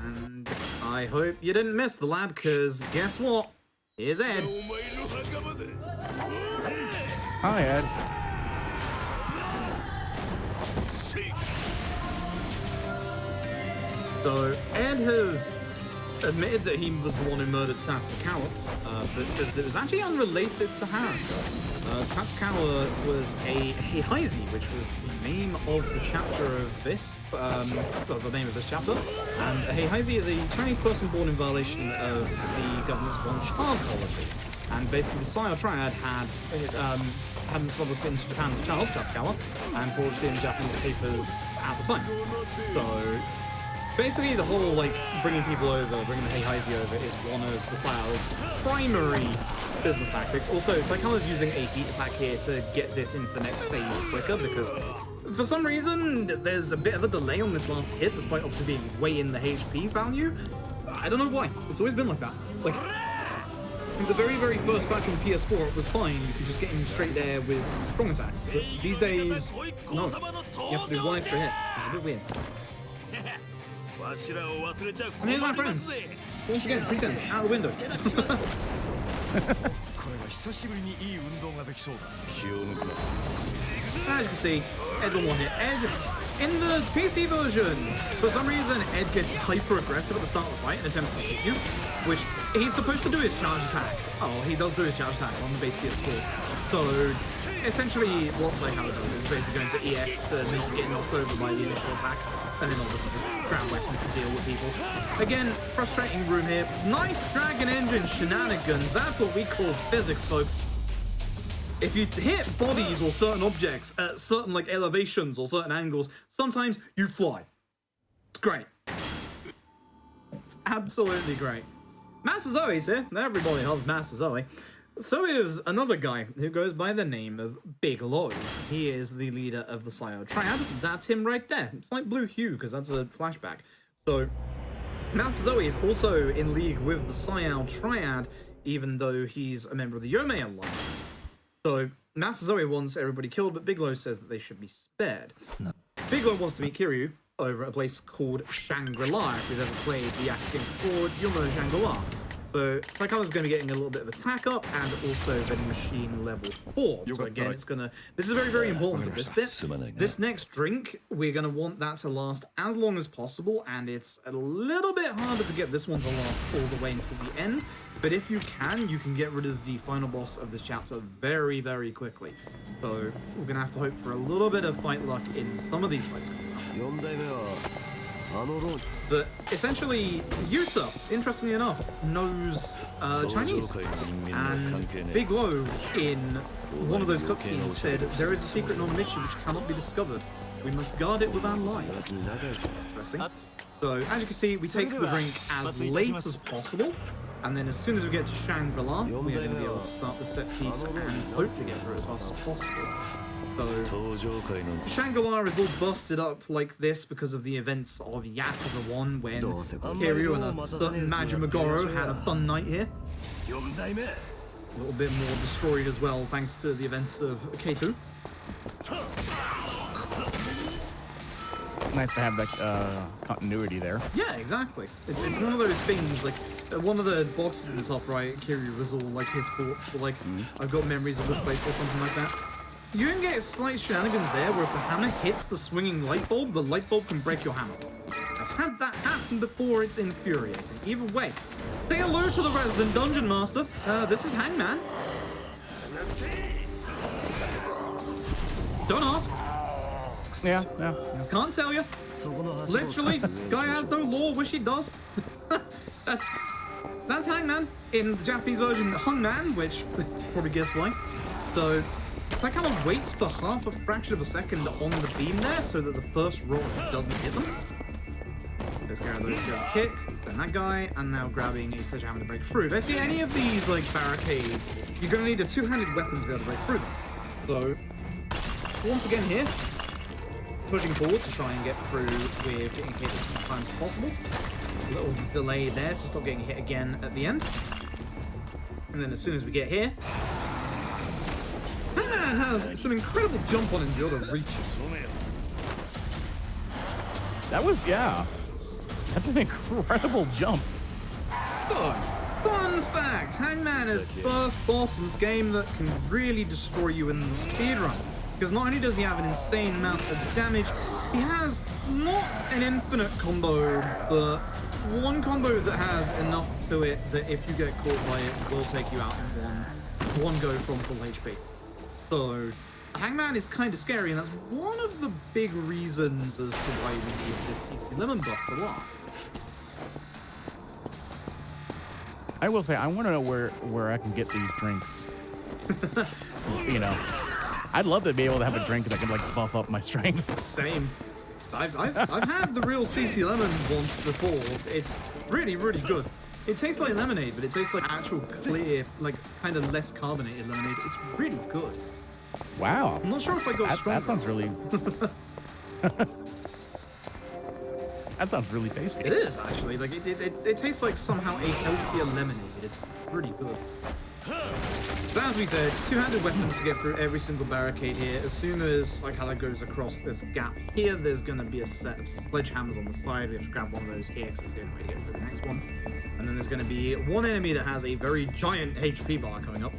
And I hope you didn't miss the lad, because guess what? Here's Ed. Hi, Ed. So Ed has admitted that he was the one who murdered Tatsukawa, but said that it was actually unrelated to Haruka. Tatsukawa was a Heihaise, which was the name of the chapter of this, the name of this chapter. And a Heihaise is a Chinese person born in violation of the government's one-child policy. And basically the Sayo Triad had been smuggled into Japan as a child, Tatsukawa, and forged in Japanese papers at the time. So basically, the whole, like, bringing people over, bringing the Heihaise over is one of the Sayo's primary business tactics. Also, Saikawa's using a heat attack here to get this into the next phase quicker, because for some reason, there's a bit of a delay on this last hit, despite obviously being way in the HP value. I don't know why. It's always been like that. Like, in the very, very first patch on PS4, it was fine. You could just get him straight there with strong attacks. But these days, no. You have to do one extra hit. It's a bit weird. And here's my friends. Once again, pretense out the window. As you can see, Ed's on one hit. Ed, in the PC version, for some reason, Ed gets hyper aggressive at the start of the fight and attempts to hit you, which he's supposed to do his charge attack. Oh, he does do his charge attack on the base PS4. So essentially, what Saikawa does is basically going to EX to not get knocked over by the initial attack, and then obviously just ground weapons to deal with people. Again, frustrating room here. Nice Dragon Engine shenanigans. That's what we call physics, folks. If you hit bodies or certain objects at certain like elevations or certain angles, sometimes you fly. It's great. It's absolutely great. Master Zoe's here. Everybody loves Master Zoe. So is another guy who goes by the name of Big Lo. He is the leader of the Sayo Triad. That's him right there. It's like Blue Hue, because that's a flashback. So, Master Zoe is also in league with the Sayo Triad, even though he's a member of the Yomei Alliance. So, Master Zoe wants everybody killed, but Big Lo says that they should be spared. No. Big Lo wants to meet Kiryu over at a place called Shangri-La. If you've ever played the Yakuza game before, you'll know Shangri-La. So Saikawa's going to be getting a little bit of attack up, and also vending machine level 4. So again, it's going to... This is very, very important for this bit. This next drink, we're going to want that to last as long as possible, and it's a little bit harder to get this one to last all the way until the end. But if you can get rid of the final boss of this chapter very, very quickly. So we're going to have to hope for a little bit of fight luck in some of these fights coming up. But essentially, Yuta, interestingly enough, knows Chinese. And Big Lo, in one of those cutscenes, said, "There is a secret Nonomichi which cannot be discovered. We must guard it with our lives." Interesting. So, as you can see, we take the drink as late as possible. And then as soon as we get to Shangri-La, we are going to be able to start the set piece and hopefully get through it as fast as possible. So, Shangri-La is all busted up like this because of the events of Yakuza 1 when Kiryu and a certain Majima had a fun night here. A little bit more destroyed as well thanks to the events of K2. Nice to have that continuity there. Yeah, exactly. It's one of those things, like, one of the boxes in the top right, Kiryu was all like his thoughts, but like, I've got memories of this place or something like that. You can get slight shenanigans there where if the hammer hits the swinging light bulb, the light bulb can break your hammer. I've had that happen before, it's infuriating. Either way, say hello to the resident dungeon master. This is Hangman. Don't ask. Yeah. Can't tell you. Literally, guy has no lore, wish he does. That's Hangman. In the Japanese version, Hungman, which probably guess why. So, Saikawa waits for half a fraction of a second on the beam there so that the first roll doesn't hit them. Let's carry those two on the kick, then that guy, and now grabbing a sledgehammer to break through. Basically, any of these like barricades, you're going to need a two-handed weapon to be able to break through them. So, once again here, pushing forward to try and get through with getting hit as many times as possible. A little delay there to stop getting hit again at the end. And then as soon as we get here, Hangman has some incredible jump on and build of reach. That was, yeah. That's an incredible jump. Fun fact, Hangman is the first boss in this game that can really destroy you in the speedrun. because not only does he have an insane amount of damage, he has not an infinite combo, but one combo that has enough to it that if you get caught by it, will take you out in one go from full HP. So Hangman is kind of scary, and that's one of the big reasons as to why we need this CC Lemon buff to last. I will say, I want to know where I can get these drinks. You know, I'd love to be able to have a drink that can like buff up my strength. Same. I've had the real CC Lemon once before. It's really, really good. It tastes like lemonade, but it tastes like actual clear, like kind of less carbonated lemonade. It's really good. Wow. I'm not sure if I got stronger. That sounds really... That sounds really tasty. It is, actually. Like, it tastes like somehow a healthier lemonade. It's pretty good. But as we said, two-handed weapons to get through every single barricade here. As soon as like Hylics goes across this gap here, there's going to be a set of sledgehammers on the side. We have to grab one of those here because it's the only way to get through the next one. And then there's going to be one enemy that has a very giant HP bar coming up.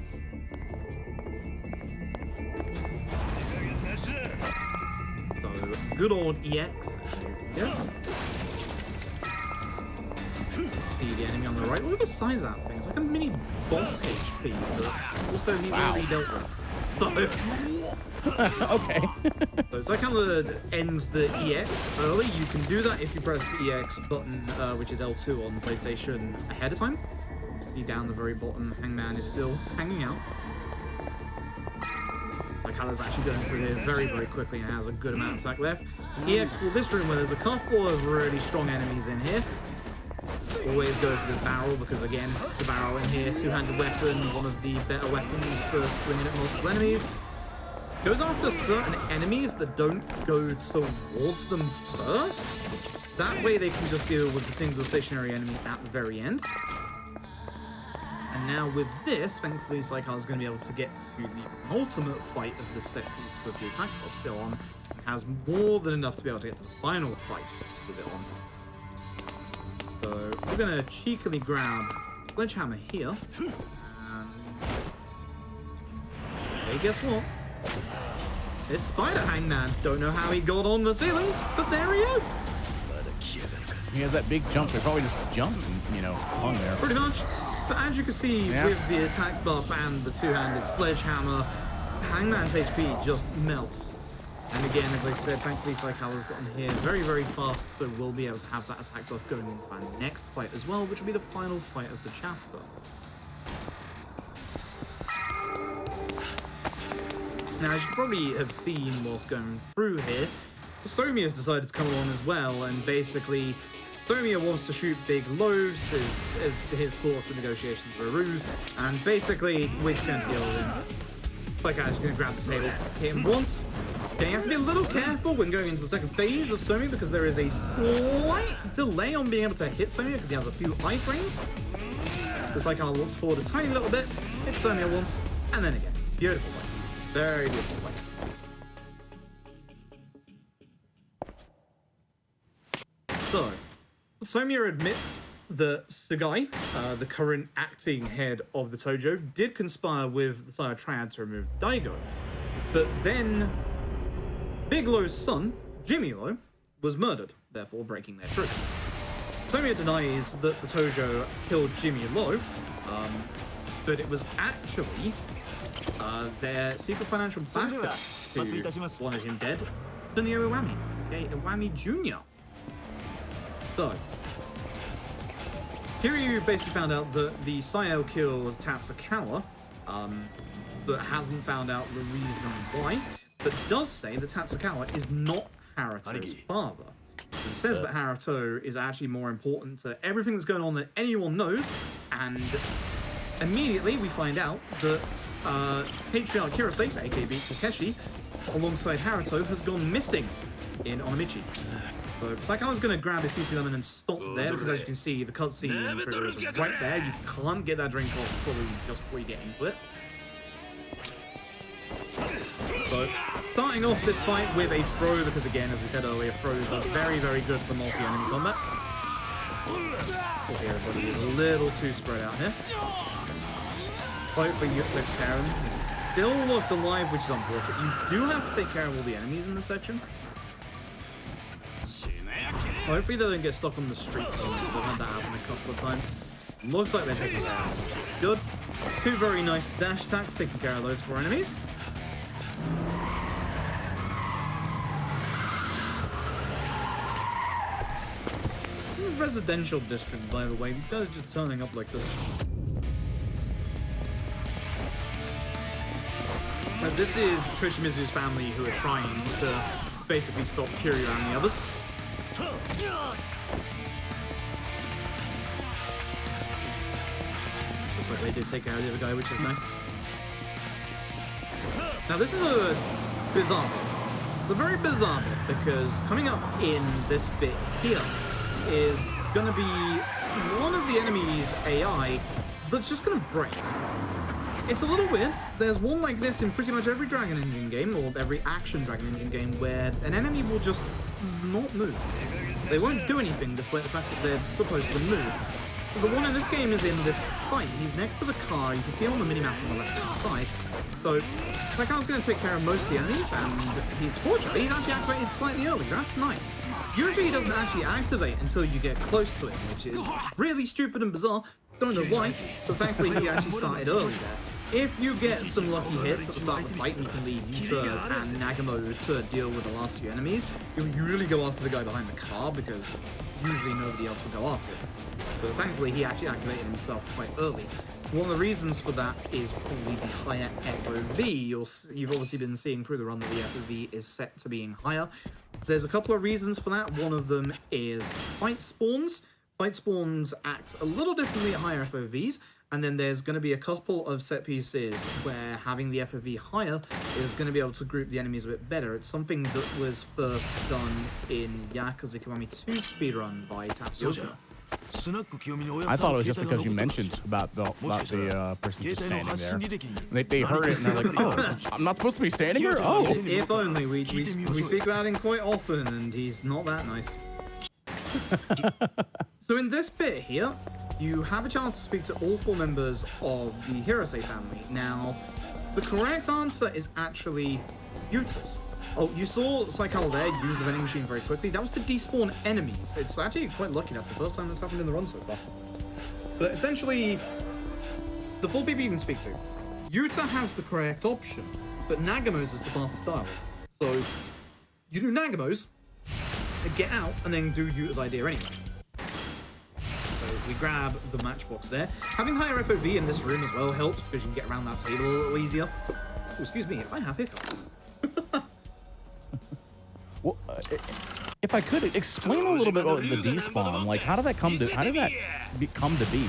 So, good old EX. Yes. The enemy on the right. Look at the size of that thing. It's like a mini boss HP, but also he's already dealt with. So, okay. so it's like kind of ends the EX early. You can do that if you press the EX button, which is L2 on the PlayStation, ahead of time. You see down the very bottom, Hangman is still hanging out. Like Hylics actually going through here very, very quickly and has a good amount of attack left. EX for this room where there's a couple of really strong enemies in here. Always go for the barrel because, again, the barrel in here, two-handed weapon, one of the better weapons for swinging at multiple enemies. Goes after certain enemies that don't go towards them first. That way they can just deal with the single stationary enemy at the very end. And now with this, thankfully, Psychar is going to be able to get to the penultimate fight of the set piece with the attack buff still on, and has more than enough to be able to get to the final fight with it on. So we're going to cheekily grab Sledgehammer here. And hey, guess what? It's Spider Hangman. Don't know how he got on the ceiling, but there he is. He has that big jump. They're probably just jumping, you know, on there. Pretty much. But as you can see, with the attack buff and the two-handed sledgehammer, Hangman's HP just melts. And again, as I said, thankfully Psychal has gotten here very, very fast, so we'll be able to have that attack buff going into our next fight as well, which will be the final fight of the chapter. Now, as you probably have seen whilst going through here, Somi has decided to come along as well, and basically Somi wants to shoot big loads as his talks and negotiations were a ruse, and basically we're just going to deal with him. Like I was going to grab the table, hit him once. Okay, you have to be a little careful when going into the second phase of Somi because there is a slight delay on being able to hit Somi because he has a few iframes. Just like I walks forward a tiny little bit, hits Somi once, and then again. Beautiful fight. Very beautiful fight. So, Somiya admits that Sugai, the current acting head of the Tojo, did conspire with the Saya Triad to remove Daigo. But then, Big Low's son, Jimmy Low, was murdered, therefore breaking their truce. Somiya denies that the Tojo killed Jimmy Low, but it was actually their secret financial backer who wanted him dead, Sunio Iwami, okay, Iwami Jr. So, here you basically found out that the Sayo killed Tatsukawa, but hasn't found out the reason why, but does say that Tatsukawa is not Haruto's father. It says that Haruto is actually more important to everything that's going on than anyone knows, and immediately we find out that Patriarch Hirosei, aka Takeshi, alongside Haruto, has gone missing in Onomichi. So Psycho's going to grab his CC Lemon and stop there, because as you can see, the cutscene trigger is right there. You can't get that drink off fully just before you get into it. So, starting off this fight with a throw, because again, as we said earlier, throws are very, very good for multi-enemy combat. Okay, everybody is a little too spread out here. fight for you to take care of him. He's still locked alive, which is unfortunate. You do have to take care of all the enemies in this section. Hopefully they don't get stuck on the street, because I've had that happen a couple of times. Looks like they're taking care of them, which is good. Two very nice dash attacks, taking care of those 4 enemies. Residential district, by the way. These guys are just turning up like this. This is Koshimizu's family who are trying to basically stop Kiryu and the others. Looks like they did take care of the other guy, which is nice. Now this is a bizarre bit. A very bizarre bit, because coming up in this bit here is going to be one of the enemy's AI that's just going to break. It's a little weird. There's one like this in pretty much every Dragon Engine game, or every action Dragon Engine game, where an enemy will just not move. They won't do anything despite the fact that they're supposed to move. The one in this game is in this fight. He's next to the car. You can see him on the minimap on the left-hand side. So that guy's going to take care of most of the enemies, and he's fortunate. He's actually activated slightly early. That's nice. Usually he doesn't actually activate until you get close to him, which is really stupid and bizarre. Don't know why, but thankfully he actually started early there. If you get some lucky hits at the start of the fight, you can leave Yuta and Nagamo to deal with the last few enemies. You'll usually go after the guy behind the car, because usually nobody else will go after him. But thankfully he actually activated himself quite early. One of the reasons for that is probably the higher FOV. You've obviously been seeing through the run that the FOV is set to being higher. There's a couple of reasons for that. One of them is fight spawns. Fight spawns act a little differently at higher FOVs. And then there's going to be a couple of set pieces where having the FOV higher is going to be able to group the enemies a bit better. It's something that was first done in Yakuza Kiwami 2 speedrun by Tapioca. I thought it was just because you mentioned about the person just standing there. They heard it and they're like, oh, I'm not supposed to be standing here? Oh! If only. We speak about him quite often, and he's not that nice. So in this bit here, you have a chance to speak to all 4 members of the Hirose family. Now, the correct answer is actually Yuta's. Oh, you saw Saikal there use the vending machine very quickly. That was to despawn enemies. It's actually quite lucky. That's the first time that's happened in the run so far. But essentially, the 4 people you can speak to. Yuta has the correct option, but Nagamo's is the fastest dialogue. So, you do Nagamo's, and get out, and then do Yuta's idea anyway. So we grab the matchbox there. Having higher FOV in this room as well helps, because you can get around that table a little easier. Oh, excuse me, I have hiccups. Well, if I could explain a little bit about the despawn, like how did that come to be?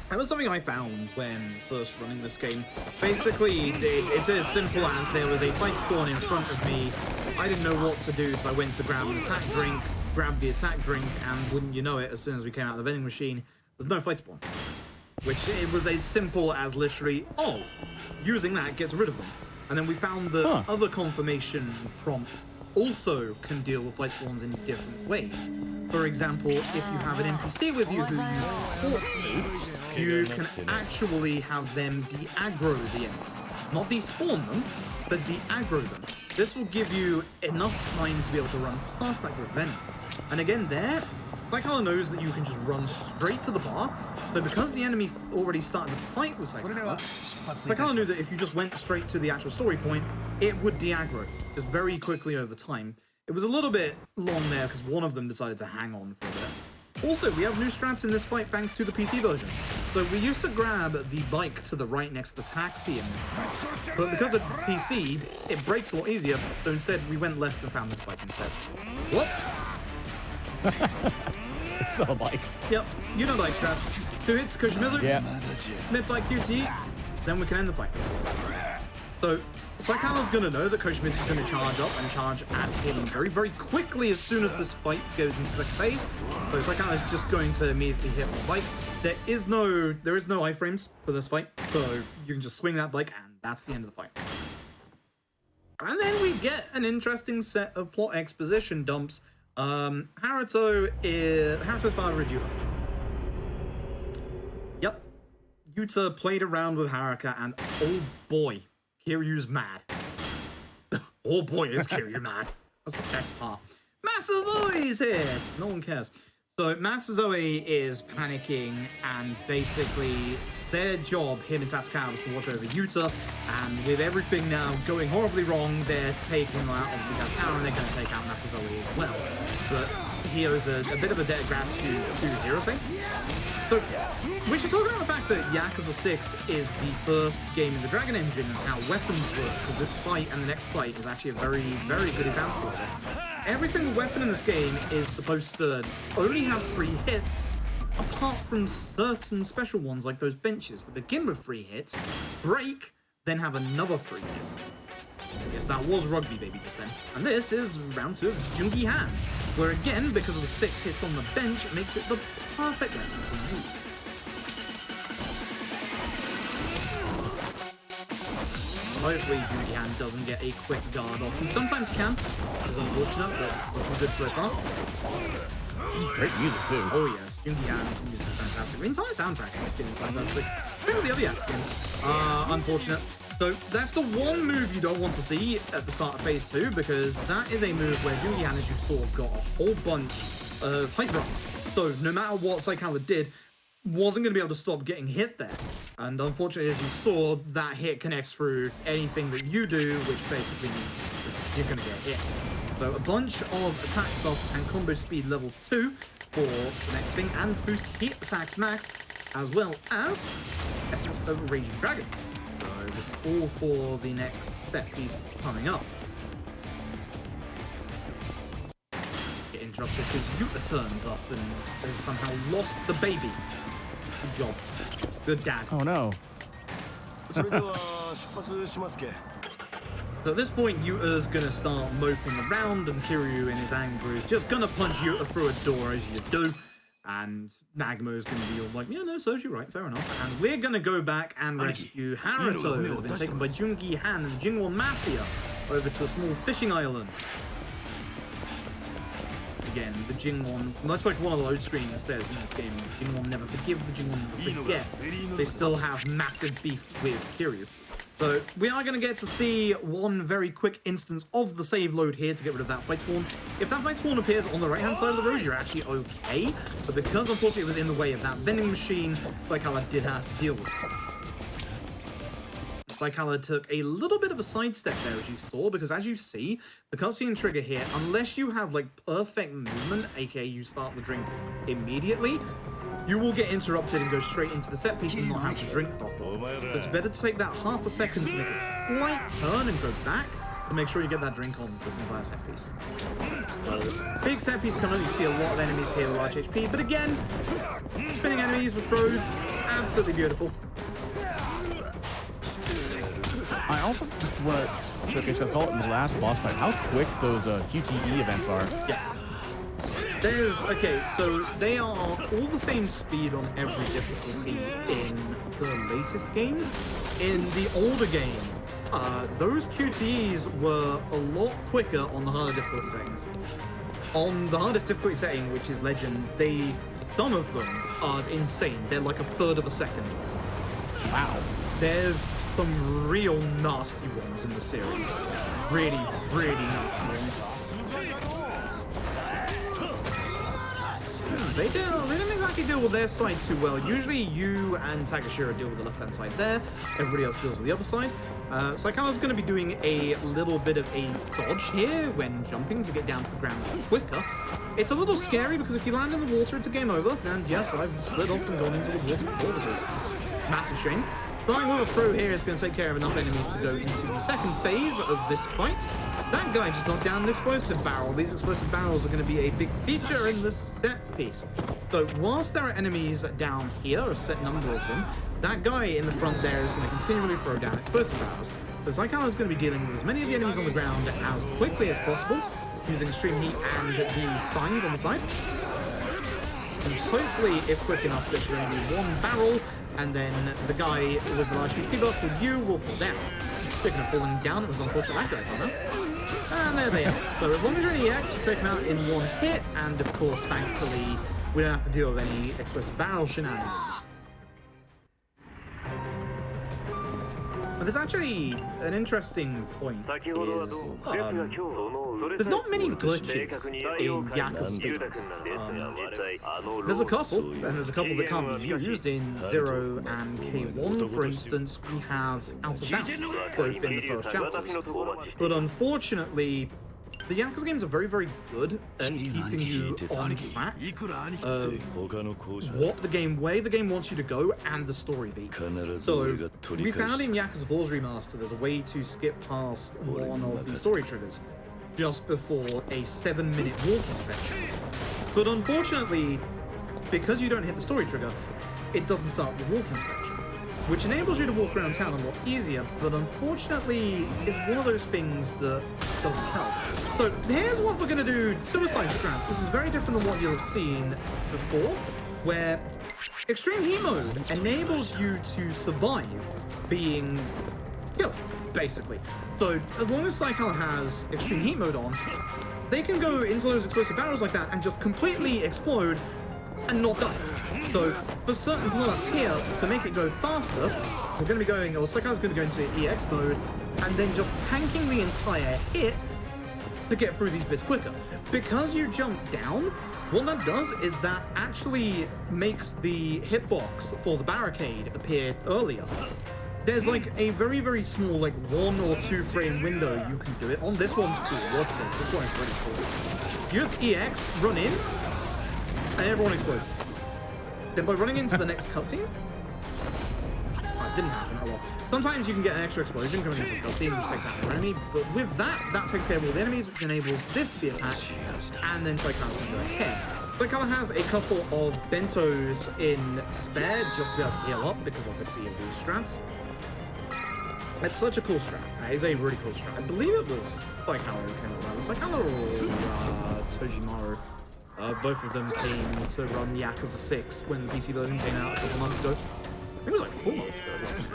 That was something I found when first running this game. Basically, it's as simple as there was a fight spawn in front of me. I didn't know what to do, so I went to grab an attack drink, grabbed the attack drink, and wouldn't you know it, as soon as we came out of the vending machine, there's no fight spawn. Which it was as simple as literally, oh, using that gets rid of them. And then we found that other confirmation prompts also can deal with fight spawns in different ways. For example, if you have an NPC with you who you talk to, you can actually have them de-aggro the enemies. Not despawn them, but de-aggro them. This will give you enough time to be able to run past that group of enemies. And again there, Saikala knows that you can just run straight to the bar, so because the enemy already started the fight with Saikala, Saikala knew that if you just went straight to the actual story point, it would de-aggro, just very quickly over time. It was a little bit long there because one of them decided to hang on for a bit. Also, we have new strats in this fight thanks to the PC version. So we used to grab the bike to the right next to the taxi in this fight, but because of PC, it breaks a lot easier, so instead we went left and found this bike instead. Whoops! It's still a bike. Yep, you know bike strats. 2 hits, Koshimizu. Yeah. Mid-fight QT, then we can end the fight. So, Saikala's gonna know that Koshimizu's gonna charge up and charge at him very, very quickly as soon as this fight goes into the second phase. So Saikala's just going to immediately hit the bike. There is no iframes for this fight, so you can just swing that bike and that's the end of the fight. And then we get an interesting set of plot exposition dumps. Haruto's father is Yuta. Yep. Yuta played around with Haruka, and oh boy, Kiryu's mad. Oh boy, is Kiryu mad. That's the best part. Masazoe's here! No one cares. So Masazoe is panicking, and basically their job, him and Tatsukawa, was to watch over Yuta, and with everything now going horribly wrong, they're taking out, obviously, Tatsukawa, and they're going to take out Masazoe as well. But he owes a bit of a debt of gratitude to Hirose. So, we should talk about the fact that Yakuza 6 is the first game in the Dragon Engine and how weapons work, because this fight and the next fight is actually a very, very good example of it. Every single weapon in this game is supposed to only have 3 hits, apart from certain special ones like those benches that begin with 3 hits, break, then have another 3 hits. I guess that was rugby baby just then. And this is round 2 of Jungi Han, where again, because of the 6 hits on the bench, it makes it the perfect weapon to use. Hopefully Jungi Han doesn't get a quick guard off. He sometimes can, which is unfortunate, but it's looking good so far. Great music too. Oh yes, Jungi Han's music is fantastic. The entire soundtrack in this game is fantastic. Same with the other Yakuza games. Unfortunate. So that's the one move you don't want to see at the start of Phase 2, because that is a move where Jungi Han, as you saw, got a whole bunch of height drop. So no matter what Saikawa did, wasn't going to be able to stop getting hit there. And unfortunately, as you saw, that hit connects through anything that you do, which basically means you're going to get hit. So a bunch of attack buffs and combo speed level 2 for the next thing, and boost hit attacks max, as well as Essence of Raging Dragon. So this is all for the next set piece coming up. Get interrupted because Yuta turns up and has somehow lost the baby. Good job. Good dad. Oh no. So at this point, Yuta's gonna start moping around, and Kiryu in his anger is just gonna punch Yuta through a door as you do. And Nagamo is gonna be all like, yeah, no, serves you right, fair enough. And we're gonna go back and rescue Haruto, who has been taken by Jungi Han and the Jingwon Mafia over to a small fishing island. Again, the Jingwon, much like one of the load screens says in this game, Jingwon never forgive, the Jingwon never forget. They still have massive beef with Kiryu. So we are going to get to see one very quick instance of the save load here to get rid of that fight spawn. If that fight spawn appears on the right-hand side of the road, you're actually okay. But because, unfortunately, it was in the way of that vending machine, Saikawa did have to deal with it. Saikawa took a little bit of a sidestep there, as you saw, because as you see, the cutscene trigger here, unless you have, like, perfect movement, aka you start the drink immediately, you will get interrupted and go straight into the set piece and not have the drink buffer. So it's better to take that half a second to make a slight turn and go back to make sure you get that drink on for this entire set piece. So, big set piece can only see a lot of enemies here with large HP, but again, spinning enemies with throws, absolutely beautiful. I also just want to showcase, I saw it in the last boss fight, how quick those QTE events are. Yes. Okay, so they are all the same speed on every difficulty in the latest games. In the older games, those QTEs were a lot quicker on the harder difficulty settings. On the hardest difficulty setting, which is Legend, some of them are insane. They're like a third of a second. Wow. There's some real nasty ones in the series. Really, really nasty ones. They didn't exactly deal with their side too well. Usually you and Takashiro deal with the left-hand side there. Everybody else deals with the other side. Saikawa's going to be doing a little bit of a dodge here when jumping to get down to the ground quicker. It's a little scary because if you land in the water, it's a game over. And yes, I've slid off and gone into the water before, which is a massive shame. Starting with a throw here is going to take care of enough enemies to go into the second phase of this fight. That guy just knocked down an explosive barrel. These explosive barrels are going to be a big feature in this set piece. So whilst there are enemies down here, a set number of them, that guy in the front there is going to continually throw down explosive barrels. So Saikawa is going to be dealing with as many of the enemies on the ground as quickly as possible, using extreme heat and the signs on the side. And hopefully, if quick enough, there should only be one barrel, and then the guy with the large HP buff with you will fall down. Speaking of falling down, it was unfortunate that guy fell down. And there they are. So as long as you're in EX, you take them out in one hit, and of course, thankfully, we don't have to deal with any explosive barrel shenanigans. But there's actually an interesting point is, there's not many glitches in Yakuza speedruns. There's a couple, and there's a couple that can't be used. In 0 and K1, for instance, we have Out of Bounds, both in the first chapters. But unfortunately, the Yakuza games are very, very good at keeping you on track of where the game wants you to go and the story beat. So we found in Yakuza 4's remaster there's a way to skip past one of the story triggers just before a 7-minute walking section. But unfortunately, because you don't hit the story trigger, it doesn't start the walking section, which enables you to walk around town a lot easier, but unfortunately is one of those things that doesn't help. So here's what we're going to do, Suicide Strats. This is very different than what you'll have seen before, where Extreme Heat Mode enables you to survive being killed, basically. So as long as Psychal has Extreme Heat Mode on, they can go into those explosive barrels like that and just completely explode and not die. So for certain parts here, to make it go faster, we're going to be going, or Psychal's going to go into EX mode, and then just tanking the entire hit to get through these bits quicker. Because you jump down, what that does is that actually makes the hitbox for the barricade appear earlier. There's like a very, very small, like 1 or 2 frame window you can do it on. This one's cool. Watch this. This one is really cool. You just EX, run in, and everyone explodes. Then by running into the next cutscene, it didn't happen. Oh well. Sometimes you can get an extra explosion coming into this cutscene, which takes out your enemy, but with that, that takes care of all the enemies, which enables this to be attacked, and then Psychal's going to go ahead. Psychal has a couple of bentos in spare just to be able to heal up, because obviously of these strats. It's such a cool strat. It is a really cool strat. I believe it was Psychal who came up with it. Psychal or Tojimaru. Both of them came to run Yakuza 6 when the PC version came out a couple months ago. I think it was like 4 months ago at this point.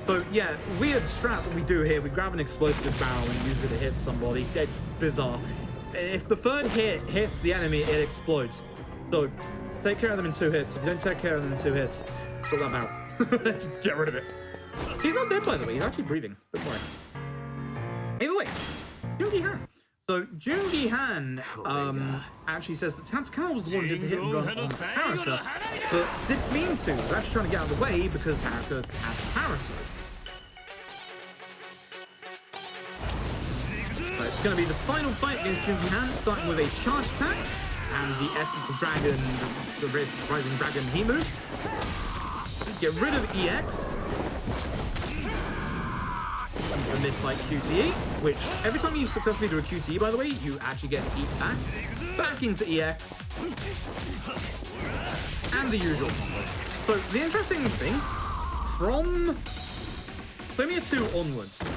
So yeah, weird strat that we do here. We grab an explosive barrel and use it to hit somebody. It's bizarre. If the third hit hits the enemy, it explodes. So take care of them in 2 hits. If you don't take care of them in 2 hits, pull that barrel. Just get rid of it. He's not dead, by the way. He's actually breathing. Don't worry. Either way, Jungi Han. So Jungi Han actually says that Tatsukawa was the one who did the hit and run on Haruka, but didn't mean to. He was actually trying to get out of the way because Haruka had Haruto. So it's going to be the final fight against Jungi Han, starting with a charge attack and the Essence of Dragon, the Rising Dragon Heat move. Get rid of EX. Into the mid-fight QTE, which every time you successfully do a QTE, by the way, you actually get heat back into EX, and the usual combo. So the interesting thing, from Lemia 2 onwards,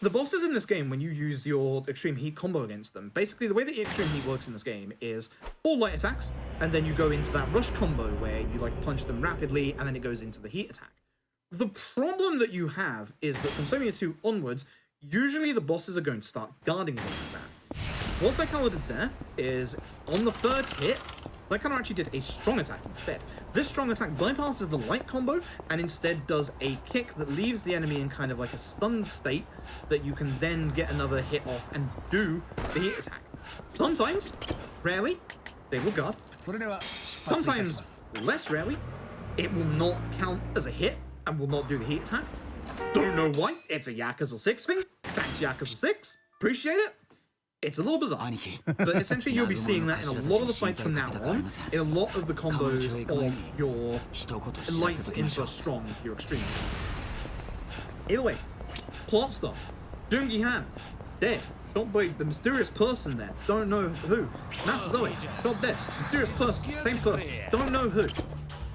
the bosses in this game, when you use your Extreme Heat combo against them, basically the way that Extreme Heat works in this game is 4 light attacks, and then you go into that rush combo where you like punch them rapidly, and then it goes into the heat attack. The problem that you have is that from Somia 2 onwards, usually the bosses are going to start guarding against that. What Psychal did there is, on the 3rd hit, Psychal actually did a strong attack instead. This strong attack bypasses the light combo and instead does a kick that leaves the enemy in kind of like a stunned state that you can then get another hit off and do the heat attack. Sometimes, rarely, they will guard. Sometimes, less rarely, it will not count as a hit and will not do the heat attack. Don't know why. It's a Yakuza 6 thing. Thanks, Yakuza 6. Appreciate it. It's a little bizarre. But essentially, you'll be seeing that in a lot of the fights from now on, in a lot of the combos of your lights into strong, your extreme. Either way, plot stuff. Jungi Han, dead. Shot by the mysterious person there. Don't know who. Masazoe, shot dead. Mysterious person, same person. Don't know who.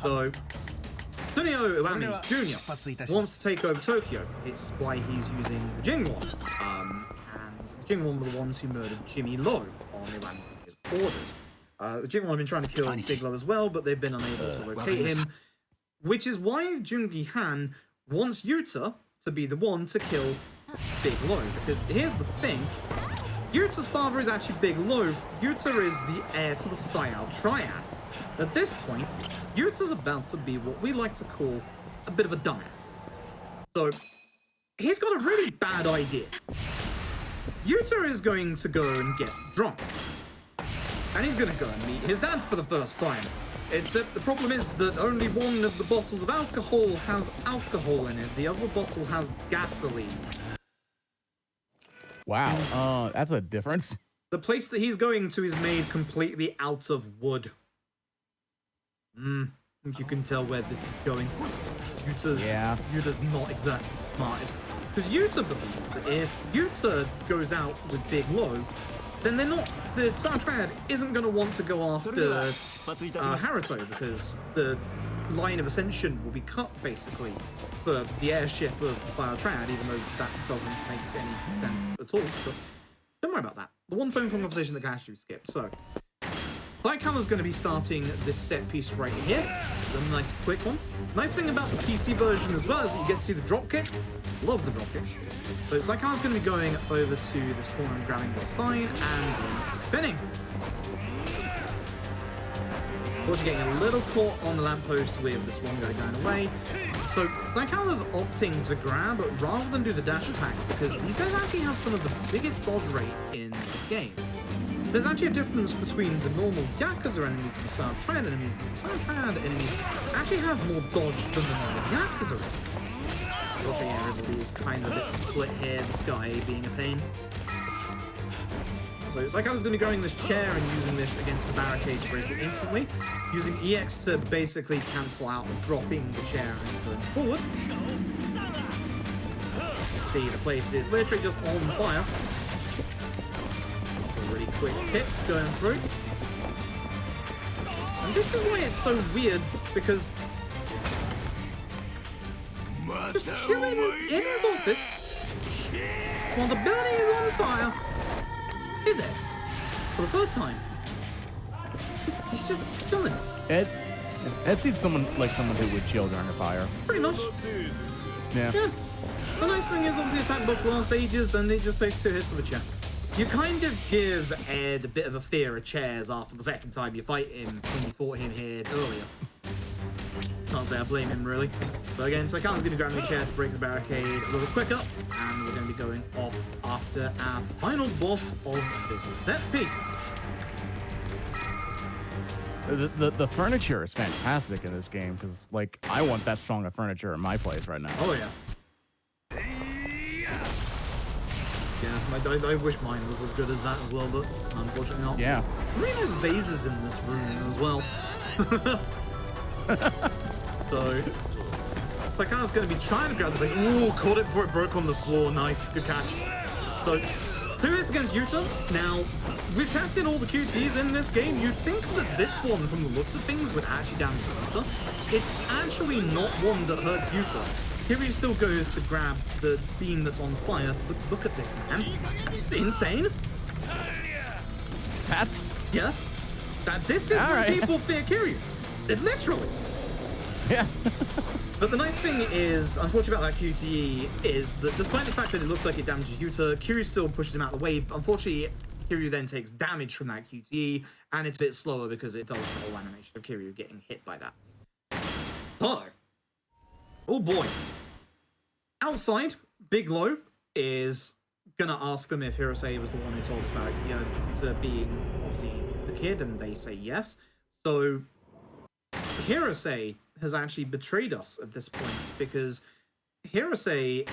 So, Sunio Iwami Jr. wants to take over Tokyo. It's why he's using the Jingwon. And the Jingwon were the ones who murdered Jimmy Lowe on Iwami's orders. The Jingwon have been trying to kill Big Lowe as well, but they've been unable to locate him. Which is why Jungi Han wants Yuta to be the one to kill Big Lowe. Because here's the thing. Yuta's father is actually Big Lowe. Yuta is the heir to the Sayao Triad. At this point, Yuta's about to be what we like to call a bit of a dumbass. So he's got a really bad idea. Yuta is going to go and get drunk. And he's going to go and meet his dad for the first time. Except the problem is that only one of the bottles of alcohol has alcohol in it. The other bottle has gasoline. Wow, that's a difference. The place that he's going to is made completely out of wood. I think you can tell where this is going. Yuta's not exactly the smartest. Because Yuta believes that if Yuta goes out with Big Low, then the Star Triad isn't going to want to go after Haruto, because the line of ascension will be cut, basically, for the airship of the Star Triad, even though that doesn't make any sense at all. But don't worry about that. The one phone conversation that can actually be skipped. So, Saikawa's going to be starting this set piece right here. A nice quick one. Nice thing about the PC version as well is that you get to see the dropkick. Love the dropkick. So Saikawa's going to be going over to this corner and grabbing the sign and spinning. Of course, you're getting a little caught on the lamppost with this one guy going away. So Saikawa's opting to grab rather than do the dash attack, because these guys actually have some of the biggest dodge rate in the game. There's actually a difference between the normal Yakuza enemies and the Star Triad enemies. The Star Triad enemies actually have more dodge than the normal Yakuza enemies. Unfortunately, everybody is kind of a bit split here, this guy being a pain. So it's like I was going to be grabbing this chair and using this against the barricade to break it instantly, using EX to basically cancel out dropping the chair and going forward. You see, the place is literally just on fire. Really quick kicks going through. And this is why it's so weird, because just chilling in his office while the building is on fire is it? For the third time. He's just chilling. Ed seems someone who would chill during a fire. Pretty much. Yeah. The nice thing is obviously attack both last ages and it just takes 2 hits of a chair. You kind of give Ed a bit of a fear of chairs after the second time you fight him when you fought him here earlier. Can't say I blame him, really. But again, so Saikawa's going to grab me a chair to break the barricade a little quicker, and we're going to be going off after our final boss of this set piece. The furniture is fantastic in this game, because, like, I want that strong of furniture in my place right now. Oh, yeah. Yeah, I wish mine was as good as that as well, but unfortunately not. Yeah. Really nice vases in this room as well. So, Saikawa's going to be trying to grab the vase. Ooh, caught it before it broke on the floor. Nice, good catch. So, 2 hits against Yuta. Now, we've tested all the QTs in this game. You'd think that this one, from the looks of things, would actually damage Yuta. It's actually not one that hurts Yuta. Kiryu still goes to grab the beam that's on fire. Look at this, man. That's insane. Yeah. This is when people fear Kiryu. Literally. Yeah. But the nice thing is, unfortunately about that QTE, is that despite the fact that it looks like it damages Yuta, Kiryu still pushes him out of the way. Unfortunately, Kiryu then takes damage from that QTE, and it's a bit slower because it does the whole animation of Kiryu getting hit by that. So, oh boy. Outside, Big Low is gonna ask them if Hirose was the one who told us about Yuta being obviously the kid, and they say yes. So Hirose has actually betrayed us at this point, because Hirose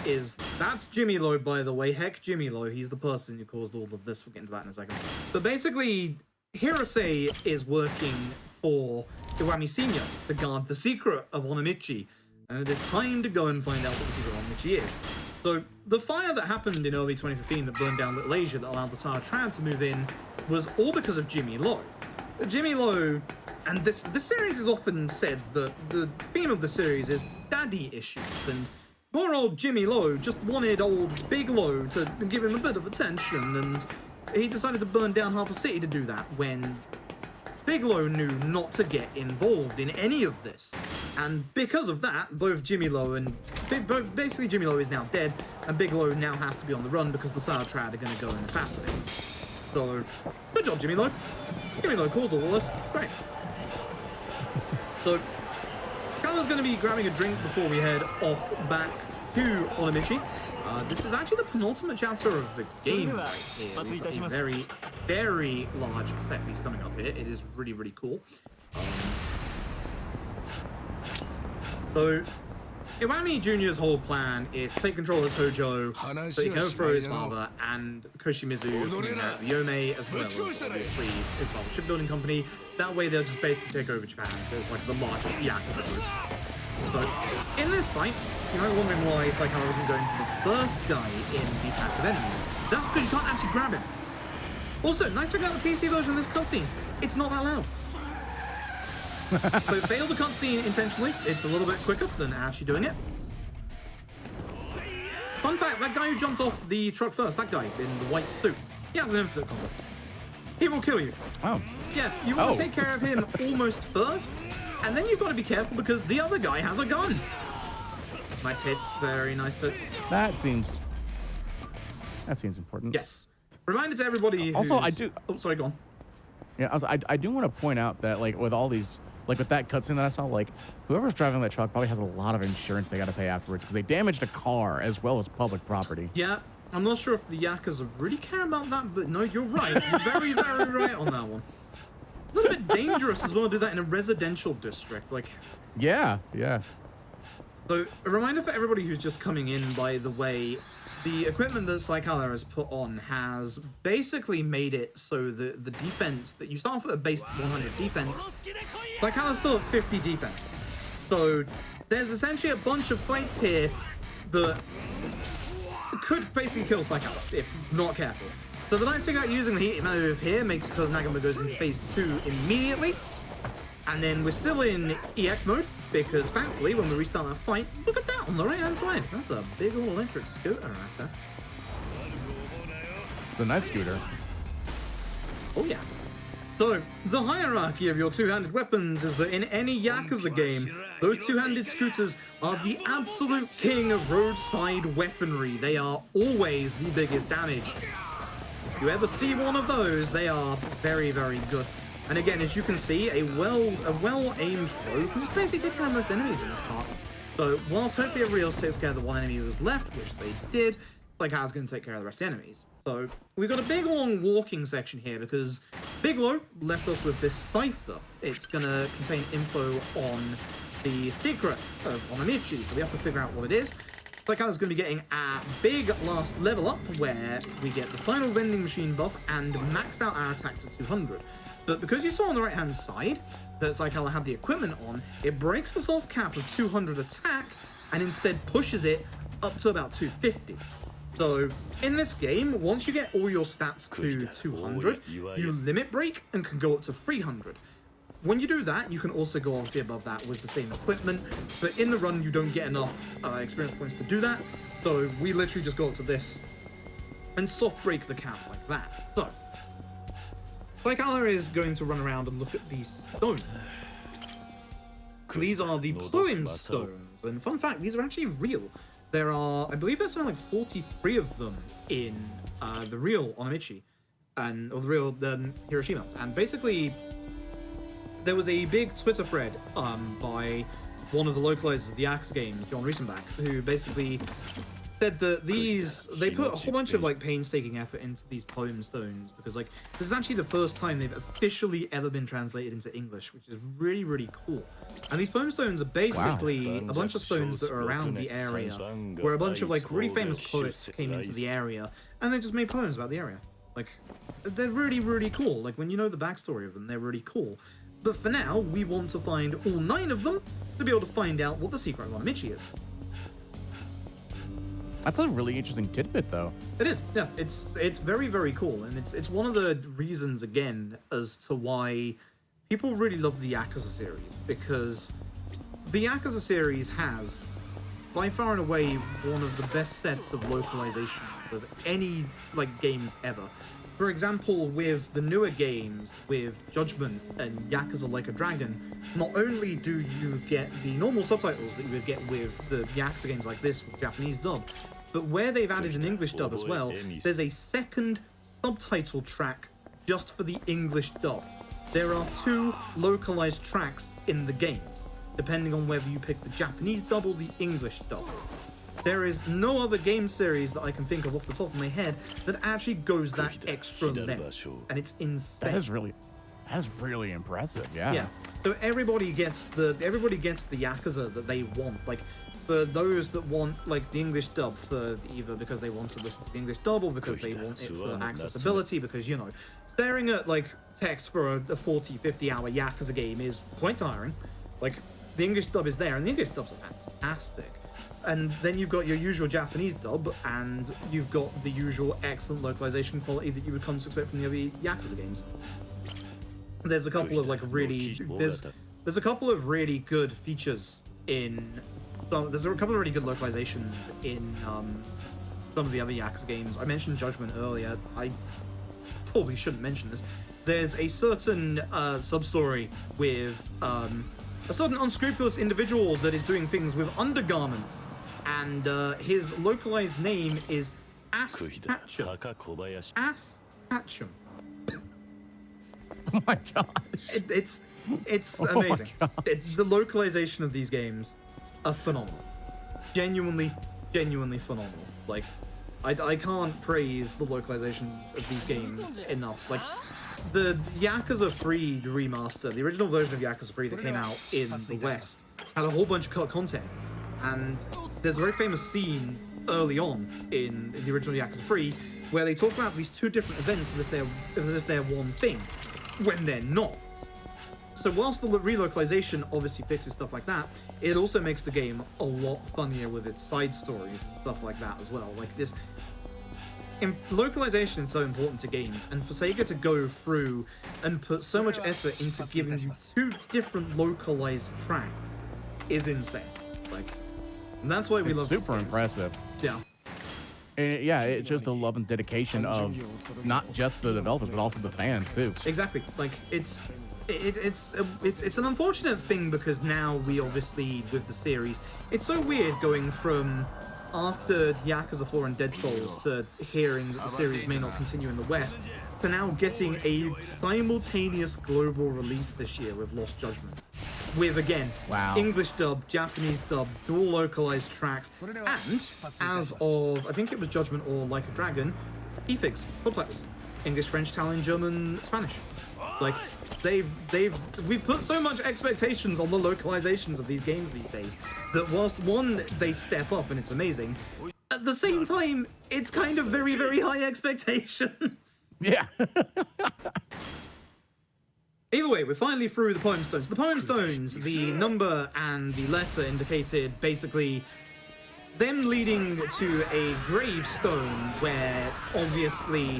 that's Jimmy Low, by the way. Heck, Jimmy Low, he's the person who caused all of this. We'll get into that in a second. But basically, Hirose is working for Iwami Senior to guard the secret of Onamichi, and it is time to go and find out what the secret of Onamichi is. So, the fire that happened in early 2015 that burned down Little Asia that allowed the Star Triad to move in was all because of Jimmy Low. Jimmy Low, and this series is often said that the theme of the series is daddy issues, and poor old Jimmy Low just wanted old Big Low to give him a bit of attention, and he decided to burn down half a city to do that when Big Low knew not to get involved in any of this. And because of that, both Jimmy Low and basically Jimmy Low is now dead, and Big Low now has to be on the run because the Star Triad are going to go and assassinate him. So, good job, Jimmy Low. Jimmy Low caused all of this. Great. So, Kyla's going to be grabbing a drink before we head off back to Olamichi. This is actually the penultimate chapter of the game right here. We've got a very, very large set piece coming up here. It is really, really cool. So, Iwami Jr.'s whole plan is to take control of Tojo so he can overthrow his father and Koshimizu, Yome, as well as obviously his father's shipbuilding company. That way they'll just basically take over Japan. There's like the largest Yakuza group. So, in this fight, you might be wondering why Saikawa wasn't going for the first guy in the pack of enemies. That's because you can't actually grab him. Also, nice to about the PC version of this cutscene. It's not that loud. So fail the cutscene intentionally. It's a little bit quicker than actually doing it. Fun fact, that guy who jumped off the truck first, that guy in the white suit, he has an infinite combo. He will kill you. Oh. Yeah, you want to take care of him almost first, and then you've got to be careful because the other guy has a gun. Nice hits, very nice hits. That seems important. Yes. Reminder to everybody who's... Also, I do... Oh, sorry, go on. Yeah, I do want to point out that, like, with all these... Like, with that cutscene that I saw, like, whoever's driving that truck probably has a lot of insurance they got to pay afterwards because they damaged a car as well as public property. Yeah, I'm not sure if the Yakuza really care about that, but no, you're right. You're very, very right on that one. A little bit dangerous as well to do that in a residential district. Like, yeah. So, a reminder for everybody who's just coming in, by the way, the equipment that Saikawa has put on has basically made it so that the defense, that you start off at a base 100 defense, Saikawa's still at 50 defense. So, there's essentially a bunch of fights here that could basically kill Saikawa if not careful. So the nice thing about using the heat move here makes it so that Nagama goes into phase 2 immediately. And then we're still in EX mode, because thankfully, when we restart that fight, look at that on the right-hand side. That's a big old electric scooter right there. It's a nice scooter. Oh, yeah. So, the hierarchy of your two-handed weapons is that in any Yakuza game, those two-handed scooters are the absolute king of roadside weaponry. They are always the biggest damage. If you ever see one of those, they are very, very good. And again, as you can see, a well-aimed throw can just basically take care of most enemies in this part. So, whilst hopefully everybody else takes care of the one enemy who was left, which they did, Saikawa's going to take care of the rest of the enemies. So, we've got a big, long walking section here because Bigelow left us with this cipher. It's going to contain info on the secret of Onamichi, so we have to figure out what it is. Saikawa's going to be getting a big last level up where we get the final vending machine buff and maxed out our attack to 200. But because you saw on the right-hand side that Saikawa had the equipment on, it breaks the soft cap of 200 attack and instead pushes it up to about 250. So, in this game, once you get all your stats to 200, you limit break and can go up to 300. When you do that, you can also go obviously above that with the same equipment, but in the run, you don't get enough experience points to do that, so we literally just go up to this and soft break the cap like that. So, Saikawa is going to run around and look at these stones. These are the poem stones, and fun fact, these are actually real. There are, I believe there's something like 43 of them in the real Onamichi, or the real Hiroshima. And basically, there was a big Twitter thread by one of the localizers of the Yakuza game, John Riesenbach, who basically said that they put a whole bunch of like painstaking effort into these poem stones because like this is actually the first time they've officially ever been translated into English, which is really, really cool. And these poem stones are basically a bunch of stones that are around the area where a bunch of like really famous poets came into the area and they just made poems about the area. Like, they're really, really cool. Like, when you know the backstory of them, they're really cool. But for now, we want to find all 9 of them to be able to find out what the secret of Onamichi is. That's a really interesting tidbit, though. It is, yeah. It's very, very cool, and it's one of the reasons, again, as to why people really love the Yakuza series, because the Yakuza series has, by far and away, one of the best sets of localizations of any, like, games ever. For example, with the newer games, with Judgment and Yakuza Like a Dragon, not only do you get the normal subtitles that you would get with the Yakuza games like this with Japanese dub, but where they've added an English dub as well, there's a second subtitle track just for the English dub. There are 2 localized tracks in the games, depending on whether you pick the Japanese dub or the English dub. There is no other game series that I can think of off the top of my head that actually goes that extra length, and it's insane. That is really impressive. Yeah. Yeah. So everybody gets the Yakuza that they want. Like, for those that want like the English dub, for either because they want to listen to the English dub or because they want it for accessibility, because you know, staring at like text for a 40-50 hour Yakuza game is quite tiring. Like, the English dub is there, and the English dubs are fantastic. And then you've got your usual Japanese dub, and you've got the usual excellent localization quality that you would come to expect from the other Yakuza games. There's a couple of like really there's a couple of really good features in there's a couple of really good localizations in some of the other Yakuza games. I mentioned Judgment earlier. I probably shouldn't mention this. There's a certain sub-story with a certain unscrupulous individual that is doing things with undergarments, and his localized name is Ass Hatchum. Ass Hatchum. Oh my gosh. It's amazing. The localization of these games are phenomenal. Genuinely phenomenal. Like, I can't praise the localization of these games enough. Like, the Yakuza 3 remaster, the original version of Yakuza 3 that came out in the West, had a whole bunch of cut content. And there's a very famous scene early on in the original Yakuza 3 where they talk about these two different events as if they're one thing, when they're not. So whilst the relocalization obviously fixes stuff like that, it also makes the game a lot funnier with its side stories and stuff like that as well. Like, this localization is so important to games, and for Sega to go through and put so much effort into giving you two different localized tracks is insane. Like, and that's why we love these super games. Impressive. Yeah. And yeah, it's just the love and dedication of not just the developers but also the fans too. Exactly. Like, it's an unfortunate thing, because now we obviously, with the series, it's so weird going from after Yakuza 4 and Dead Souls to hearing that the series may not continue in the West, to now getting a simultaneous global release this year with Lost Judgment. With, again, wow, English dub, Japanese dub, dual localized tracks, and as of, I think it was Judgment or Like a Dragon, eFigs, subtitles. English, French, Italian, German, Spanish. Like, we've put so much expectations on the localizations of these games these days that whilst one, they step up and it's amazing, at the same time, it's kind of very, very high expectations. Yeah. Either way, we're finally through the Poem Stones. The Poem Stones, the number and the letter indicated basically them leading to a gravestone where obviously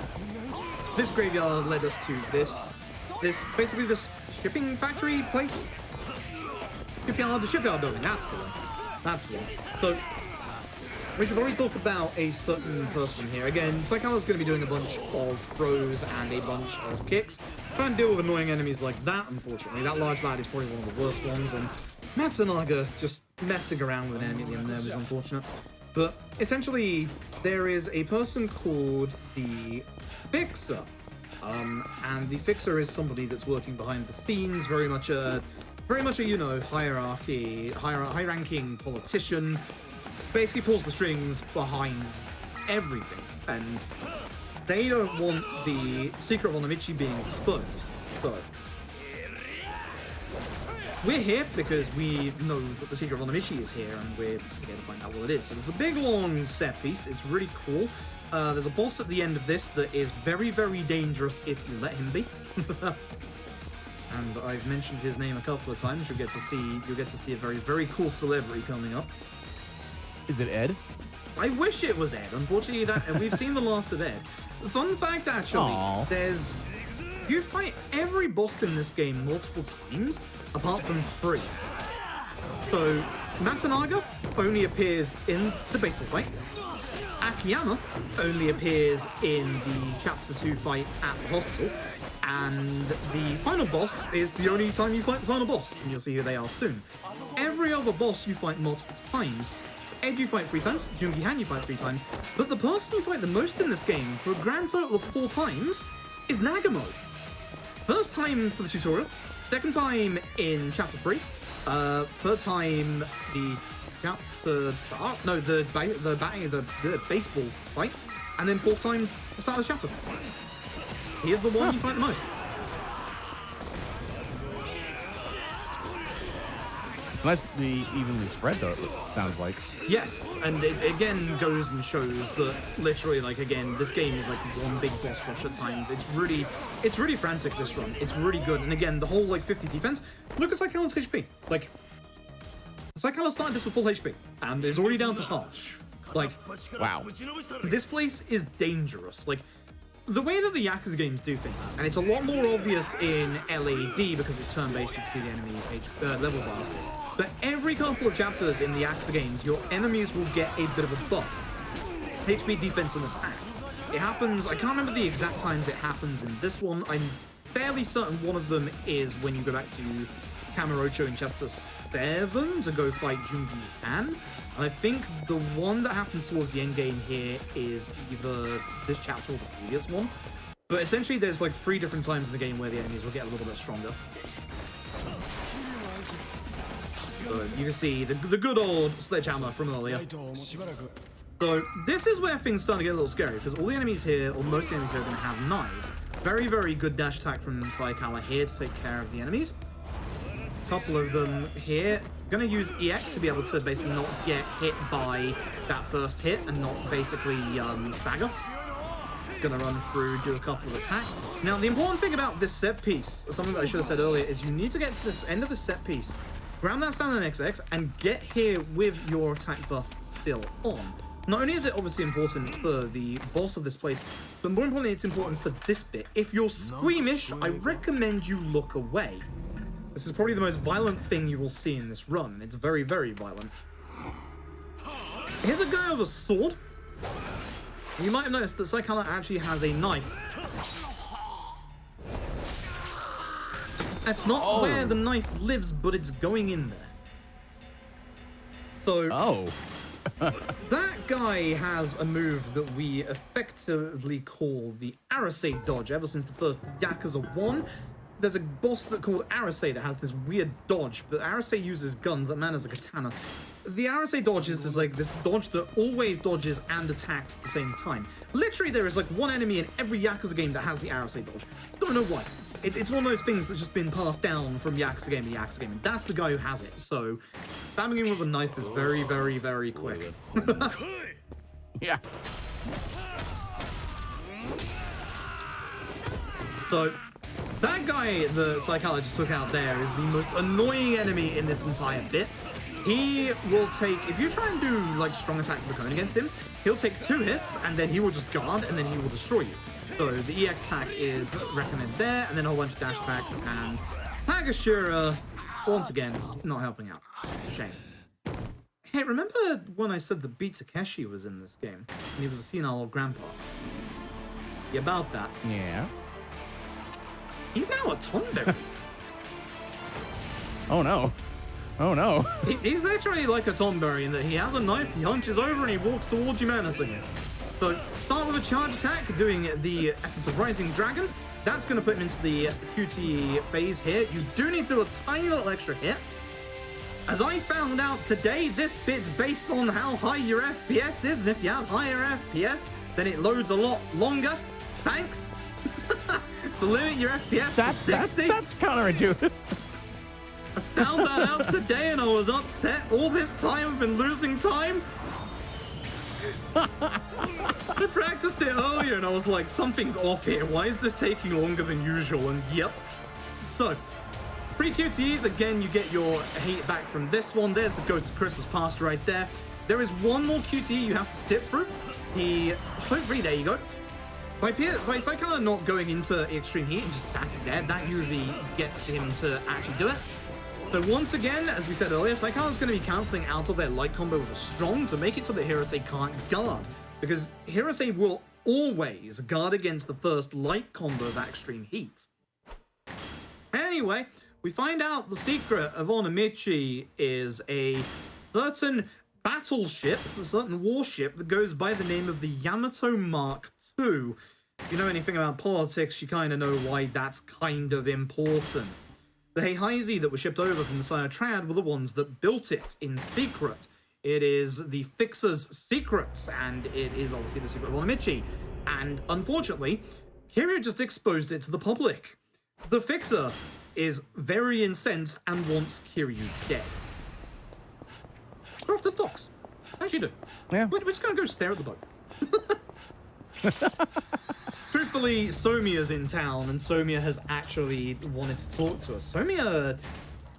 this graveyard led us to this shipping factory place? The shipyard building, that's the one. So, we should probably talk about a certain person here. Again, Saikawa's going to be doing a bunch of throws and a bunch of kicks. Trying to deal with annoying enemies like that, unfortunately. That large lad is probably one of the worst ones, and Matsunaga just messing around with an enemy in there is unfortunate. But essentially, there is a person called the Fixer. And the Fixer is somebody that's working behind the scenes, very much a you know, high-ranking politician. Basically pulls the strings behind everything, and they don't want the secret of Onamichi being exposed. So we're here because we know that the secret of Onamichi is here, and we're here to find out what it is. So there's a big long set piece. It's really cool. There's a boss at the end of this that is very, very dangerous if you let him be. And I've mentioned his name a couple of times. You'll get to see a very, very cool celebrity coming up. Is it Ed? I wish it was Ed. Unfortunately, we've seen the last of Ed. Fun fact, actually, you fight every boss in this game multiple times, apart from 3. So Matsunaga only appears in the baseball fight. Akiyama only appears in the Chapter 2 fight at the hospital. And the final boss is the only time you fight the final boss, and you'll see who they are soon. Every other boss you fight multiple times. Ed you fight 3 times, Jungi Han you fight 3 times, but the person you fight the most in this game, for a grand total of 4 times, is Nagamo. First time for the tutorial, second time in Chapter 3, third time the chapter, no, the baseball fight, and then 4th time the start of the chapter. Here's the one you fight the most. It's nicely evenly spread, though, it sounds like. Yes, and it again goes and shows that literally, like, again, this game is like one big boss rush at times. It's really frantic, this run. It's really good. And again, the whole, like, 50 defense, look at Saikalla's HP. Like, Saikalla started this with full HP, and is already down to half. Like, Wow. this place is dangerous. Like, the way that the Yakuza games do things, and it's a lot more obvious in LAD because it's turn-based, you can see the enemies' level bars. But every couple of chapters in the Yakuza games, your enemies will get a bit of a buff. HP, defense, and attack. It happens, I can't remember the exact times it happens in this one. I'm fairly certain one of them is when you go back to Kamurocho in chapter 7 to go fight Jungi Han. And I think the one that happens towards the end game here is either this chapter or the previous one. But essentially there's like 3 different times in the game where the enemies will get a little bit stronger. So you can see the good old sledgehammer from earlier. So this is where things start to get a little scary, because all the enemies here, or most enemies here, are going to have knives. Very, very good dash attack from Saikalla here to take care of the enemies. A couple of them here. Going to use EX to be able to basically not get hit by that first hit and not basically stagger. Gonna run through, do a couple of attacks. Now, the important thing about this set piece, something that I should have said earlier, is you need to get to this end of the set piece, grab that stand on XX, and get here with your attack buff still on. Not only is it obviously important for the boss of this place, but more importantly, it's important for this bit. If you're squeamish, I recommend you look away. This is probably the most violent thing you will see in this run. It's very, very violent. Here's a guy with a sword. You might have noticed that Saikalla actually has a knife. That's not where the knife lives, but it's going in there. So, that guy has a move that we effectively call the Arase dodge. Ever since the first Yakuza 1, there's a boss called Arase that has this weird dodge, but Arase uses guns, that man has a katana. The Arase dodge is like this dodge that always dodges and attacks at the same time. Literally, there is like one enemy in every Yakuza game that has the Arase dodge. Don't know why. It's one of those things that's just been passed down from Yakuza game to Yakuza game, and that's the guy who has it. So, spamming him with a knife is very, very, very quick. Yeah. So, that guy that Saikalla just took out there is the most annoying enemy in this entire bit. He will take, if you try and do like strong attacks of the cone against him, he'll take 2 hits and then he will just guard and then he will destroy you. So the EX attack is recommended there, and then a whole bunch of dash attacks, and Hagashira, once again, not helping out. Shame. Hey, remember when I said that Beat Takeshi was in this game? And he was a senile old grandpa? Yeah, about that. Yeah. He's now a tomberry. Oh no. Oh no. He's literally like a tomberry in that he has a knife, he hunches over, and he walks towards you menacingly. So, start with a charge attack, doing the Essence of Rising Dragon. That's going to put him into the QTE phase here. You do need to do a tiny little extra hit. As I found out today, this bit's based on how high your FPS is, and if you have higher FPS, then it loads a lot longer. Thanks. So limit your FPS to 60. That's counterintuitive. I found that out today and I was upset. All this time I've been losing time. I practiced it earlier and I was like, something's off here. Why is this taking longer than usual? And yep. So, pre-QTEs, again, you get your heat back from this one. There's the Ghost of Christmas Past right there. There is one more QTE you have to sit through. Hopefully, there you go. By Saikalla not going into extreme heat and just attacking there, that usually gets him to actually do it. So once again, as we said earlier, Saikalla's going to be cancelling out of their light combo with a strong to make it so that Hirose can't guard. Because Hirose will always guard against the first light combo of that extreme heat. Anyway, we find out the secret of Onomichi is a certain battleship, a certain warship that goes by the name of the Yamato Mark II. If you know anything about politics, you kind of know why that's kind of important. The Heihachi that were shipped over from the Sino Triad were the ones that built it in secret. It is the Fixer's secret, and it is obviously the secret of Onamichi. And unfortunately, Kiryu just exposed it to the public. The Fixer is very incensed and wants Kiryu dead. We're off to the docks. How's you do? Yeah. We're just gonna go stare at the boat. Truthfully, Somia's in town, and Somia has actually wanted to talk to us. Somia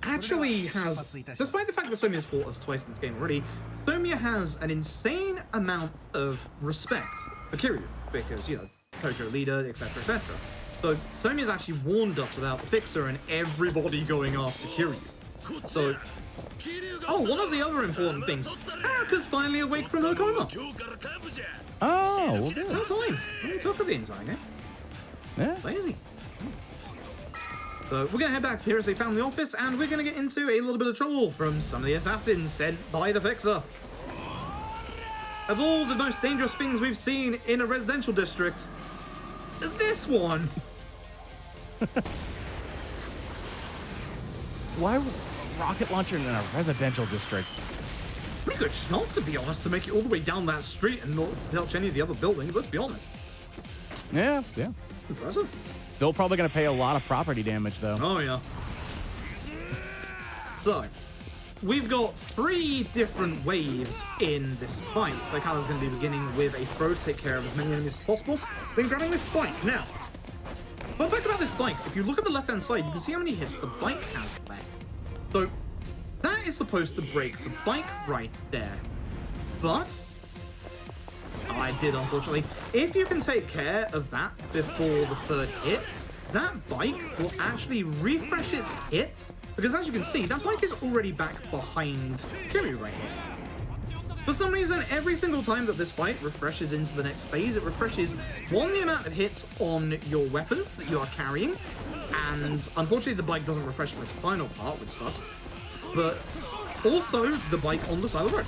actually has, despite the fact that Somia's fought us twice in this game already, Somia has an insane amount of respect for Kiryu, because, you know, Tojo leader, etc., etc. So Somia's actually warned us about the Fixer and everybody going after Kiryu. So, oh, one of the other important things, Haruka's finally awake from her coma. Oh, well, good. No time. We only took her the entire game. Yeah. Lazy. So we're going to head back to the Heroes They found in the office, and we're going to get into a little bit of trouble from some of the assassins sent by the Fixer. Of all the most dangerous things we've seen in a residential district, this one. Why would rocket launcher in a residential district? Pretty good shot, to be honest, to make it all the way down that street and not touch any of the other buildings, let's be honest. Yeah. Impressive. Still probably going to pay a lot of property damage, though. Oh, yeah. So, we've got 3 different waves in this fight. Saikawa's going to be beginning with a throw to take care of as many enemies as possible, then grabbing this bike. Now, fun fact about this bike, if you look at the left-hand side, you can see how many hits the bike has left. So, that is supposed to break the bike right there. But, I did, unfortunately. If you can take care of that before the 3rd hit, that bike will actually refresh its hits, because as you can see, that bike is already back behind Kiryu right here. For some reason, every single time that this fight refreshes into the next phase, it refreshes, 1, the amount of hits on your weapon that you are carrying, and unfortunately the bike doesn't refresh this final part, which sucks, but also the bike on the side of the road.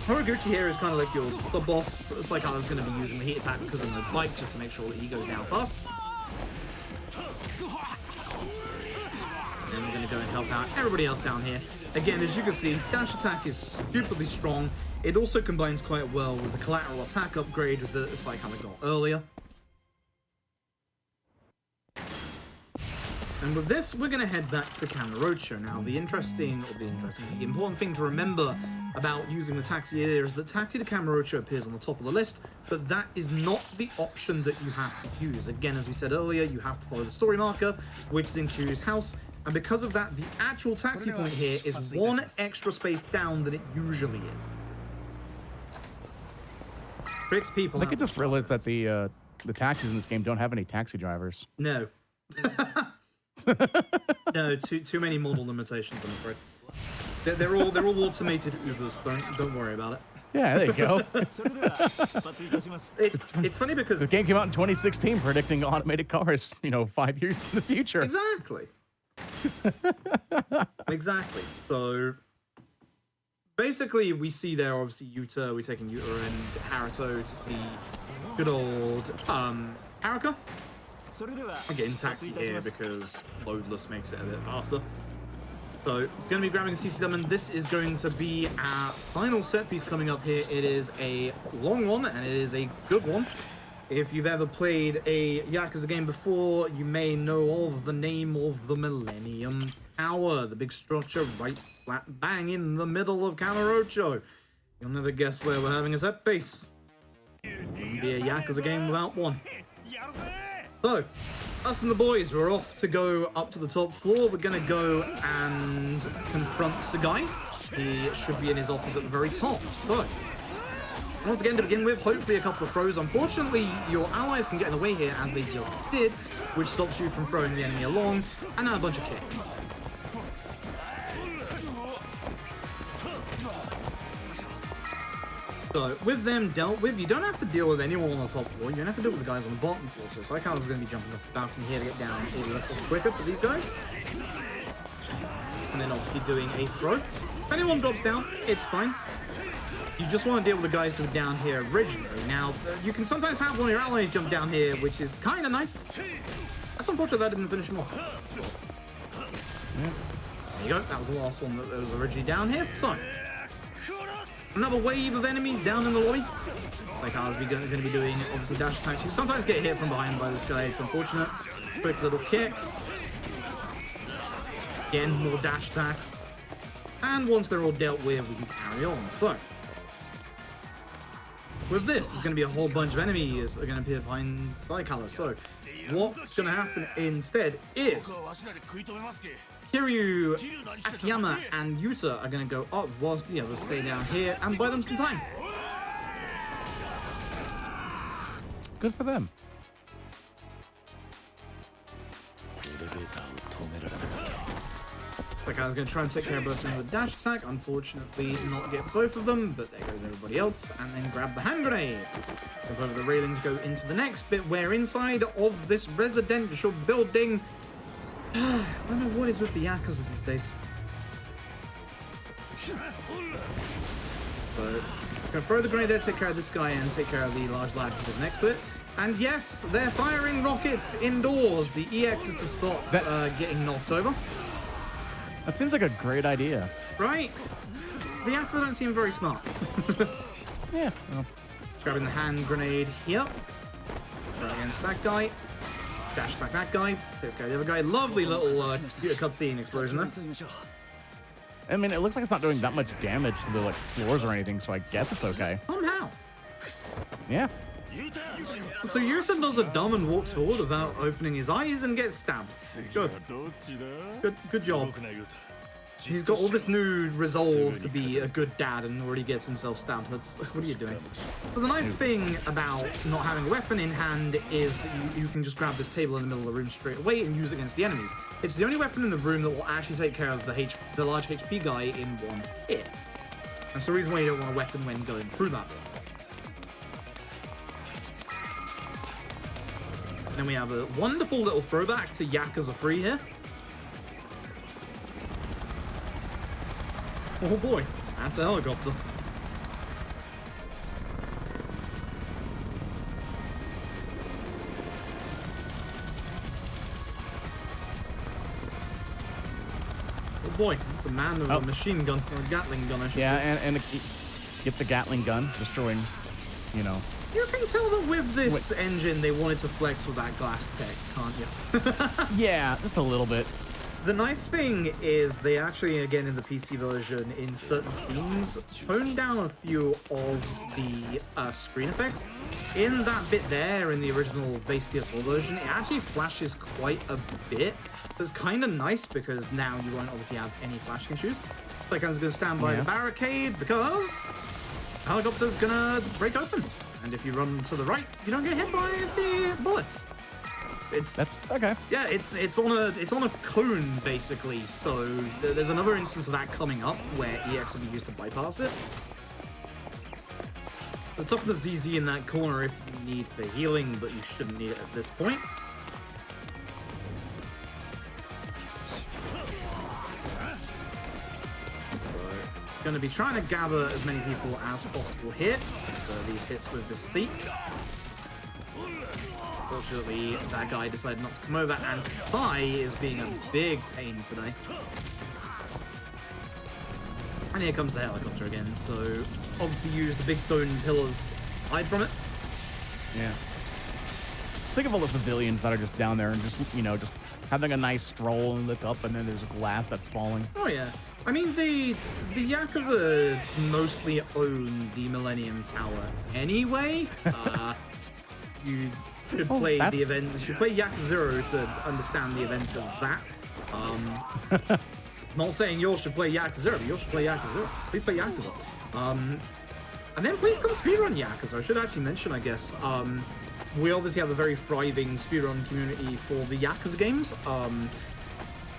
Horiguchi here is kind of like your sub-boss. Saikawa's going to be using the heat attack because of the bike just to make sure that he goes down fast. And we're going to go and help out everybody else down here. Again, as you can see, dash attack is stupidly strong. It also combines quite well with the collateral attack upgrade that Saikawa got earlier. And with this, we're going to head back to Kamurocho. Now, the important thing to remember about using the taxi here is that Taxi to Kamurocho appears on the top of the list, but that is not the option that you have to use. Again, as we said earlier, you have to follow the story marker, which is in Kiryu's house, and because of that, the actual taxi point here is 1 extra space down than it usually is. Tricks people I think I just realized that the taxis in this game don't have any taxi drivers. No. No, too many model limitations, I'm afraid. They're all automated Ubers. Don't worry about it. Yeah, there you go. It's funny because the game came out in 2016, predicting automated cars, 5 years in the future. Exactly. Exactly. So basically, we see there obviously Yuta. We're taking Yuta and Haruto to see good old Haruka. Again, taxi here because loadless makes it a bit faster. So, going to be grabbing a CC Diamond. This is going to be our final set piece coming up here. It is a long one, and it is a good one. If you've ever played a Yakuza game before, you may know of the name of the Millennium Tower, the big structure right slap bang in the middle of Kamurocho. You'll never guess where we're having a set piece. Wouldn't be a Yakuza game without one. So, us and the boys, we're off to go up to the top floor. We're going to go and confront Sagai. He should be in his office at the very top. So, once again, to begin with, hopefully a couple of throws. Unfortunately, your allies can get in the way here, as they just did, which stops you from throwing the enemy along, and now a bunch of kicks. So, with them dealt with, you don't have to deal with anyone on the top floor, you don't have to deal with the guys on the bottom floor. So Saikawa's going to be jumping off the balcony here to get down a little quicker to these guys. And then obviously doing a throw. If anyone drops down, it's fine. You just want to deal with the guys who are down here originally. Now, you can sometimes have one of your allies jump down here, which is kind of nice. That's unfortunate that didn't finish him off. Yeah. There you go, that was the last one that was originally down here. So, Another wave of enemies down in the lobby. Like ours, we're going to be doing obviously dash attacks. You sometimes get hit from behind by this guy. It's unfortunate. Quick little kick. Again, more dash attacks. And once they're all dealt with, we can carry on. So, with this, there's going to be a whole bunch of enemies that are going to appear behind Saikala. So, what's going to happen instead is Kiryu, Akiyama, and Yuta are going to go up whilst the others stay down here and buy them some time. Good for them. Like I was going to try and take care of both of them with a dash attack. Unfortunately, not get both of them, but there goes everybody else. And then grab the hand grenade. Jump over the railings, go into the next bit where inside of this residential building... I don't know what is with the Yakuza these days. So, gonna throw the grenade there, take care of this guy, and take care of the large lad who is next to it. And yes, they're firing rockets indoors. The EX is to stop getting knocked over. That seems like a great idea. Right? The Yakuza don't seem very smart. Yeah. Well. Grabbing the hand grenade here. Right against that guy. Dash attack that guy. Takes care of the other guy. Lovely little computer cutscene explosion there. I mean, it looks like it's not doing that much damage to the like floors or anything, so I guess it's okay. Somehow. Yeah. So Yuta does a dumb and walks forward without opening his eyes and gets stabbed. Good. Good job. He's got all this new resolve to be a good dad and already gets himself stabbed. What are you doing? So the nice thing about not having a weapon in hand is that you can just grab this table in the middle of the room straight away and use it against the enemies. It's the only weapon in the room that will actually take care of the large HP guy in one hit. That's the reason why you don't want a weapon when going through that bit. Then we have a wonderful little throwback to Yakuza 3 here. Oh boy, that's a helicopter. Oh boy, it's a man with a machine gun, or a Gatling gun, I should say. Yeah, and get the Gatling gun, destroying, you know. You can tell that with this engine, they wanted to flex with that glass tech, can't you? Yeah, just a little bit. The nice thing is they actually, again in the PC version, in certain scenes, toned down a few of the screen effects. In that bit there, in the original base PS4 version, it actually flashes quite a bit. It's kind of nice because now you won't obviously have any flashing issues. Like I was going to stand by the barricade because the helicopter's going to break open. And if you run to the right, you don't get hit by the bullets. That's okay. Yeah, it's on a cone basically. So there's another instance of that coming up where EX will be used to bypass it. The top of the ZZ in that corner if you need for healing, but you shouldn't need it at this point. Going to be trying to gather as many people as possible here for these hits with the seat. Fortunately, that guy decided not to come over, and Thigh is being a big pain today. And here comes the helicopter again, so obviously use the big stone pillars, hide from it. Yeah. Just think of all the civilians that are just down there and just, you know, just having a nice stroll and look up and then there's glass that's falling. Oh yeah. I mean, the Yakuza mostly own the Millennium Tower anyway. You should play the event. You should play Yakuza 0 to understand the events of that. Not saying you all should play Yakuza 0, but you all should play Yakuza 0. Please play Yakuza. And then please come speedrun Yakuza. I should actually mention, I guess. We obviously have a very thriving speedrun community for the Yakuza games.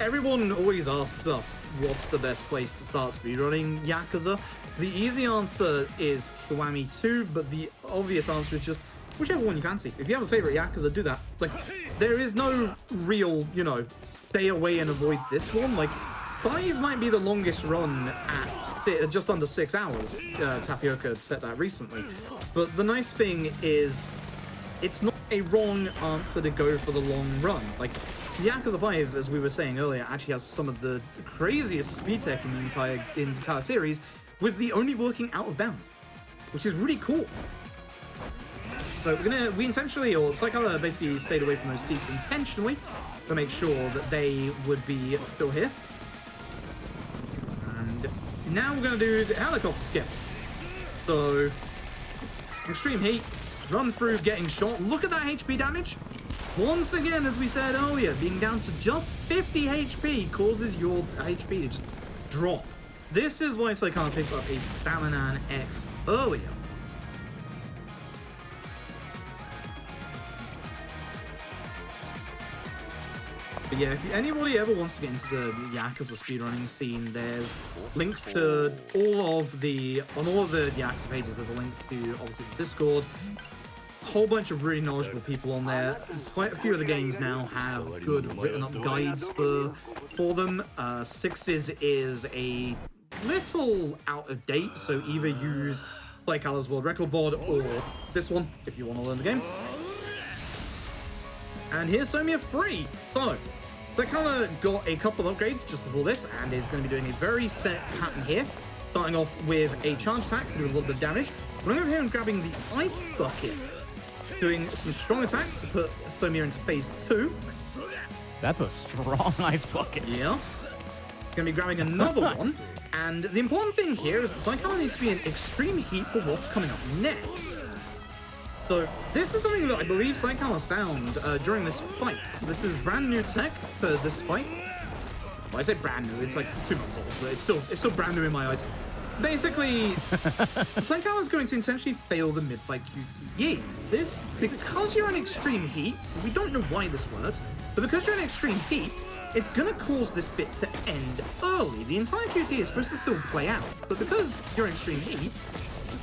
Everyone always asks us what's the best place to start speedrunning Yakuza. The easy answer is Kiwami 2, but the obvious answer is just whichever one you fancy. If you have a favorite Yakuza, do that. Like, there is no real, you know, stay away and avoid this one. Like, 5 might be the longest run at just under 6 hours. Tapioca said that recently. But the nice thing is, it's not a wrong answer to go for the long run. Like, Yakuza 5, as we were saying earlier, actually has some of the craziest speed tech in the entire series, with the only working out of bounds, which is really cool. So we intentionally, or Psychella basically stayed away from those seats intentionally to make sure that they would be still here. And now we're going to do the helicopter skip. So, extreme heat, run through, getting shot. Look at that HP damage. Once again, as we said earlier, being down to just 50 HP causes your HP to just drop. This is why Psychella picked up a Stamina X earlier. But yeah, if anybody ever wants to get into the Yakuza speedrunning scene, there's links to on all of the Yakuza pages. There's a link to obviously the Discord. A whole bunch of really knowledgeable people on there. Quite a few of the games now have good written up guides for them. Sixes is a little out of date, so either use Psychella's World Record VOD or this one if you want to learn the game. And here's Somia free. So Psychella got a couple of upgrades just before this and is going to be doing a very set pattern here. Starting off with a charge attack to do a little bit of damage. Running over here and grabbing the Ice Bucket. Doing some strong attacks to put Somia into phase 2. That's a strong Ice Bucket. Yeah. Going to be grabbing another one. And the important thing here is that Psychella needs to be in extreme heat for what's coming up next. So this is something that I believe Psychella found during this fight. So this is brand new tech to this fight. Well, I say brand new, it's like 2 months old, but it's still brand new in my eyes. Basically, Psychella is going to intentionally fail the mid-fight QTE. This, because you're in extreme heat, we don't know why this works, but because you're in extreme heat, it's going to cause this bit to end early. The entire QTE is supposed to still play out, but because you're in extreme heat,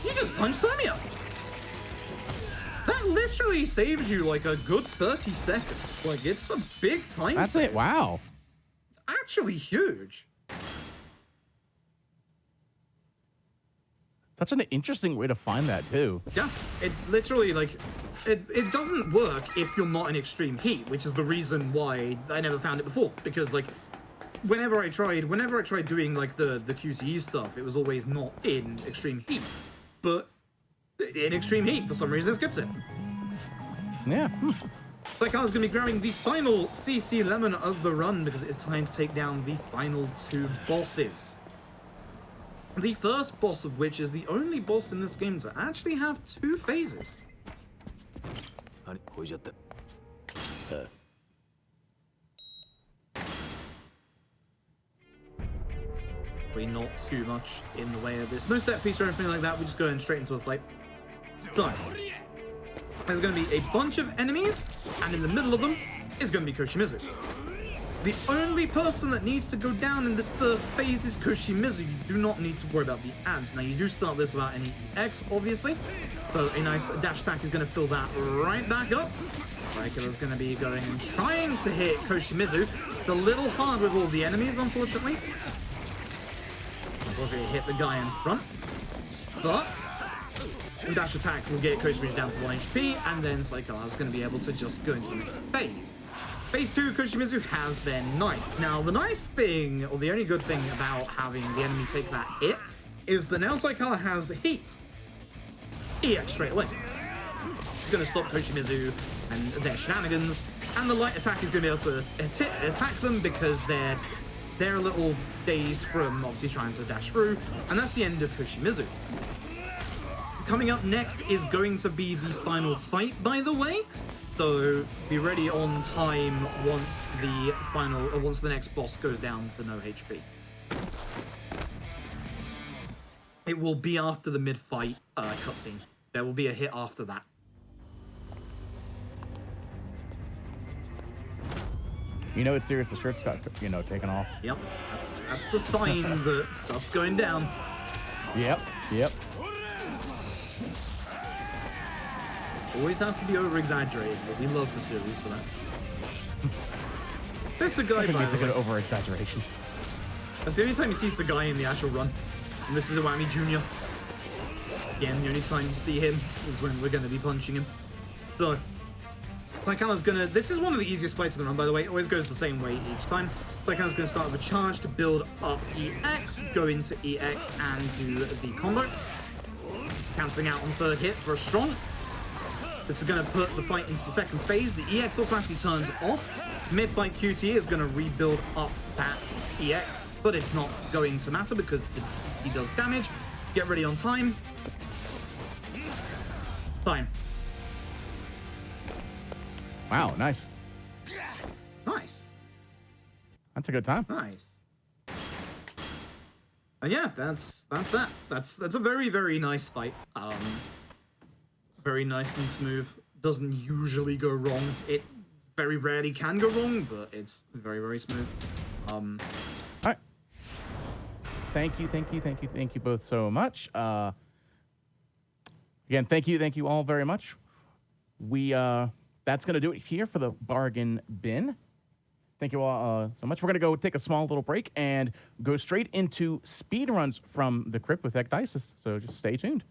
you just punch Somia. That literally saves you like a good 30 seconds. Like, it's a big time That's save. it. Wow. It's actually huge. That's an interesting way to find that, too. Yeah, it literally, like, it doesn't work if you're not in extreme heat, which is the reason why I never found it before. Because, like, whenever I tried doing, like, the QTE stuff, it was always not in extreme heat. But in extreme heat, for some reason, it skips it. Yeah. Psychella's going to be grabbing the final CC Lemon of the run because it is time to take down the final 2 bosses. The first boss of which is the only boss in this game to actually have 2 phases. Probably not too much in the way of this. No set piece or anything like that. We're just going straight into a fight. So, there's going to be a bunch of enemies, and in the middle of them is going to be Koshimizu. The only person that needs to go down in this first phase is Koshimizu. You do not need to worry about the ads. Now, you do start this without any EX, obviously. So a nice dash attack is going to fill that right back up. Raikula's going to be going and trying to hit Koshimizu. It's a little hard with all the enemies, unfortunately. Unfortunately, hit the guy in front. But dash attack will get Koshimizu down to 1 HP, and then Psychella's going to be able to just go into the next phase. Phase 2, Koshimizu has their knife. Now, the nice thing, or the only good thing about having the enemy take that hit, is that now Psychella has heat. EX straight away. It's going to stop Koshimizu and their shenanigans, and the light attack is going to be able to attack them because they're a little dazed from obviously trying to dash through, and that's the end of Koshimizu. Coming up next is going to be the final fight, by the way. So be ready on time once the next boss goes down to no HP. It will be after the mid-fight cutscene. There will be a hit after that. You know it's serious. The shirt's got, taken off. Yep, that's the sign that stuff's going down. Yep. Always has to be over-exaggerated, but we love the series for that. There's Sagai, by It's the a way. good over-exaggeration. That's the only time you see Sagai in the actual run. And this is Iwami Jr. Again, the only time you see him is when we're going to be punching him. So, Saikala's gonna... This is one of the easiest fights in the run, by the way. It always goes the same way each time. Saikala's gonna start with a charge to build up EX, go into EX, and do the combo. Cancelling out on third hit for a strong. This is gonna put the fight into the second phase. The EX automatically turns off. Mid-fight QTE is gonna rebuild up that EX, but it's not going to matter because the QTE does damage. Get ready on time. Time. Wow, nice. Nice. That's a good time. Nice. And yeah, that's that. That's a very, very nice fight. Very nice and smooth. Doesn't usually go wrong. It very rarely can go wrong, but it's very, very smooth. All right. Thank you both so much. Again, thank you all very much. That's gonna do it here for the bargain bin. Thank you all so much. We're gonna go take a small little break and go straight into speedruns from the crypt with Ecdysis. So just stay tuned.